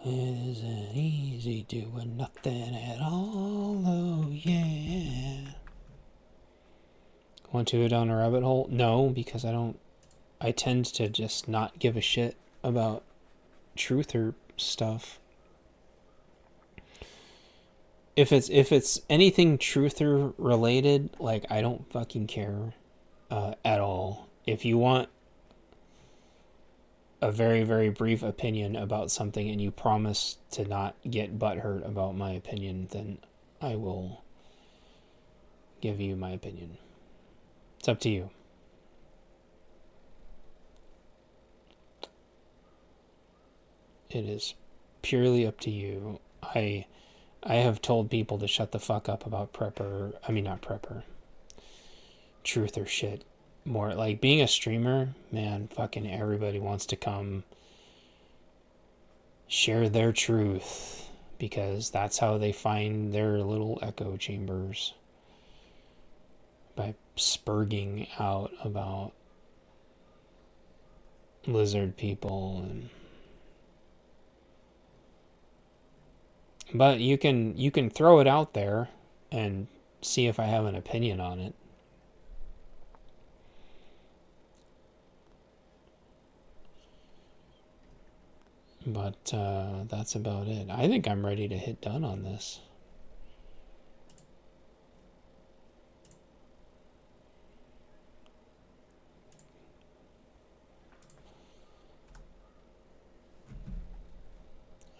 Isn't easy doing nothing at all, oh yeah. Want to go down a rabbit hole? No, because I tend to just not give a shit about truther stuff. If it's anything truther related, like, I don't fucking care at all. If you want a very, very brief opinion about something and you promise to not get butthurt about my opinion, then I will give you my opinion. It's up to you. It is purely up to you. I have told people to shut the fuck up about prepper. I mean, not prepper. Truther shit. More like being a streamer, man, fucking everybody wants to come share their truth because that's how they find their little echo chambers. By spurging out about lizard people and but you can throw it out there and see if I have an opinion on it. But that's about it. I think I'm ready to hit done on this.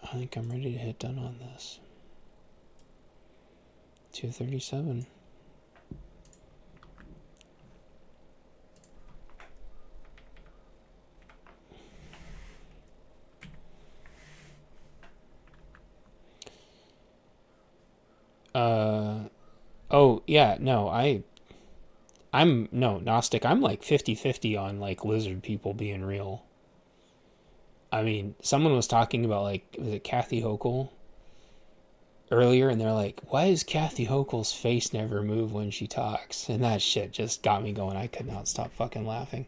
I think I'm ready to hit done on this. 237. Oh yeah, no, I'm no Gnostic. I'm like 50-50 on like lizard people being real. I mean, someone was talking about, like, was it Kathy Hochul earlier, and they're like, why does Kathy Hochul's face never move when she talks? And that shit just got me going. I could not stop fucking laughing.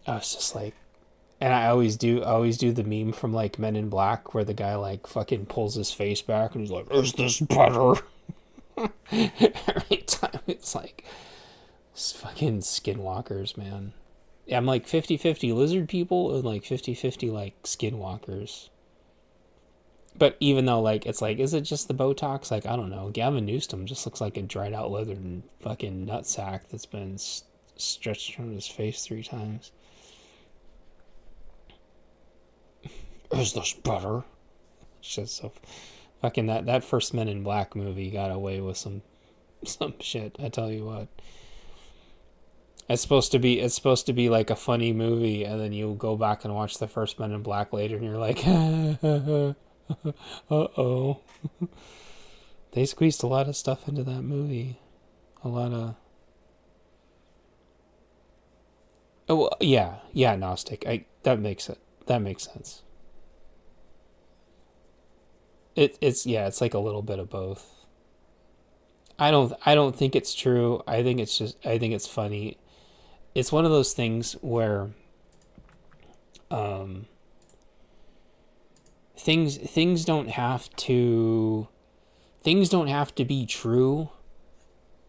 I was just like, and I always do the meme from like Men in Black where the guy like fucking pulls his face back and he's like, is this better? Every time it's like, it's fucking skinwalkers, man. Yeah, I'm like 50-50 lizard people and like 50-50 like skinwalkers. But even though like, it's like, is it just the Botox? Like, I don't know. Gavin Newsom just looks like a dried out leathered fucking nutsack that's been stretched from his face 3 times. Is this better? It's just so fucking that first Men in Black movie got away with some shit. I tell you what. It's supposed to be like a funny movie, and then you go back and watch the first Men in Black later, and you're like, uh-oh. They squeezed a lot of stuff into that movie. A lot of. Oh yeah, Gnostic. That makes sense. It's like a little bit of both. I don't think it's true. I think it's funny. It's one of those things where things don't have to be true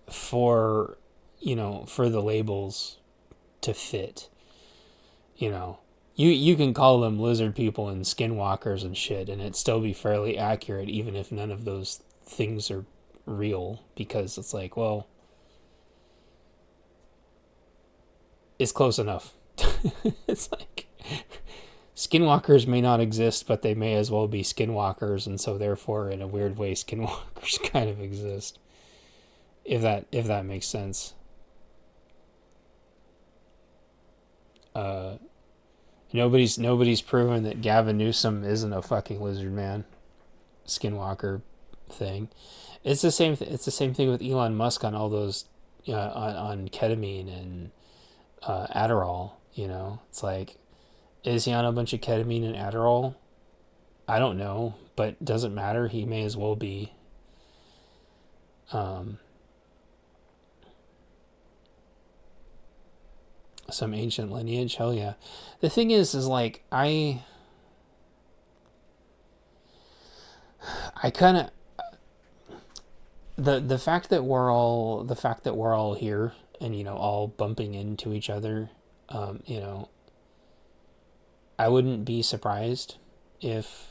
for, for the labels to fit. You can call them lizard people and skinwalkers and shit, and it'd still be fairly accurate, even if none of those things are real, because it's like, well, it's close enough. It's like, skinwalkers may not exist, but they may as well be skinwalkers, and so therefore, in a weird way, skinwalkers kind of exist. If that makes sense. Nobody's proven that Gavin Newsom isn't a fucking lizard man, skinwalker thing. It's the same. It's the same thing with Elon Musk on all those, on ketamine and Adderall. It's like, is he on a bunch of ketamine and Adderall? I don't know, but doesn't matter. He may as well be. Some ancient lineage. Hell yeah. The thing is like I kind of the fact that we're all here and all bumping into each other, I wouldn't be surprised if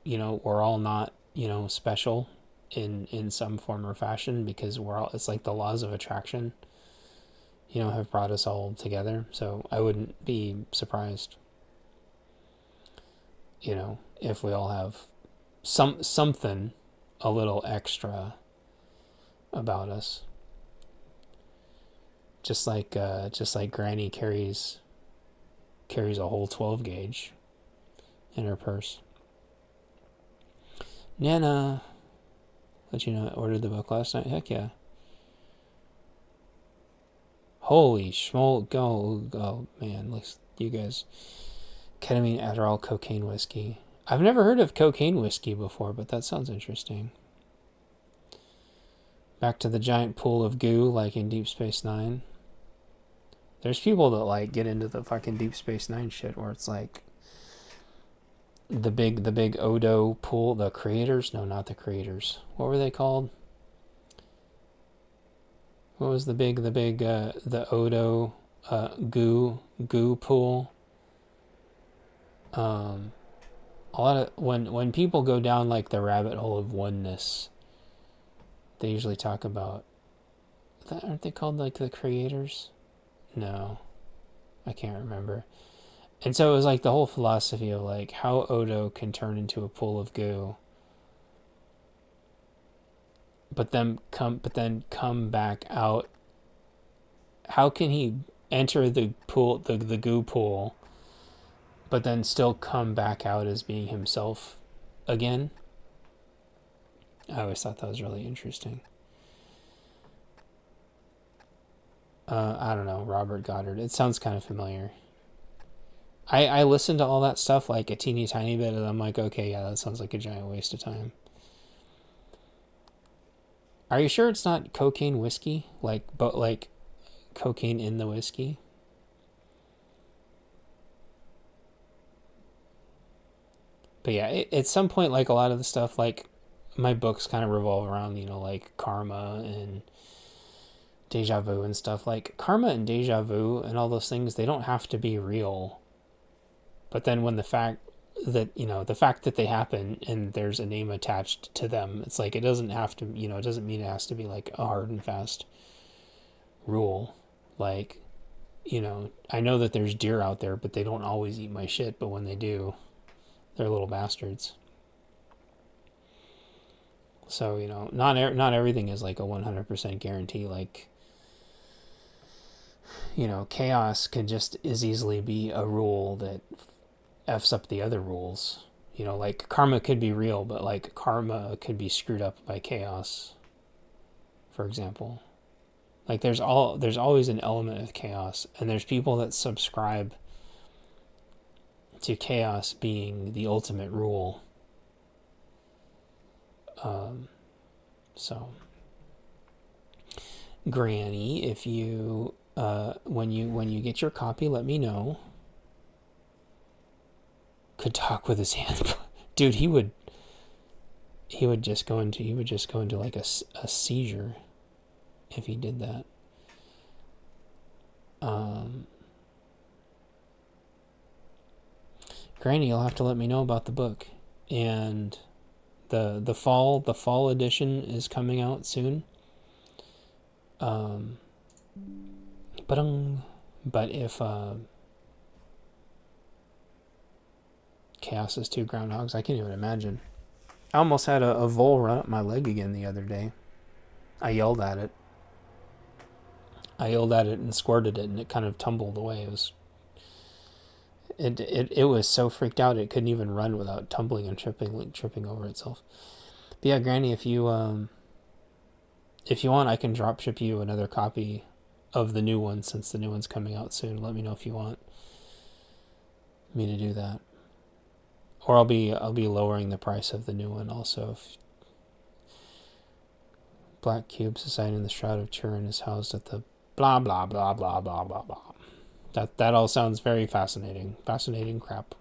we're all not special in some form or fashion, because it's like the laws of attraction have brought us all together. So I wouldn't be surprised if we all have something a little extra about us, just like Granny carries a whole 12 gauge in her purse. Nana, let you know I ordered the book last night. Heck yeah. Holy schmoll, go, man, listen, you guys. Ketamine, Adderall, cocaine, whiskey. I've never heard of cocaine whiskey before, but that sounds interesting. Back to the giant pool of goo, like in Deep Space Nine. There's people that like get into the fucking Deep Space Nine shit where it's like the big Odo pool, the creators? No, not the creators. What were they called? What was the Odo goo pool? A lot of when people go down like the rabbit hole of oneness, they usually talk about that. Aren't they called like the creators? No, I can't remember. And so it was like the whole philosophy of like how Odo can turn into a pool of goo, but then come back out. How can he enter the pool, the goo pool, but then still come back out as being himself again? I always thought that was really interesting. I don't know, Robert Goddard. It sounds kind of familiar. I listened to all that stuff like a teeny tiny bit, and I'm like, okay, yeah, that sounds like a giant waste of time. Are you sure it's not cocaine whiskey? But cocaine in the whiskey? But yeah, at some point, like a lot of the stuff, like my books kind of revolve around, like karma and deja vu and stuff. Like karma and deja vu and all those things, they don't have to be real. But then when the fact that they happen and there's a name attached to them, it's like, it doesn't have to, it doesn't mean it has to be like a hard and fast rule. Like, I know that there's deer out there, but they don't always eat my shit. But when they do, they're little bastards. So, not everything is like a 100% guarantee. Like, chaos can just as easily be a rule that F's up the other rules. Like karma could be real, but like karma could be screwed up by chaos, for example. Like there's always an element of chaos, and there's people that subscribe to chaos being the ultimate rule. So Granny, if you when you get your copy, let me know. Could talk with his hands. Dude, he would just go into like a seizure if he did that. Granny, you'll have to let me know about the book. And the fall edition is coming out soon. But if Chaos is 2 groundhogs, I can't even imagine. I almost had a vole run up my leg again the other day. I yelled at it and squirted it, and it kind of tumbled away. It was so freaked out it couldn't even run without tumbling and tripping over itself. But yeah, Granny, if you want, I can drop ship you another copy of the new one since the new one's coming out soon. Let me know if you want me to do that, or I'll be lowering the price of the new one also. If Black Cube Society in the Shroud of Turin is housed at the blah blah blah blah blah blah blah. That all sounds very fascinating. Fascinating crap.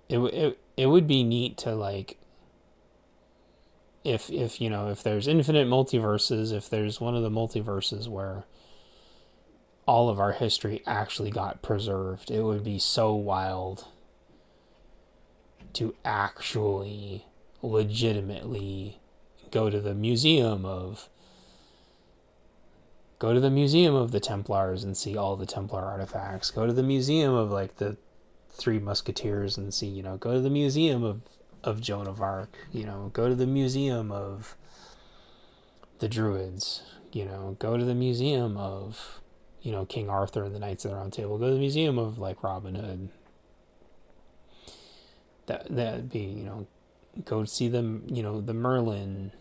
It would be neat to, like, if you know, if there's infinite multiverses, if there's one of the multiverses where all of our history actually got preserved, it would be so wild to actually legitimately go to the museum of the Templars and see all the Templar artifacts. Go to the museum of, like, the Three Musketeers and see, you know, go to the museum of Joan of Arc, you know, go to the museum of the Druids, you know, go to the museum of, you know, King Arthur and the Knights of the Round Table, go to the museum of, like, Robin Hood. That'd be, you know, go see them, you know, the Merlin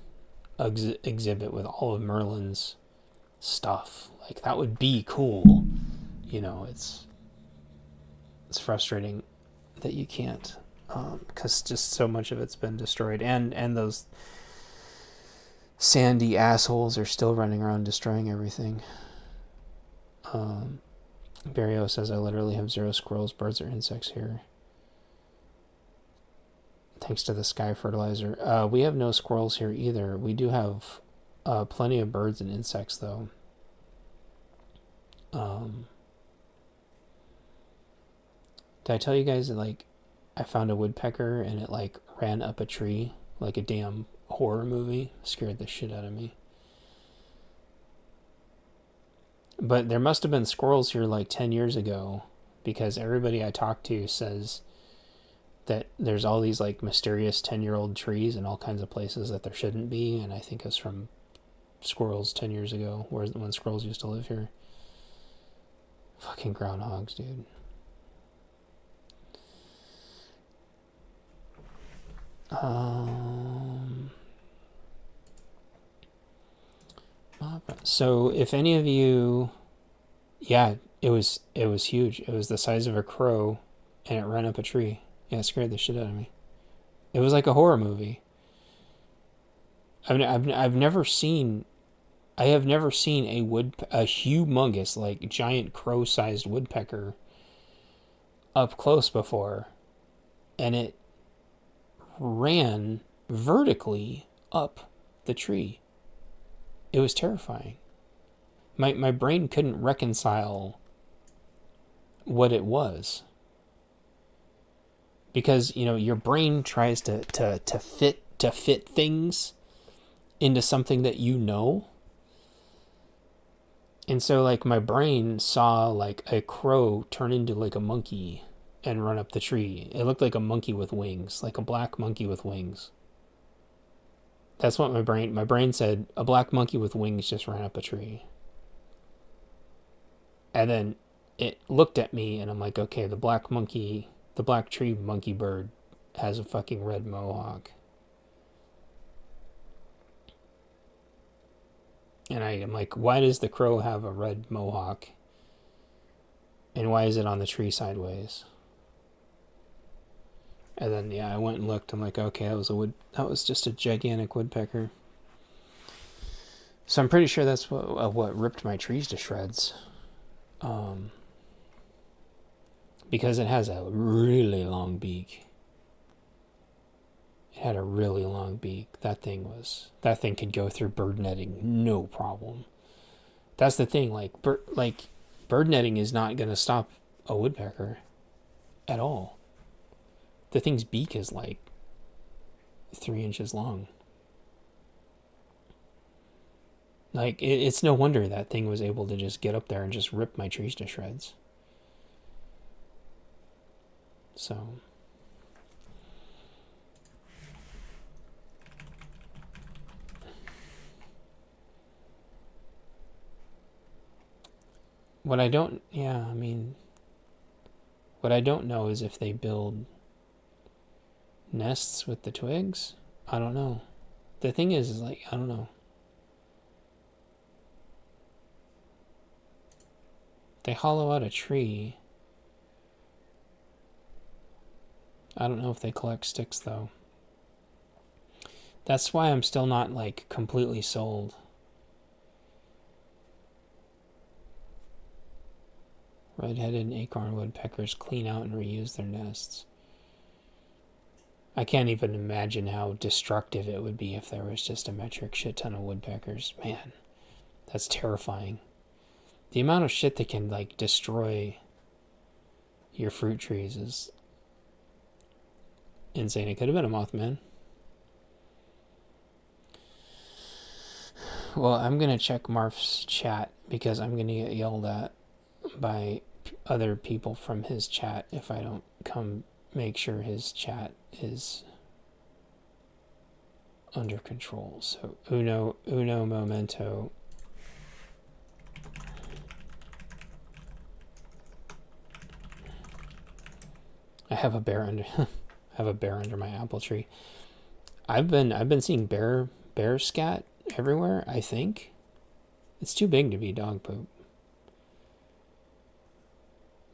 exhibit with all of Merlin's stuff. Like, that would be cool. You know, it's frustrating that you can't, because just so much of it's been destroyed, and those sandy assholes are still running around destroying everything. Barrio says, I literally have 0 squirrels, birds, or insects here. Thanks to the sky fertilizer. We have no squirrels here either. We do have plenty of birds and insects, though. Did I tell you guys that, like, I found a woodpecker and it, like, ran up a tree like a damn horror movie? Scared the shit out of me. But there must have been squirrels here like 10 years ago, because everybody I talk to says that there's all these, like, mysterious 10-year-old trees in all kinds of places that there shouldn't be, and I think it's from squirrels 10 years ago, when squirrels used to live here. Fucking groundhogs, dude. So if any of you, yeah, it was huge. It was the size of a crow, and it ran up a tree. Yeah, it scared the shit out of me. It was like a horror movie. I have never seen a humongous, like, giant crow-sized woodpecker up close before, and it ran vertically up the tree. It was terrifying. My brain couldn't reconcile what it was. Because, you know, your brain tries to fit things into something that you know. And so, like, my brain saw, like, a crow turn into, like, a monkey and run up the tree. It looked like a monkey with wings, like a black monkey with wings. That's what my brain said. A black monkey with wings just ran up a tree. And then it looked at me, and I'm like, okay, the black tree monkey bird has a fucking red mohawk. And I'm like, why does the crow have a red mohawk? And why is it on the tree sideways? And then, yeah, I went and looked. I'm like, okay, that was just a gigantic woodpecker. So I'm pretty sure that's what ripped my trees to shreds. Because it has a really long beak. It had a really long beak. That thing could go through bird netting, no problem. That's the thing, like bird netting is not going to stop a woodpecker at all. The thing's beak is like 3 inches long. Like, it's no wonder that thing was able to just get up there and just rip my trees to shreds. So, What I don't, yeah, I mean, what I don't know is if they build nests with the twigs. I don't know. The thing is like, I don't know. They hollow out a tree. I don't know if they collect sticks though. That's why I'm still not like completely sold. Red-headed acorn woodpeckers clean out and reuse their nests. I can't even imagine how destructive it would be if there was just a metric shit ton of woodpeckers. Man, that's terrifying. The amount of shit that can like destroy your fruit trees is insane. It could have been a Mothman. Well, I'm gonna check Marf's chat because I'm gonna get yelled at by other people from his chat if I don't come make sure his chat is under control. So uno momento. I have a bear under I have a bear under my apple tree. I've been seeing bear scat everywhere, I think. It's too big to be dog poop.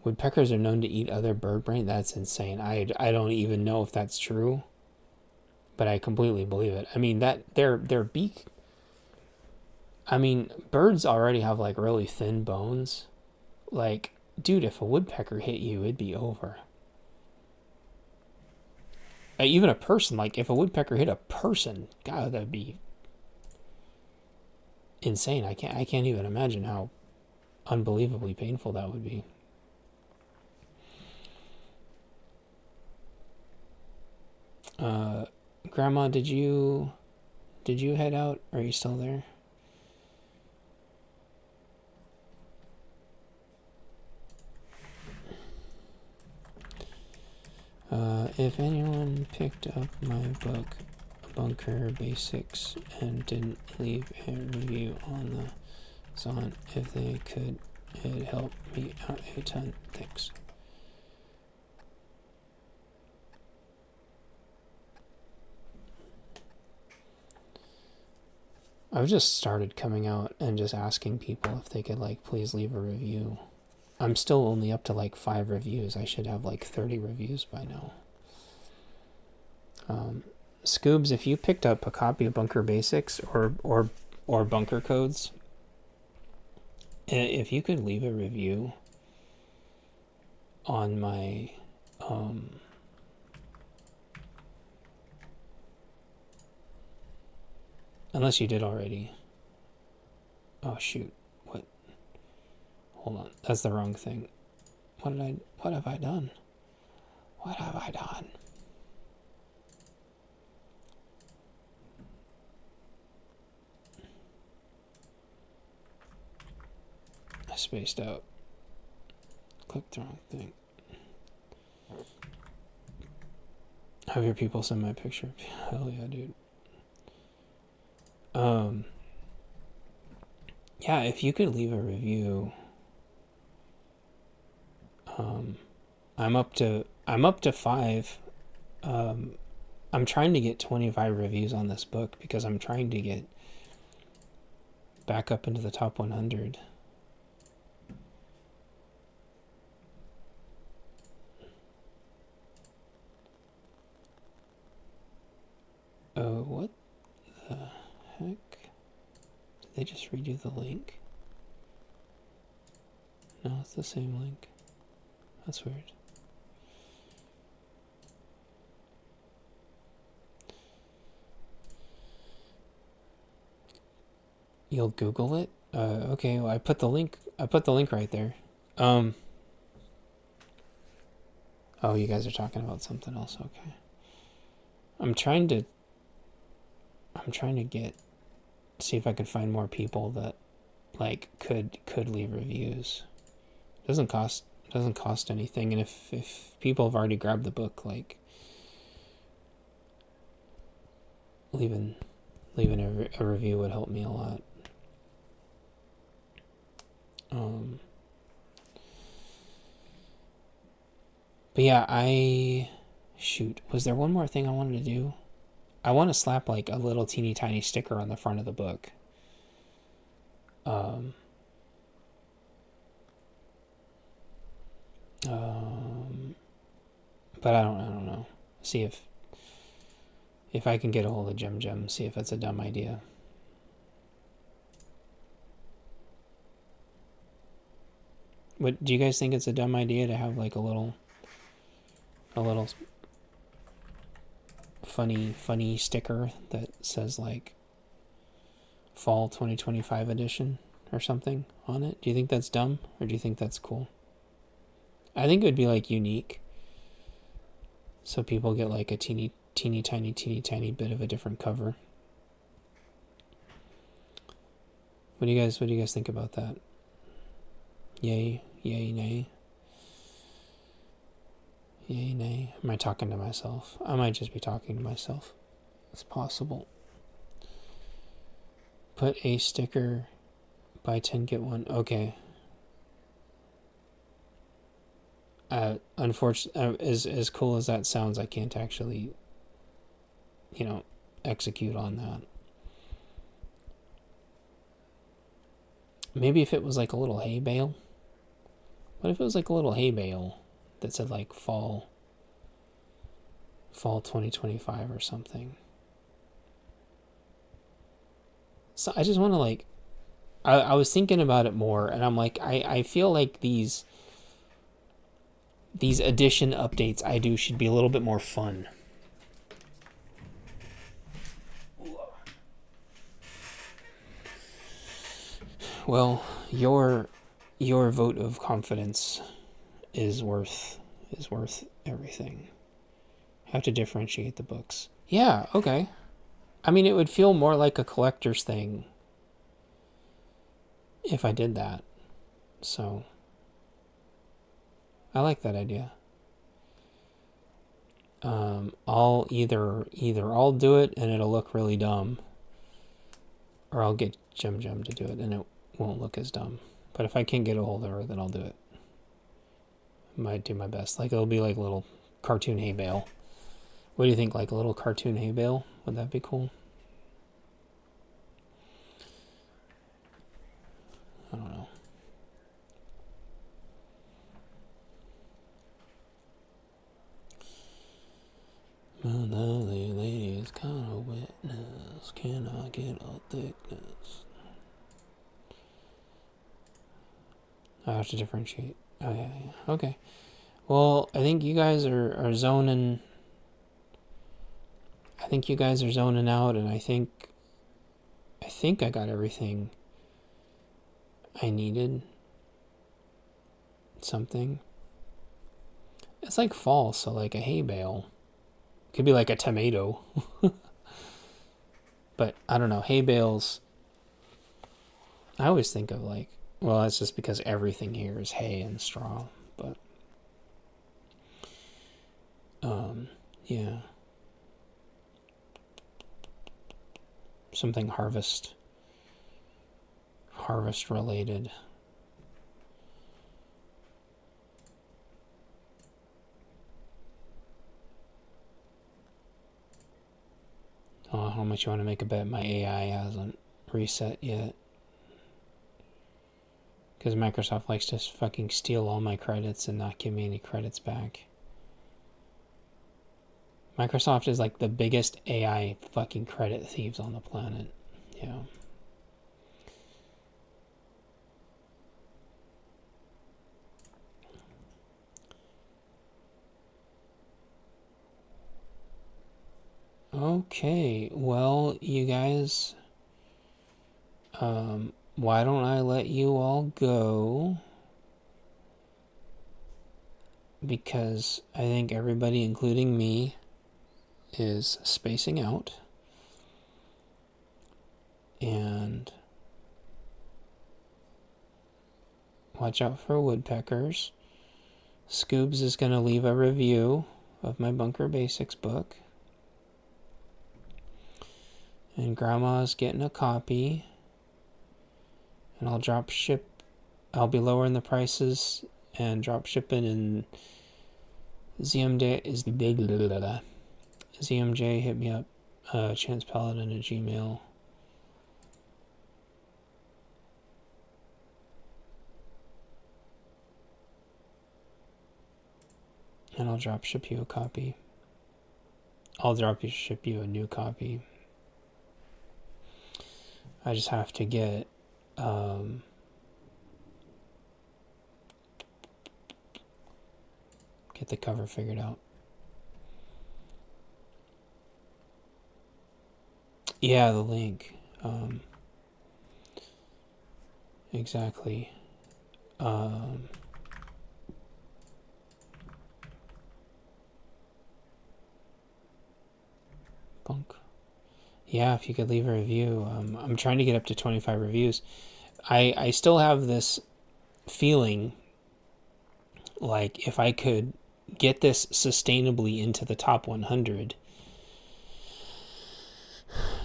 Woodpeckers are known to eat other bird brain. That's insane. I don't even know if that's true, but I completely believe it. I mean, that their beak. I mean, birds already have like really thin bones. Like, dude, if a woodpecker hit you, it'd be over. Even a person, like if a woodpecker hit a person, God, that'd be insane. I can't even imagine how unbelievably painful that would be. Grandma, did you head out? Are you still there? If anyone picked up my book, Bunker Basics, and didn't leave a review on the Zon, if they could, it'd help me out a ton. Thanks. I've just started coming out and just asking people if they could like please leave a review. I'm still only up to like 5 reviews. I should have like 30 reviews by now. Scoobs, if you picked up a copy of Bunker Basics or Bunker Codes, if you could leave a review on my unless you did already. Oh shoot. What? Hold on. That's the wrong thing. What have I done? What have I done? I spaced out. Clicked the wrong thing. Have your people send my picture? Hell yeah, dude. Yeah, if you could leave a review. I'm up to 5. I'm trying to get 25 reviews on this book because I'm trying to get back up into the top 100. Oh, what the heck? Did they just redo the link? No, it's the same link. That's weird. You'll Google it? Okay, well, I put the link right there. Oh, you guys are talking about something else. Okay. I'm trying to see if I could find more people that like could leave reviews. Doesn't cost anything, and if people have already grabbed the book, like leaving a review would help me a lot. But yeah, shoot, was there one more thing I wanted to do? I want to slap like a little teeny tiny sticker on the front of the book. But I don't know. See if I can get a hold of Gem, see if it's a dumb idea. What do you guys think? It's a dumb idea to have like a little funny sticker that says like fall 2025 edition or something on it? Do you think that's dumb, or do you think that's cool? I think it would be like unique, so people get like a teeny tiny bit of a different cover. What do you guys think about that? Yay, nay? Yay, nay? Am I talking to myself? I might just be talking to myself. It's possible. Put a sticker, buy 10 get 1. Okay. Unfortunately, as cool as that sounds, I can't actually, execute on that. Maybe if it was like a little hay bale. What if it was like a little hay bale that said like fall 2025 or something? So I just want to like, I was thinking about it more, and I'm like, I feel like these edition updates I do should be a little bit more fun. Well, your vote of confidence is worth everything. Have to differentiate the books. Yeah, okay. I mean, it would feel more like a collector's thing if I did that. So I like that idea. I'll either I'll do it and it'll look really dumb, or I'll get Gem to do it and it won't look as dumb. But if I can't get a hold of her, then I'll do it. Might do my best. Like, it'll be like a little cartoon hay bale. What do you think? Like a little cartoon hay bale? Would that be cool? I don't know. My lovely lady's kind of witness. Can I get a thickness? I have to differentiate. Oh, yeah. Okay. Well, I think you guys are zoning. I think you guys are zoning out, and I think I got everything I needed. Something. It's like fall, so like a hay bale. Could be like a tomato. But I don't know. Hay bales, I always think of like, well, that's just because everything here is hay and straw. But yeah. Something harvest related. How much you want to make a bet? My AI hasn't reset yet. Because Microsoft likes to fucking steal all my credits and not give me any credits back. Microsoft is like the biggest AI fucking credit thieves on the planet. Yeah. Okay, well, you guys, why don't I let you all go? Because I think everybody, including me, is spacing out. And watch out for woodpeckers. Scoobs is going to leave a review of my Bunker Basics book. And Grandma's getting a copy. And I'll be lowering the prices and drop shipping and ZMJ is the big ZMJ, hit me up. Chance Paladin at Gmail. And I'll ship you a copy. I'll ship you a new copy. I just have to get the cover figured out. Yeah, the link. Exactly. Bunk. Yeah, if you could leave a review. I'm trying to get up to 25 reviews. I still have this feeling like if I could get this sustainably into the top 100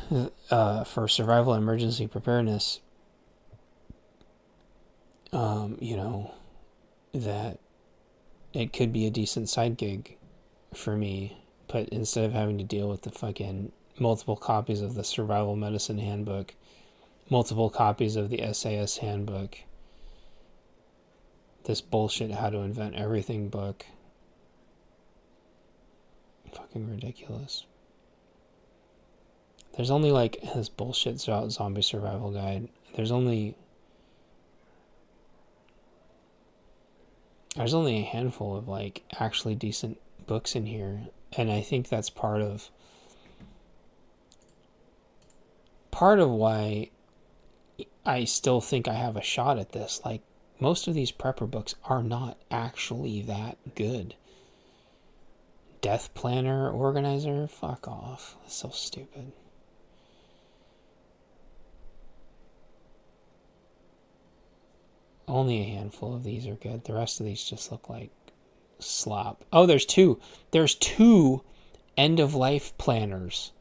for survival and emergency preparedness, that it could be a decent side gig for me. But instead of having to deal with the fucking multiple copies of the Survival Medicine Handbook, multiple copies of the SAS Handbook, this bullshit How to Invent Everything book, fucking ridiculous. There's only like this bullshit zombie survival guide. There's only a handful of like actually decent books in here, and I think that's part of why I still think I have a shot at this. Like, most of these prepper books are not actually that good. Death Planner Organizer? Fuck off. That's so stupid. Only a handful of these are good. The rest of these just look like slop. Oh, there's two. There's two end-of-life planners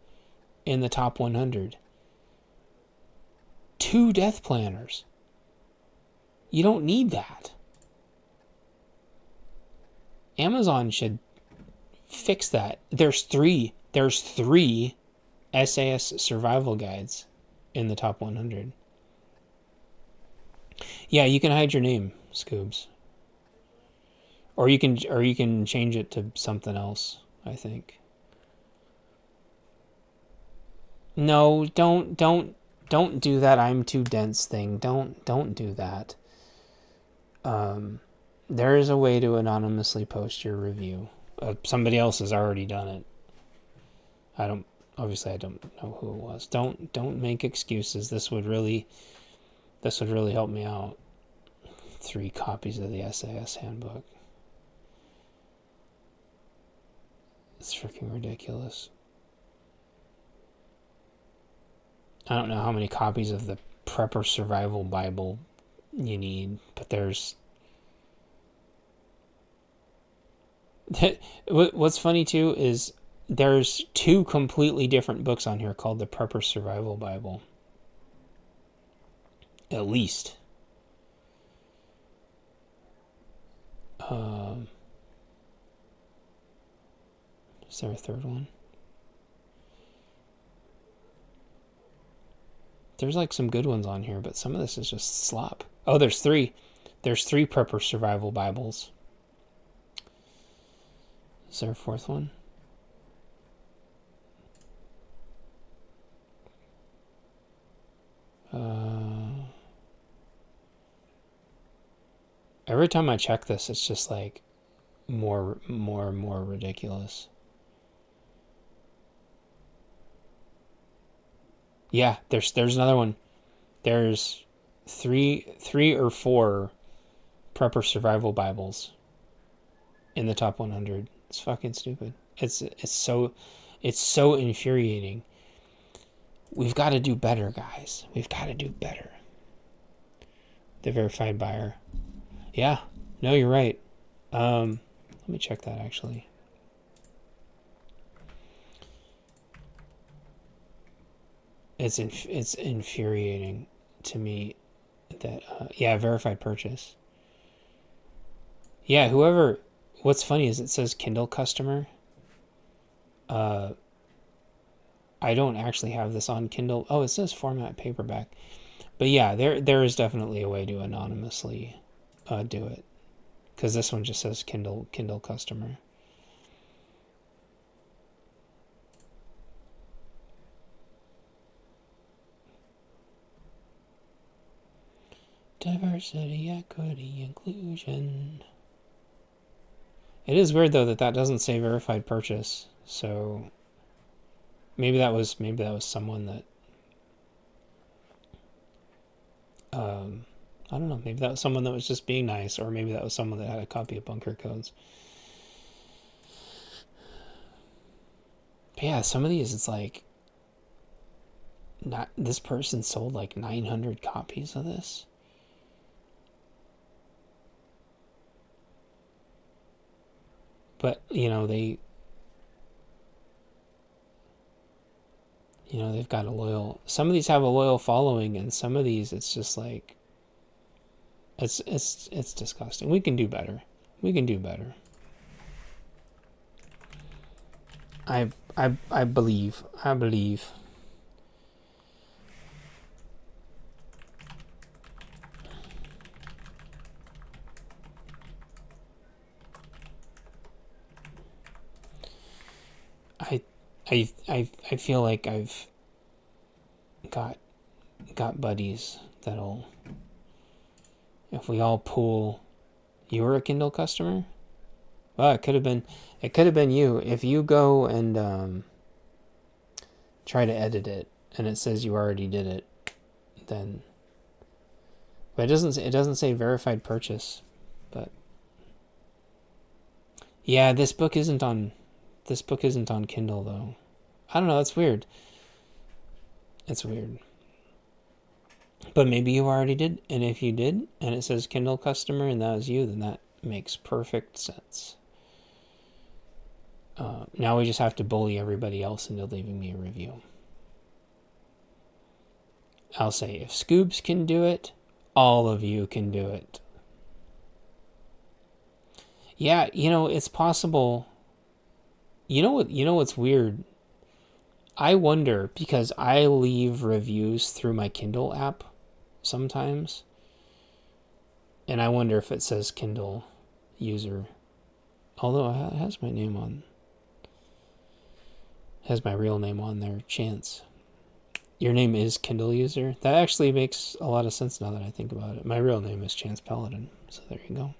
in the top 100. 2 death planners. You don't need that. Amazon should fix that. There's three SAS survival guides in the top 100. Yeah, you can hide your name, Scoobs. Or you can change it to something else, I think. No, don't do that I'm too dense thing. Don't do that. There is a way to anonymously post your review. Somebody else has already done it. I don't know who it was. Don't make excuses. This would really help me out. 3 copies of the SAS Handbook. It's freaking ridiculous. I don't know how many copies of the Prepper Survival Bible you need, but there's... What's funny too is there's 2 completely different books on here called the Prepper Survival Bible. At least. Is there a third one? There's like some good ones on here, but some of this is just slop. Oh, there's 3. There's 3 Prepper Survival Bibles. Is there a 4th one? Every time I check this, it's just like more and more ridiculous. Yeah, there's another one. There's 3 or 4 Prepper Survival Bibles in the top 100. It's fucking stupid. It's so infuriating. We've got to do better, guys. We've got to do better. The verified buyer. Yeah. No, you're right. Let me check that actually. It's infuriating to me that verified purchase. Yeah, whoever what's funny is it says Kindle customer. I don't actually have this on Kindle. Oh, it says format paperback. But yeah, there is definitely a way to anonymously do it. Because this one just says Kindle customer. Diversity, equity, inclusion. It is weird though that doesn't say verified purchase. So maybe that was someone that I don't know, maybe that was someone that was just being nice, or maybe that was someone that had a copy of Bunker Codes. But yeah, some of these it's like not this person sold like 900 copies of this. But, they've got a loyal, some of these have a loyal following, and some of these it's just like, it's disgusting. We can do better. We can do better. I believe. I feel like I've got buddies that'll, if we all pool, you were a Kindle customer? Well, it could have been you. If you go and try to edit it and it says you already did it, then, but it doesn't say verified purchase. But yeah, this book isn't on Kindle though. I don't know, it's weird. It's weird. But maybe you already did, and if you did, and it says Kindle customer and that was you, then that makes perfect sense. Now we just have to bully everybody else into leaving me a review. I'll say, if Scoobs can do it, all of you can do it. Yeah, it's possible. You know what's weird? I wonder, because I leave reviews through my Kindle app sometimes, and I wonder if it says Kindle user, although it has my name on, has my real name on there, Chance. Your name is Kindle user? That actually makes a lot of sense now that I think about it. My real name is Chance Paladin, so there you go.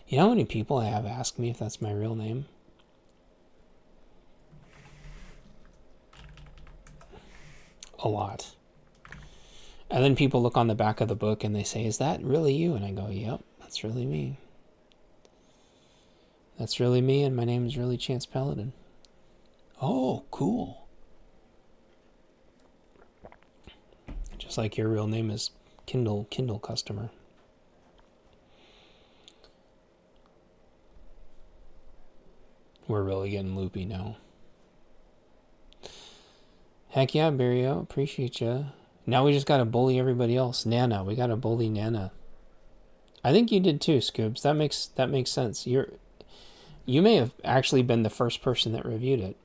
You know how many people I have asked me if that's my real name? A lot. And then people look on the back of the book and they say, is that really you? And I go, yep, that's really me. That's really me, and my name is really Chance Paladin. Oh, cool. Just like your real name is Kindle customer. We're really getting loopy now. Heck yeah, Barrio. Appreciate you. Now we just gotta bully everybody else. Nana. We gotta bully Nana. I think you did too, Scoobs. That makes sense. You may have actually been the first person that reviewed it.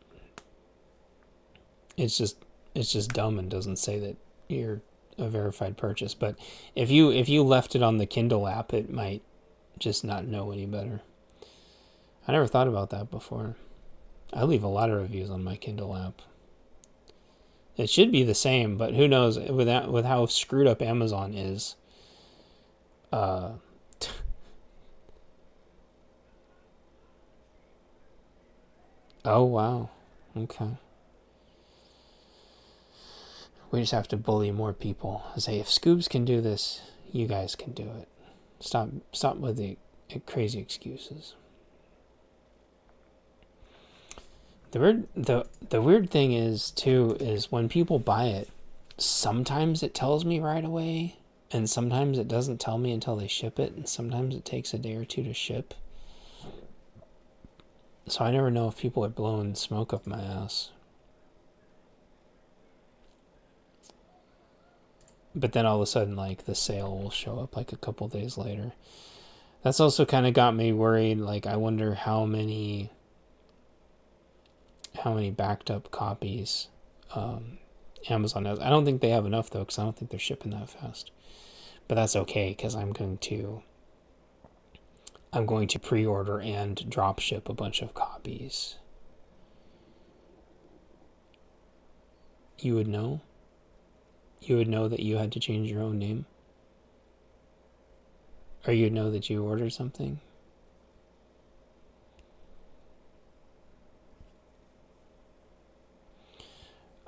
It's just dumb and doesn't say that you're a verified purchase. But if you left it on the Kindle app, it might just not know any better. I never thought about that before. I leave a lot of reviews on my Kindle app. It should be the same, but who knows with how screwed up Amazon is. Oh wow. Okay. We just have to bully more people. Say, if Scoobs can do this, you guys can do it. Stop with the crazy excuses. The weird thing is when people buy it, sometimes it tells me right away, and sometimes it doesn't tell me until they ship it, and sometimes it takes a day or two to ship. So I never know if people are blowing smoke up my ass. But then all of a sudden, like, the sale will show up like a couple days later. That's also kind of got me worried. Like, I wonder how many backed up copies Amazon has. I don't think they have enough, though, because I don't think they're shipping that fast. But that's okay, because I'm going to pre-order and drop ship a bunch of copies. You would know? You would know that you had to change your own name? Or you'd know that you ordered something?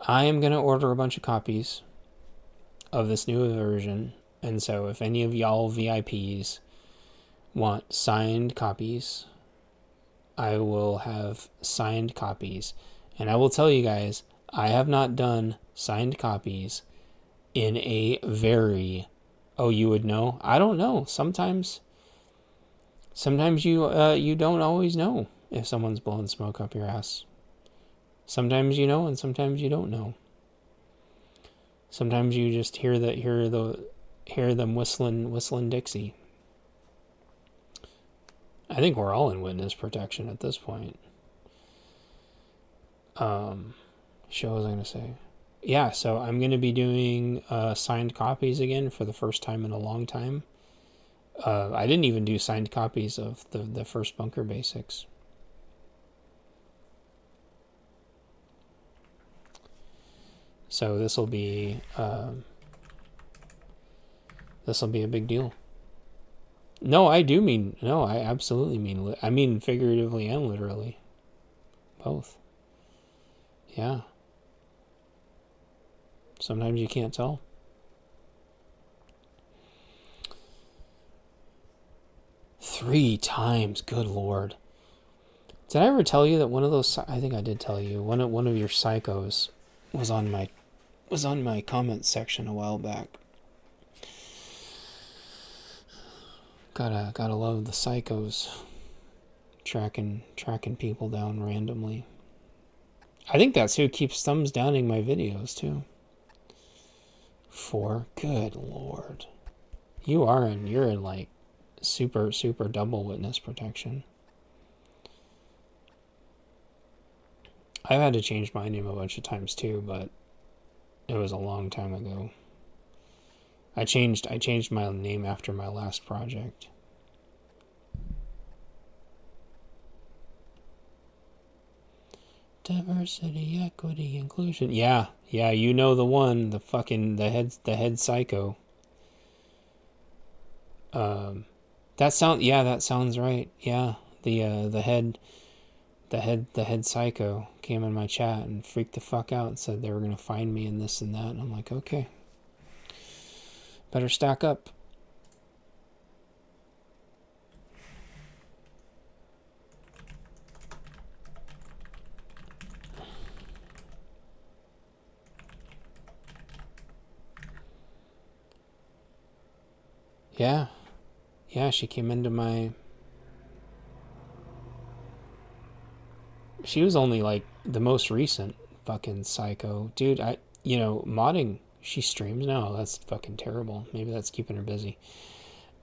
I am going to order a bunch of copies of this new version. And so if any of y'all VIPs want signed copies, I will have signed copies. And I will tell you guys, I have not done signed copies in a very... Oh, you would know? I don't know. Sometimes you don't always know if someone's blowing smoke up your ass. Sometimes you know, and sometimes you don't know. Sometimes you just hear them whistling Dixie. I think we're all in witness protection at this point. What was I gonna say? Yeah, so I'm going to be doing signed copies again for the first time in a long time. I didn't even do signed copies of the first Bunker Basics. So this will be a big deal. No, I absolutely mean, I mean figuratively and literally. Both. Yeah. Sometimes you can't tell. Three times, good Lord. Did I ever tell you that one of those? I think I did tell you. One of your psychos was on my comment section a while back. Gotta love the psychos tracking people down randomly. I think that's who keeps thumbs downing my videos too. Good Lord. You're in like super double witness protection. I've had to change my name a bunch of times too, but it was a long time ago. I changed my name after my last project. Diversity, equity, inclusion. Yeah, you know the one, the head psycho. That sounds right. Yeah, the head psycho came in my chat and freaked the fuck out and said they were gonna find me and this and that. And I'm like, okay, better stack up. Yeah, she came into my... She was only like the most recent fucking psycho. Dude, modding, she streams now. That's fucking terrible. Maybe that's keeping her busy.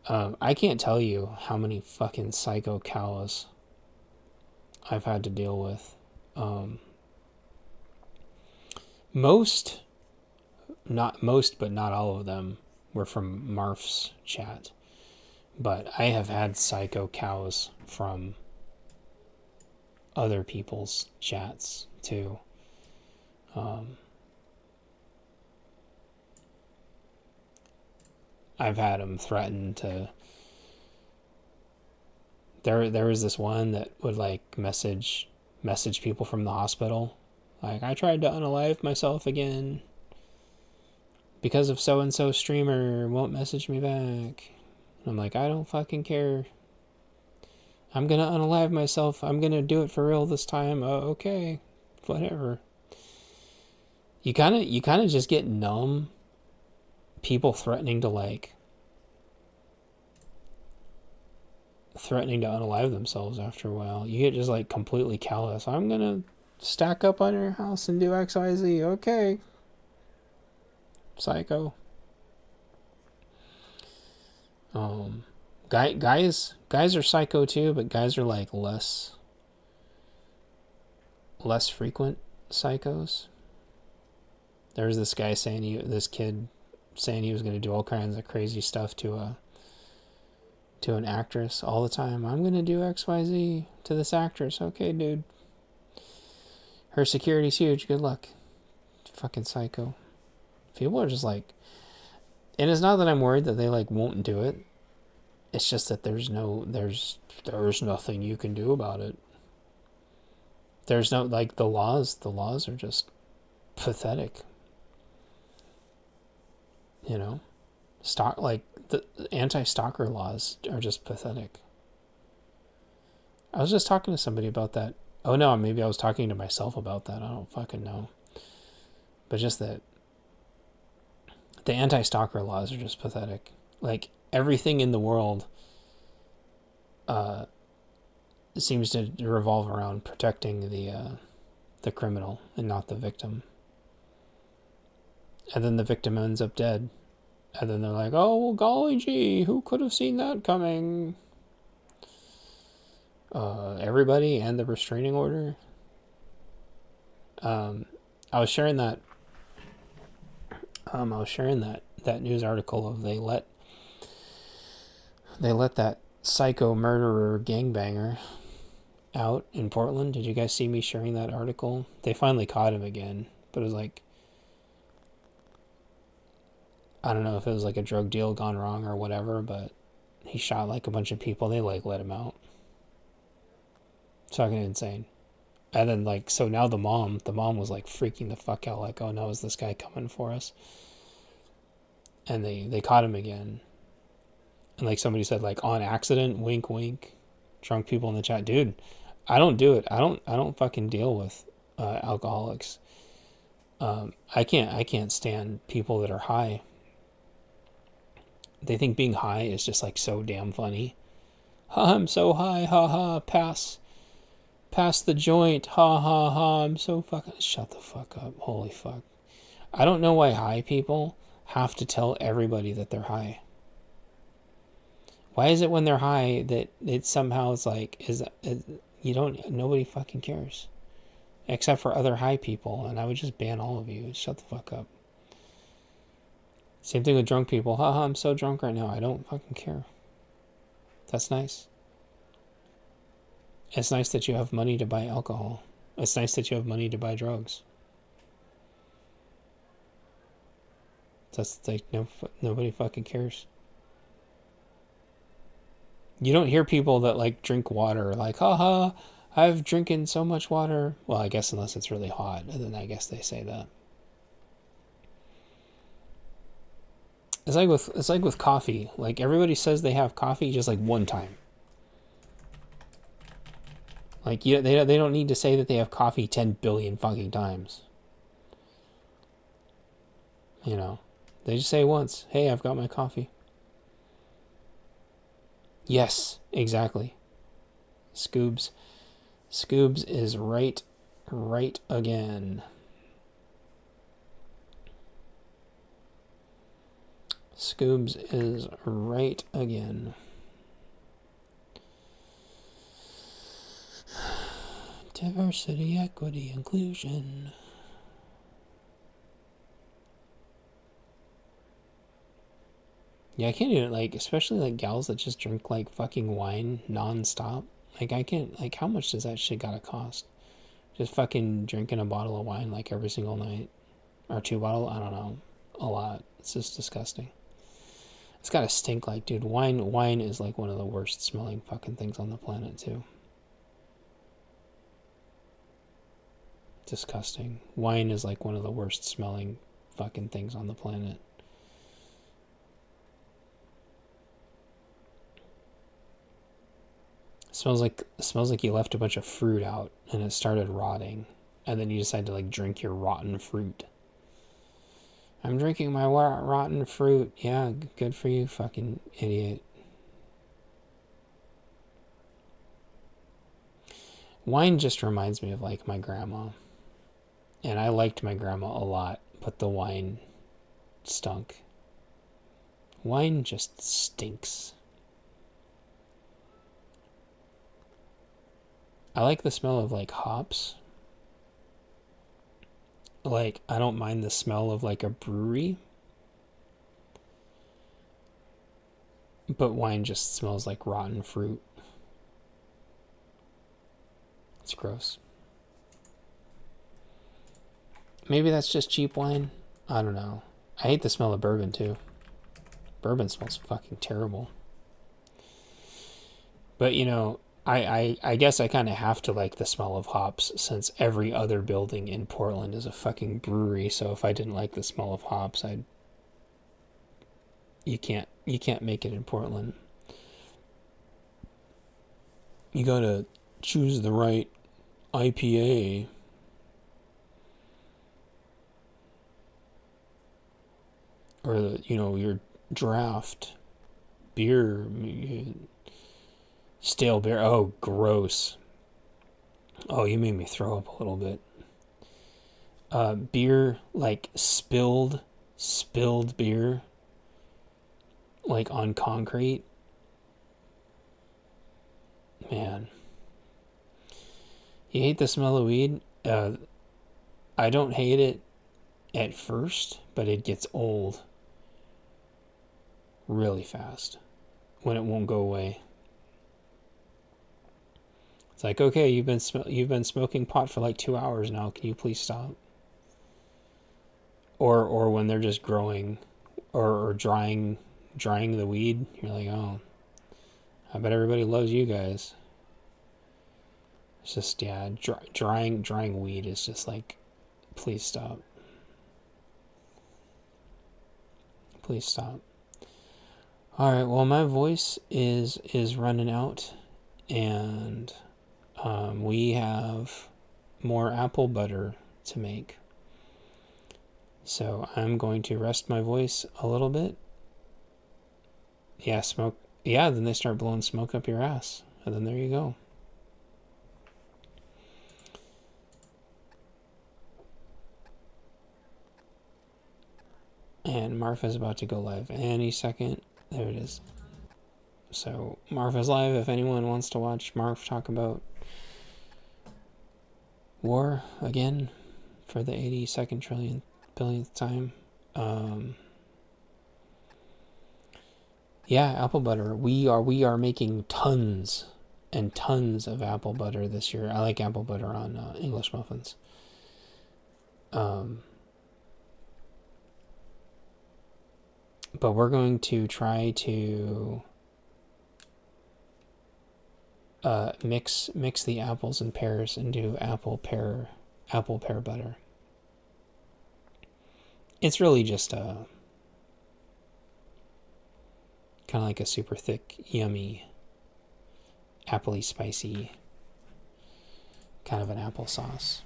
I can't tell you how many fucking psycho cows I've had to deal with. Most, but not all of them were from Marf's chat. But I have had psycho cows from other people's chats too. I've had them threaten to... There was this one that would like message people from the hospital. Like, I tried to unalive myself again because of so-and-so streamer won't message me back. I'm like, I don't fucking care. I'm gonna unalive myself. I'm gonna do it for real this time. Okay, whatever. You kind of just get numb. People threatening to unalive themselves after a while. You get just like completely callous. I'm gonna stack up on your house and do XYZ. Okay. Psycho. guys are psycho too, but guys are like less frequent psychos. There was this guy this kid saying he was going to do all kinds of crazy stuff to an actress all the time. I'm going to do XYZ to this actress. Okay, dude. Her security's huge. Good luck. Fucking psycho. People are just like, and it's not that I'm worried that they like won't do it. It's just that there's nothing you can do about it. There's no, like, the laws are just pathetic. You know? The anti-stalker laws are just pathetic. I was just talking to somebody about that. Oh no, maybe I was talking to myself about that. I don't fucking know. But just that the anti-stalker laws are just pathetic. Like, everything in the world seems to revolve around protecting the criminal and not the victim. And then the victim ends up dead. And then they're like, oh, well, golly gee, who could have seen that coming? Everybody and the restraining order. I was sharing that news article of they let that psycho murderer gangbanger out in Portland. Did you guys see me sharing that article? They finally caught him again, but it was like, I don't know if it was like a drug deal gone wrong or whatever, but he shot like a bunch of people. They like let him out. It's fucking insane. And then like, so now the mom was like freaking the fuck out, like, oh no, is this guy coming for us? And they caught him again. And like somebody said, like, on accident, wink wink. Drunk people in the chat. Dude, I don't do it. I don't fucking deal with alcoholics. I can't stand people that are high. They think being high is just like so damn funny. Ha, I'm so high, ha ha, pass the joint, ha ha ha, I'm so fucking, shut the fuck up, holy fuck. I don't know why high people have to tell everybody that they're high. Why is it when they're high that it somehow is like, nobody fucking cares. Except for other high people, and I would just ban all of you. Shut the fuck up. Same thing with drunk people. Haha, I'm so drunk right now. I don't fucking care. That's nice. It's nice that you have money to buy alcohol. It's nice that you have money to buy drugs. That's like, nobody fucking cares. You don't hear people that like drink water like, haha, I've drinking so much water. Well, I guess unless it's really hot, and then I guess they say that. It's like with coffee. Like, everybody says they have coffee just like one time. Like, they don't need to say that they have coffee 10 billion fucking times. You know, they just say once, hey, I've got my coffee. Yes, exactly. Scoobs is right again. Scoobs is right again. Diversity, equity, inclusion. Yeah, I can't even, like, especially like gals that just drink like fucking wine non-stop. Like, I can't, like, how much does that shit gotta cost? Just fucking drinking a bottle of wine like every single night. Or 2 bottles, I don't know. A lot. It's just disgusting. It's gotta stink like, dude, wine is like one of the worst smelling fucking things on the planet too. Disgusting. Wine is like one of the worst smelling fucking things on the planet. It smells like you left a bunch of fruit out and it started rotting, and then you decide to like drink your rotten fruit. I'm drinking my rotten fruit. Yeah, good for you, fucking idiot. Wine just reminds me of like my grandma. And I liked my grandma a lot, but the wine stunk. Wine just stinks. I like the smell of like hops. Like, I don't mind the smell of like a brewery. But wine just smells like rotten fruit. It's gross. Maybe that's just cheap wine. I don't know. I hate the smell of bourbon too. Bourbon smells fucking terrible. But you know, I guess I kind of have to like the smell of hops since every other building in Portland is a fucking brewery. So if I didn't like the smell of hops, you can't make it in Portland. You gotta choose the right IPA. Or your draft beer, stale beer. Oh, gross. Oh, you made me throw up a little bit. Beer, like spilled beer, like on concrete. Man. You hate the smell of weed? I don't hate it at first, but it gets old really fast when it won't go away. It's like, okay, you've been smoking pot for like 2 hours now. Can you please stop? Or when they're just growing or drying the weed, you're like, oh, I bet everybody loves you guys. It's just, yeah, drying weed is just like, please stop. Please stop. All right, well, my voice is running out, and we have more apple butter to make. So I'm going to rest my voice a little bit. Yeah, smoke. Yeah, then they start blowing smoke up your ass, and then there you go. And Marfa's about to go live any second. There it is. So Marfa's live if anyone wants to watch Marf talk about war again for the 82nd trillion billionth time. Yeah, apple butter. We are making tons and tons of apple butter this year. I like apple butter on English muffins. But we're going to try to mix the apples and pears and do apple pear butter. It's really just kind of like a super thick, yummy, appley, spicy kind of an applesauce.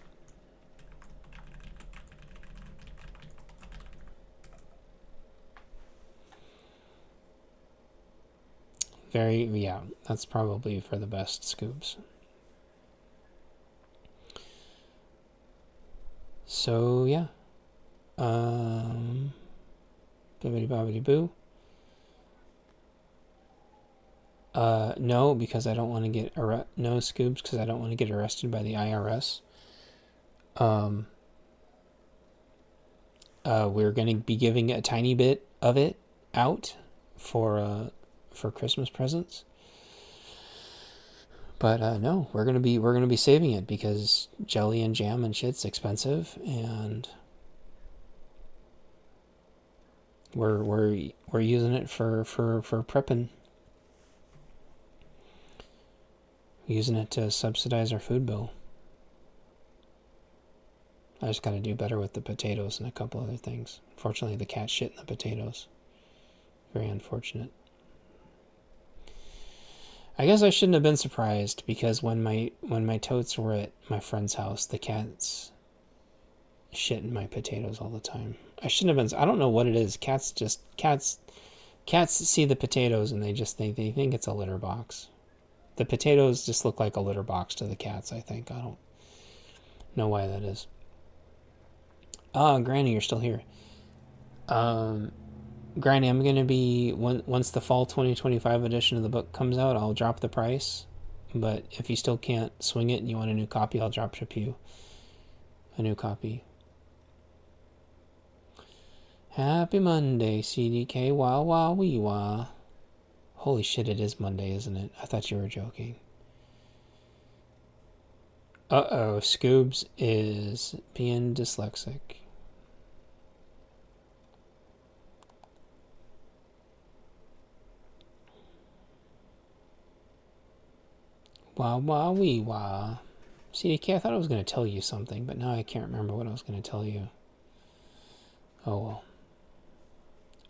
Yeah, that's probably for the best scoops. So, yeah. Bibbidi bobbidi boo. No, because I don't want to get no scoops because I don't want to get arrested by the IRS. We're going to be giving a tiny bit of it out for Christmas presents. But no, we're gonna be saving it because jelly and jam and shit's expensive, and we're using it for prepping. Using it to subsidize our food bill. I just gotta do better with the potatoes and a couple other things. Unfortunately, the cat shit in the potatoes. Very unfortunate. I guess I shouldn't have been surprised because when my totes were at my friend's house, the cats shit in my potatoes all the time. I shouldn't have been. I don't know what it is. Cats see the potatoes and they think it's a litter box. The potatoes just look like a litter box to the cats, I think. I don't know why that is. Granny, you're still here. Granny, I'm going to be, once the fall 2025 edition of the book comes out, I'll drop the price But if you still can't swing it and you want a new copy, I'll drop ship you a new copy. Happy Monday, CDK. Wah wah wee wah. Holy shit, it is Monday, isn't it? I thought you were joking. Uh-oh, Scoobs is being dyslexic. Wah wah wee wah. CDK, I thought I was going to tell you something, but now I can't remember what I was going to tell you. Oh well.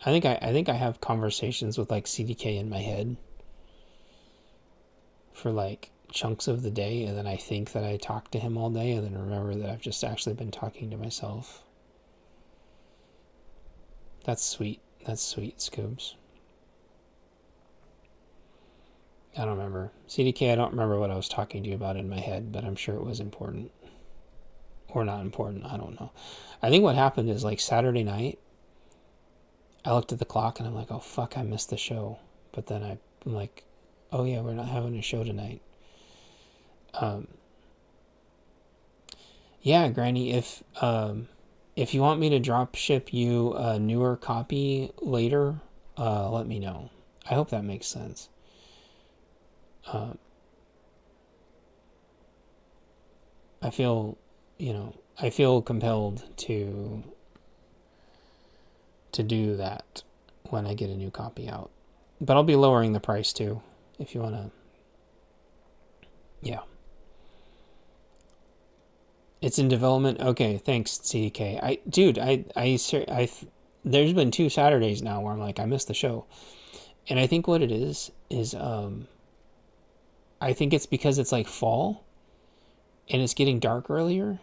I think I have conversations with like CDK in my head for like chunks of the day, and then I think that I talk to him all day, and then remember that I've just actually been talking to myself. That's sweet. That's sweet, Scoobs. I don't remember. CDK, I don't remember what I was talking to you about in my head, but I'm sure it was important. Or not important, I don't know. I think what happened is like Saturday night, I looked at the clock and I'm like, oh fuck, I missed the show. But then I'm like, oh yeah, we're not having a show tonight. Yeah, Granny, if you want me to drop ship you a newer copy later, let me know. I hope that makes sense. I feel compelled to do that when I get a new copy out. But I'll be lowering the price too, if you want to. Yeah. It's in development. Okay, thanks, CDK. There's been 2 Saturdays now where I'm like, I missed the show. And I think what it is I think it's because it's like fall and it's getting dark earlier.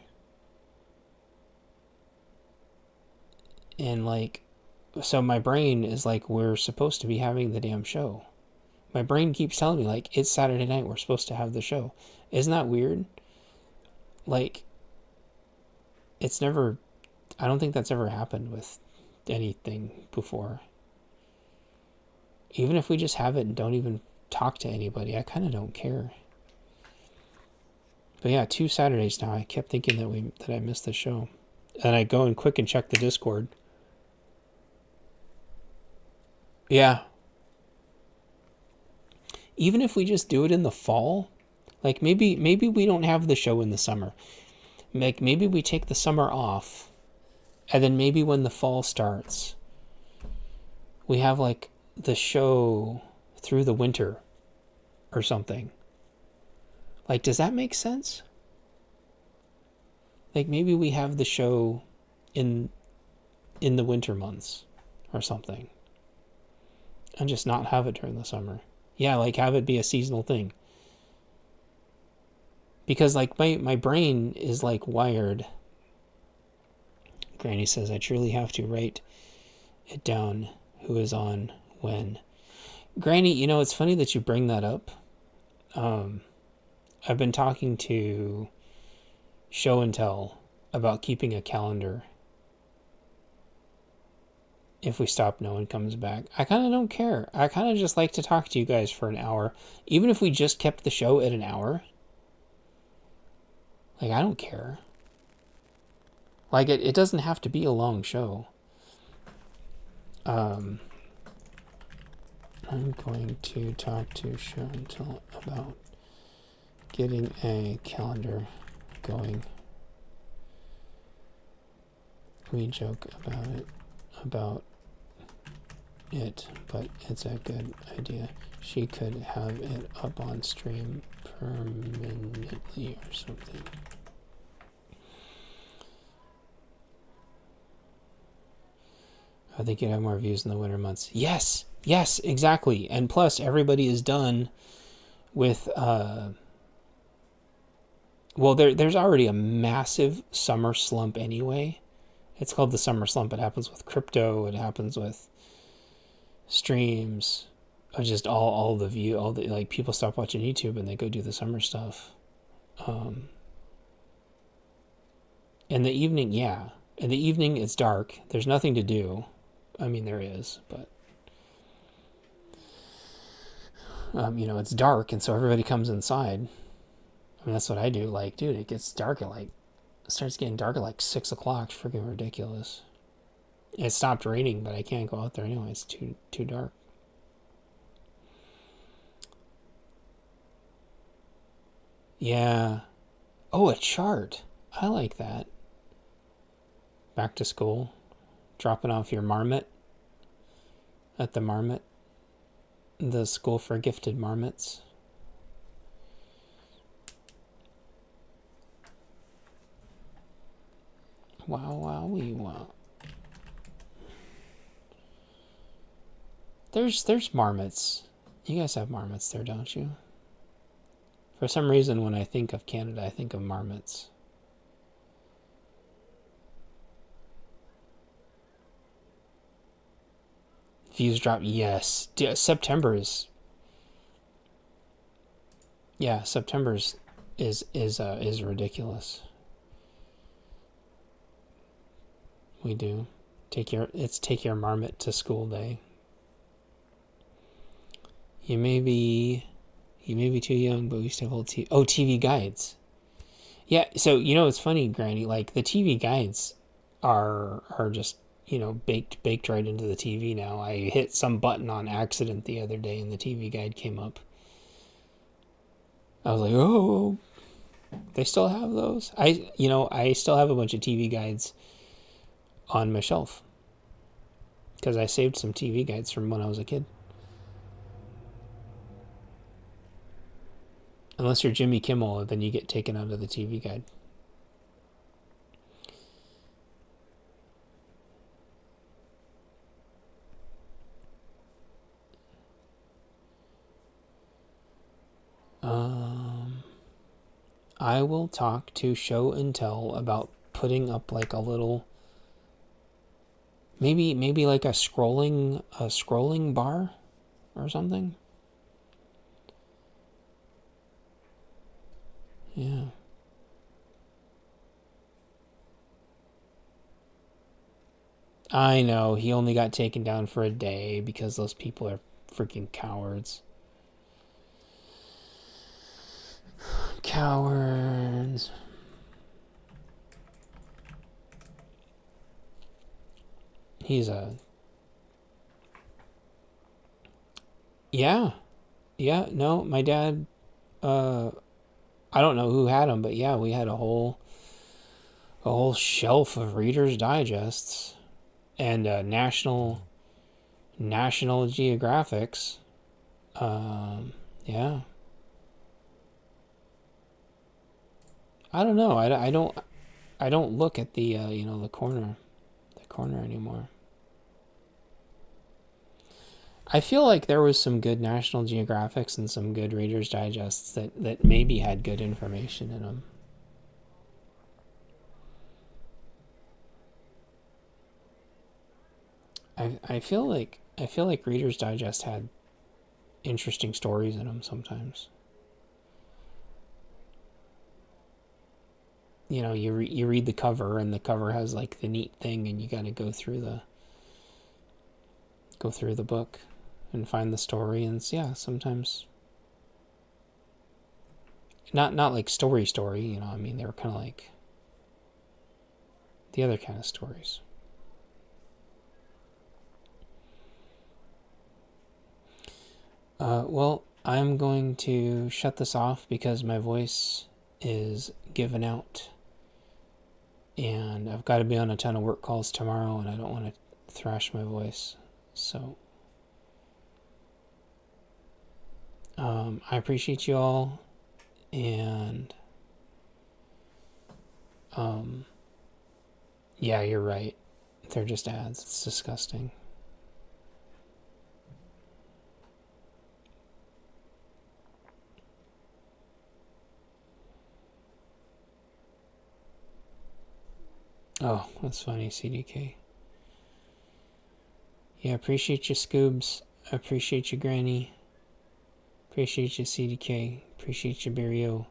And like, so my brain is like, we're supposed to be having the damn show. My brain keeps telling me like, it's Saturday night, we're supposed to have the show. Isn't that weird? Like, I don't think that's ever happened with anything before. Even if we just have it and don't even talk to anybody, I kind of don't care. But yeah, 2 Saturdays now. I kept thinking that I missed the show. And I go and quick and check the Discord. Yeah. Even if we just do it in the fall, like maybe we don't have the show in the summer. Like maybe we take the summer off, and then maybe when the fall starts, we have like the show through the winter or something. Like, does that make sense? Like maybe we have the show in the winter months or something, and just not have it during the summer. Yeah, like have it be a seasonal thing. Because like my brain is like wired. Granny says, I truly have to write it down who is on when. Granny, you know, it's funny that you bring that up. I've been talking to Show and Tell about keeping a calendar. If we stop, no one comes back. I kind of don't care. I kind of just like to talk to you guys for an hour. Even if we just kept the show at an hour. Like, I don't care. Like, it doesn't have to be a long show. I'm going to talk to Show and Tell about getting a calendar going. We joke about it, but it's a good idea. She could have it up on stream permanently or something. I think you'd have more views in the winter months. Yes, exactly. And plus, everybody is done with well, there's already a massive summer slump anyway. It's called the summer slump. It happens with crypto. It happens with streams. Just all the like people stop watching YouTube and they go do the summer stuff. In the evening, yeah. In the evening, it's dark. There's nothing to do. I mean, there is, but You know, it's dark, and so everybody comes inside. I mean, that's what I do. Like, dude, it gets dark at like, it starts getting dark at like 6 o'clock. It's freaking ridiculous. It stopped raining, but I can't go out there anyway. It's too dark. Yeah. Oh, a chart. I like that. Back to school. Dropping off your marmot at the marmot. The school for gifted marmots. Wow, wee, wow. There's marmots. You guys have marmots there, don't you? For some reason, when I think of Canada, I think of marmots. Views drop. Yes, September is. Yeah, September's is ridiculous. We do. Take your marmot to school day. You may be too young, but we still hold TV guides. Yeah, so you know it's funny, Granny. Like the TV guides are just baked right into the TV now. I hit some button on accident the other day, and the TV guide came up. I was like, oh, they still have those. I still have a bunch of TV guides on my shelf because I saved some TV guides from when I was a kid. Unless you're Jimmy Kimmel, then you get taken out of the TV guide. I will talk to Show and Tell about putting up like a little, maybe like a scrolling bar or something. Yeah. I know, he only got taken down for a day because those people are freaking cowards. Cowards. He's a... Yeah. Yeah, no, my dad... I don't know who had them, but yeah, we had a whole shelf of Reader's Digests and National Geographics. Yeah. I don't know. I don't look at the the corner anymore. I feel like there was some good National Geographics and some good Reader's Digests that maybe had good information in them. I feel like Reader's Digest had interesting stories in them sometimes. You know, you read the cover, and the cover has like the neat thing, and you got to go through the book and find the story. And yeah, sometimes not like story, I mean, they were kind of like the other kind of stories. Well, I'm going to shut this off because my voice is given out. And I've got to be on a ton of work calls tomorrow, and I don't want to thrash my voice. So, I appreciate you all, and, yeah, you're right. They're just ads. It's disgusting. Oh, that's funny, CDK. Yeah, appreciate you, Scoobs. Appreciate you, Granny. Appreciate you, CDK. Appreciate you, Barrio.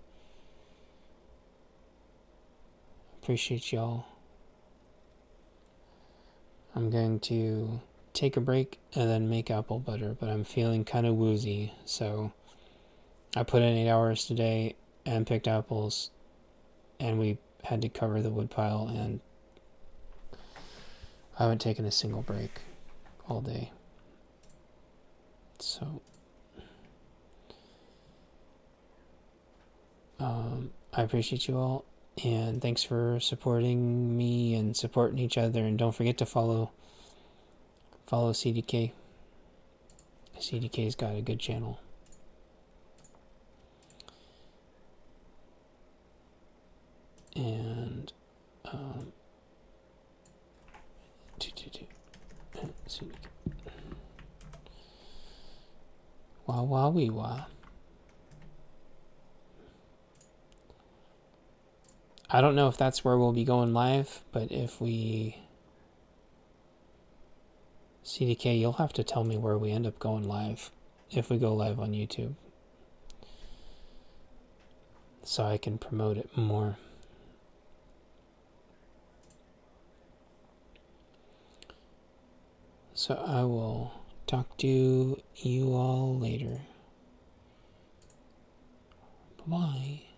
Appreciate y'all. I'm going to take a break and then make apple butter, but I'm feeling kind of woozy, so I put in 8 hours today and picked apples, and we had to cover the wood pile, and I haven't taken a single break all day. So I appreciate you all, and thanks for supporting me and supporting each other, and don't forget to follow CDK. CDK's got a good channel. And CDK. Wah wah wee wah. I don't know if that's where we'll be going live, but if we... CDK, you'll have to tell me where we end up going live, if we go live on YouTube, so I can promote it more. So I will talk to you all later. Bye-bye.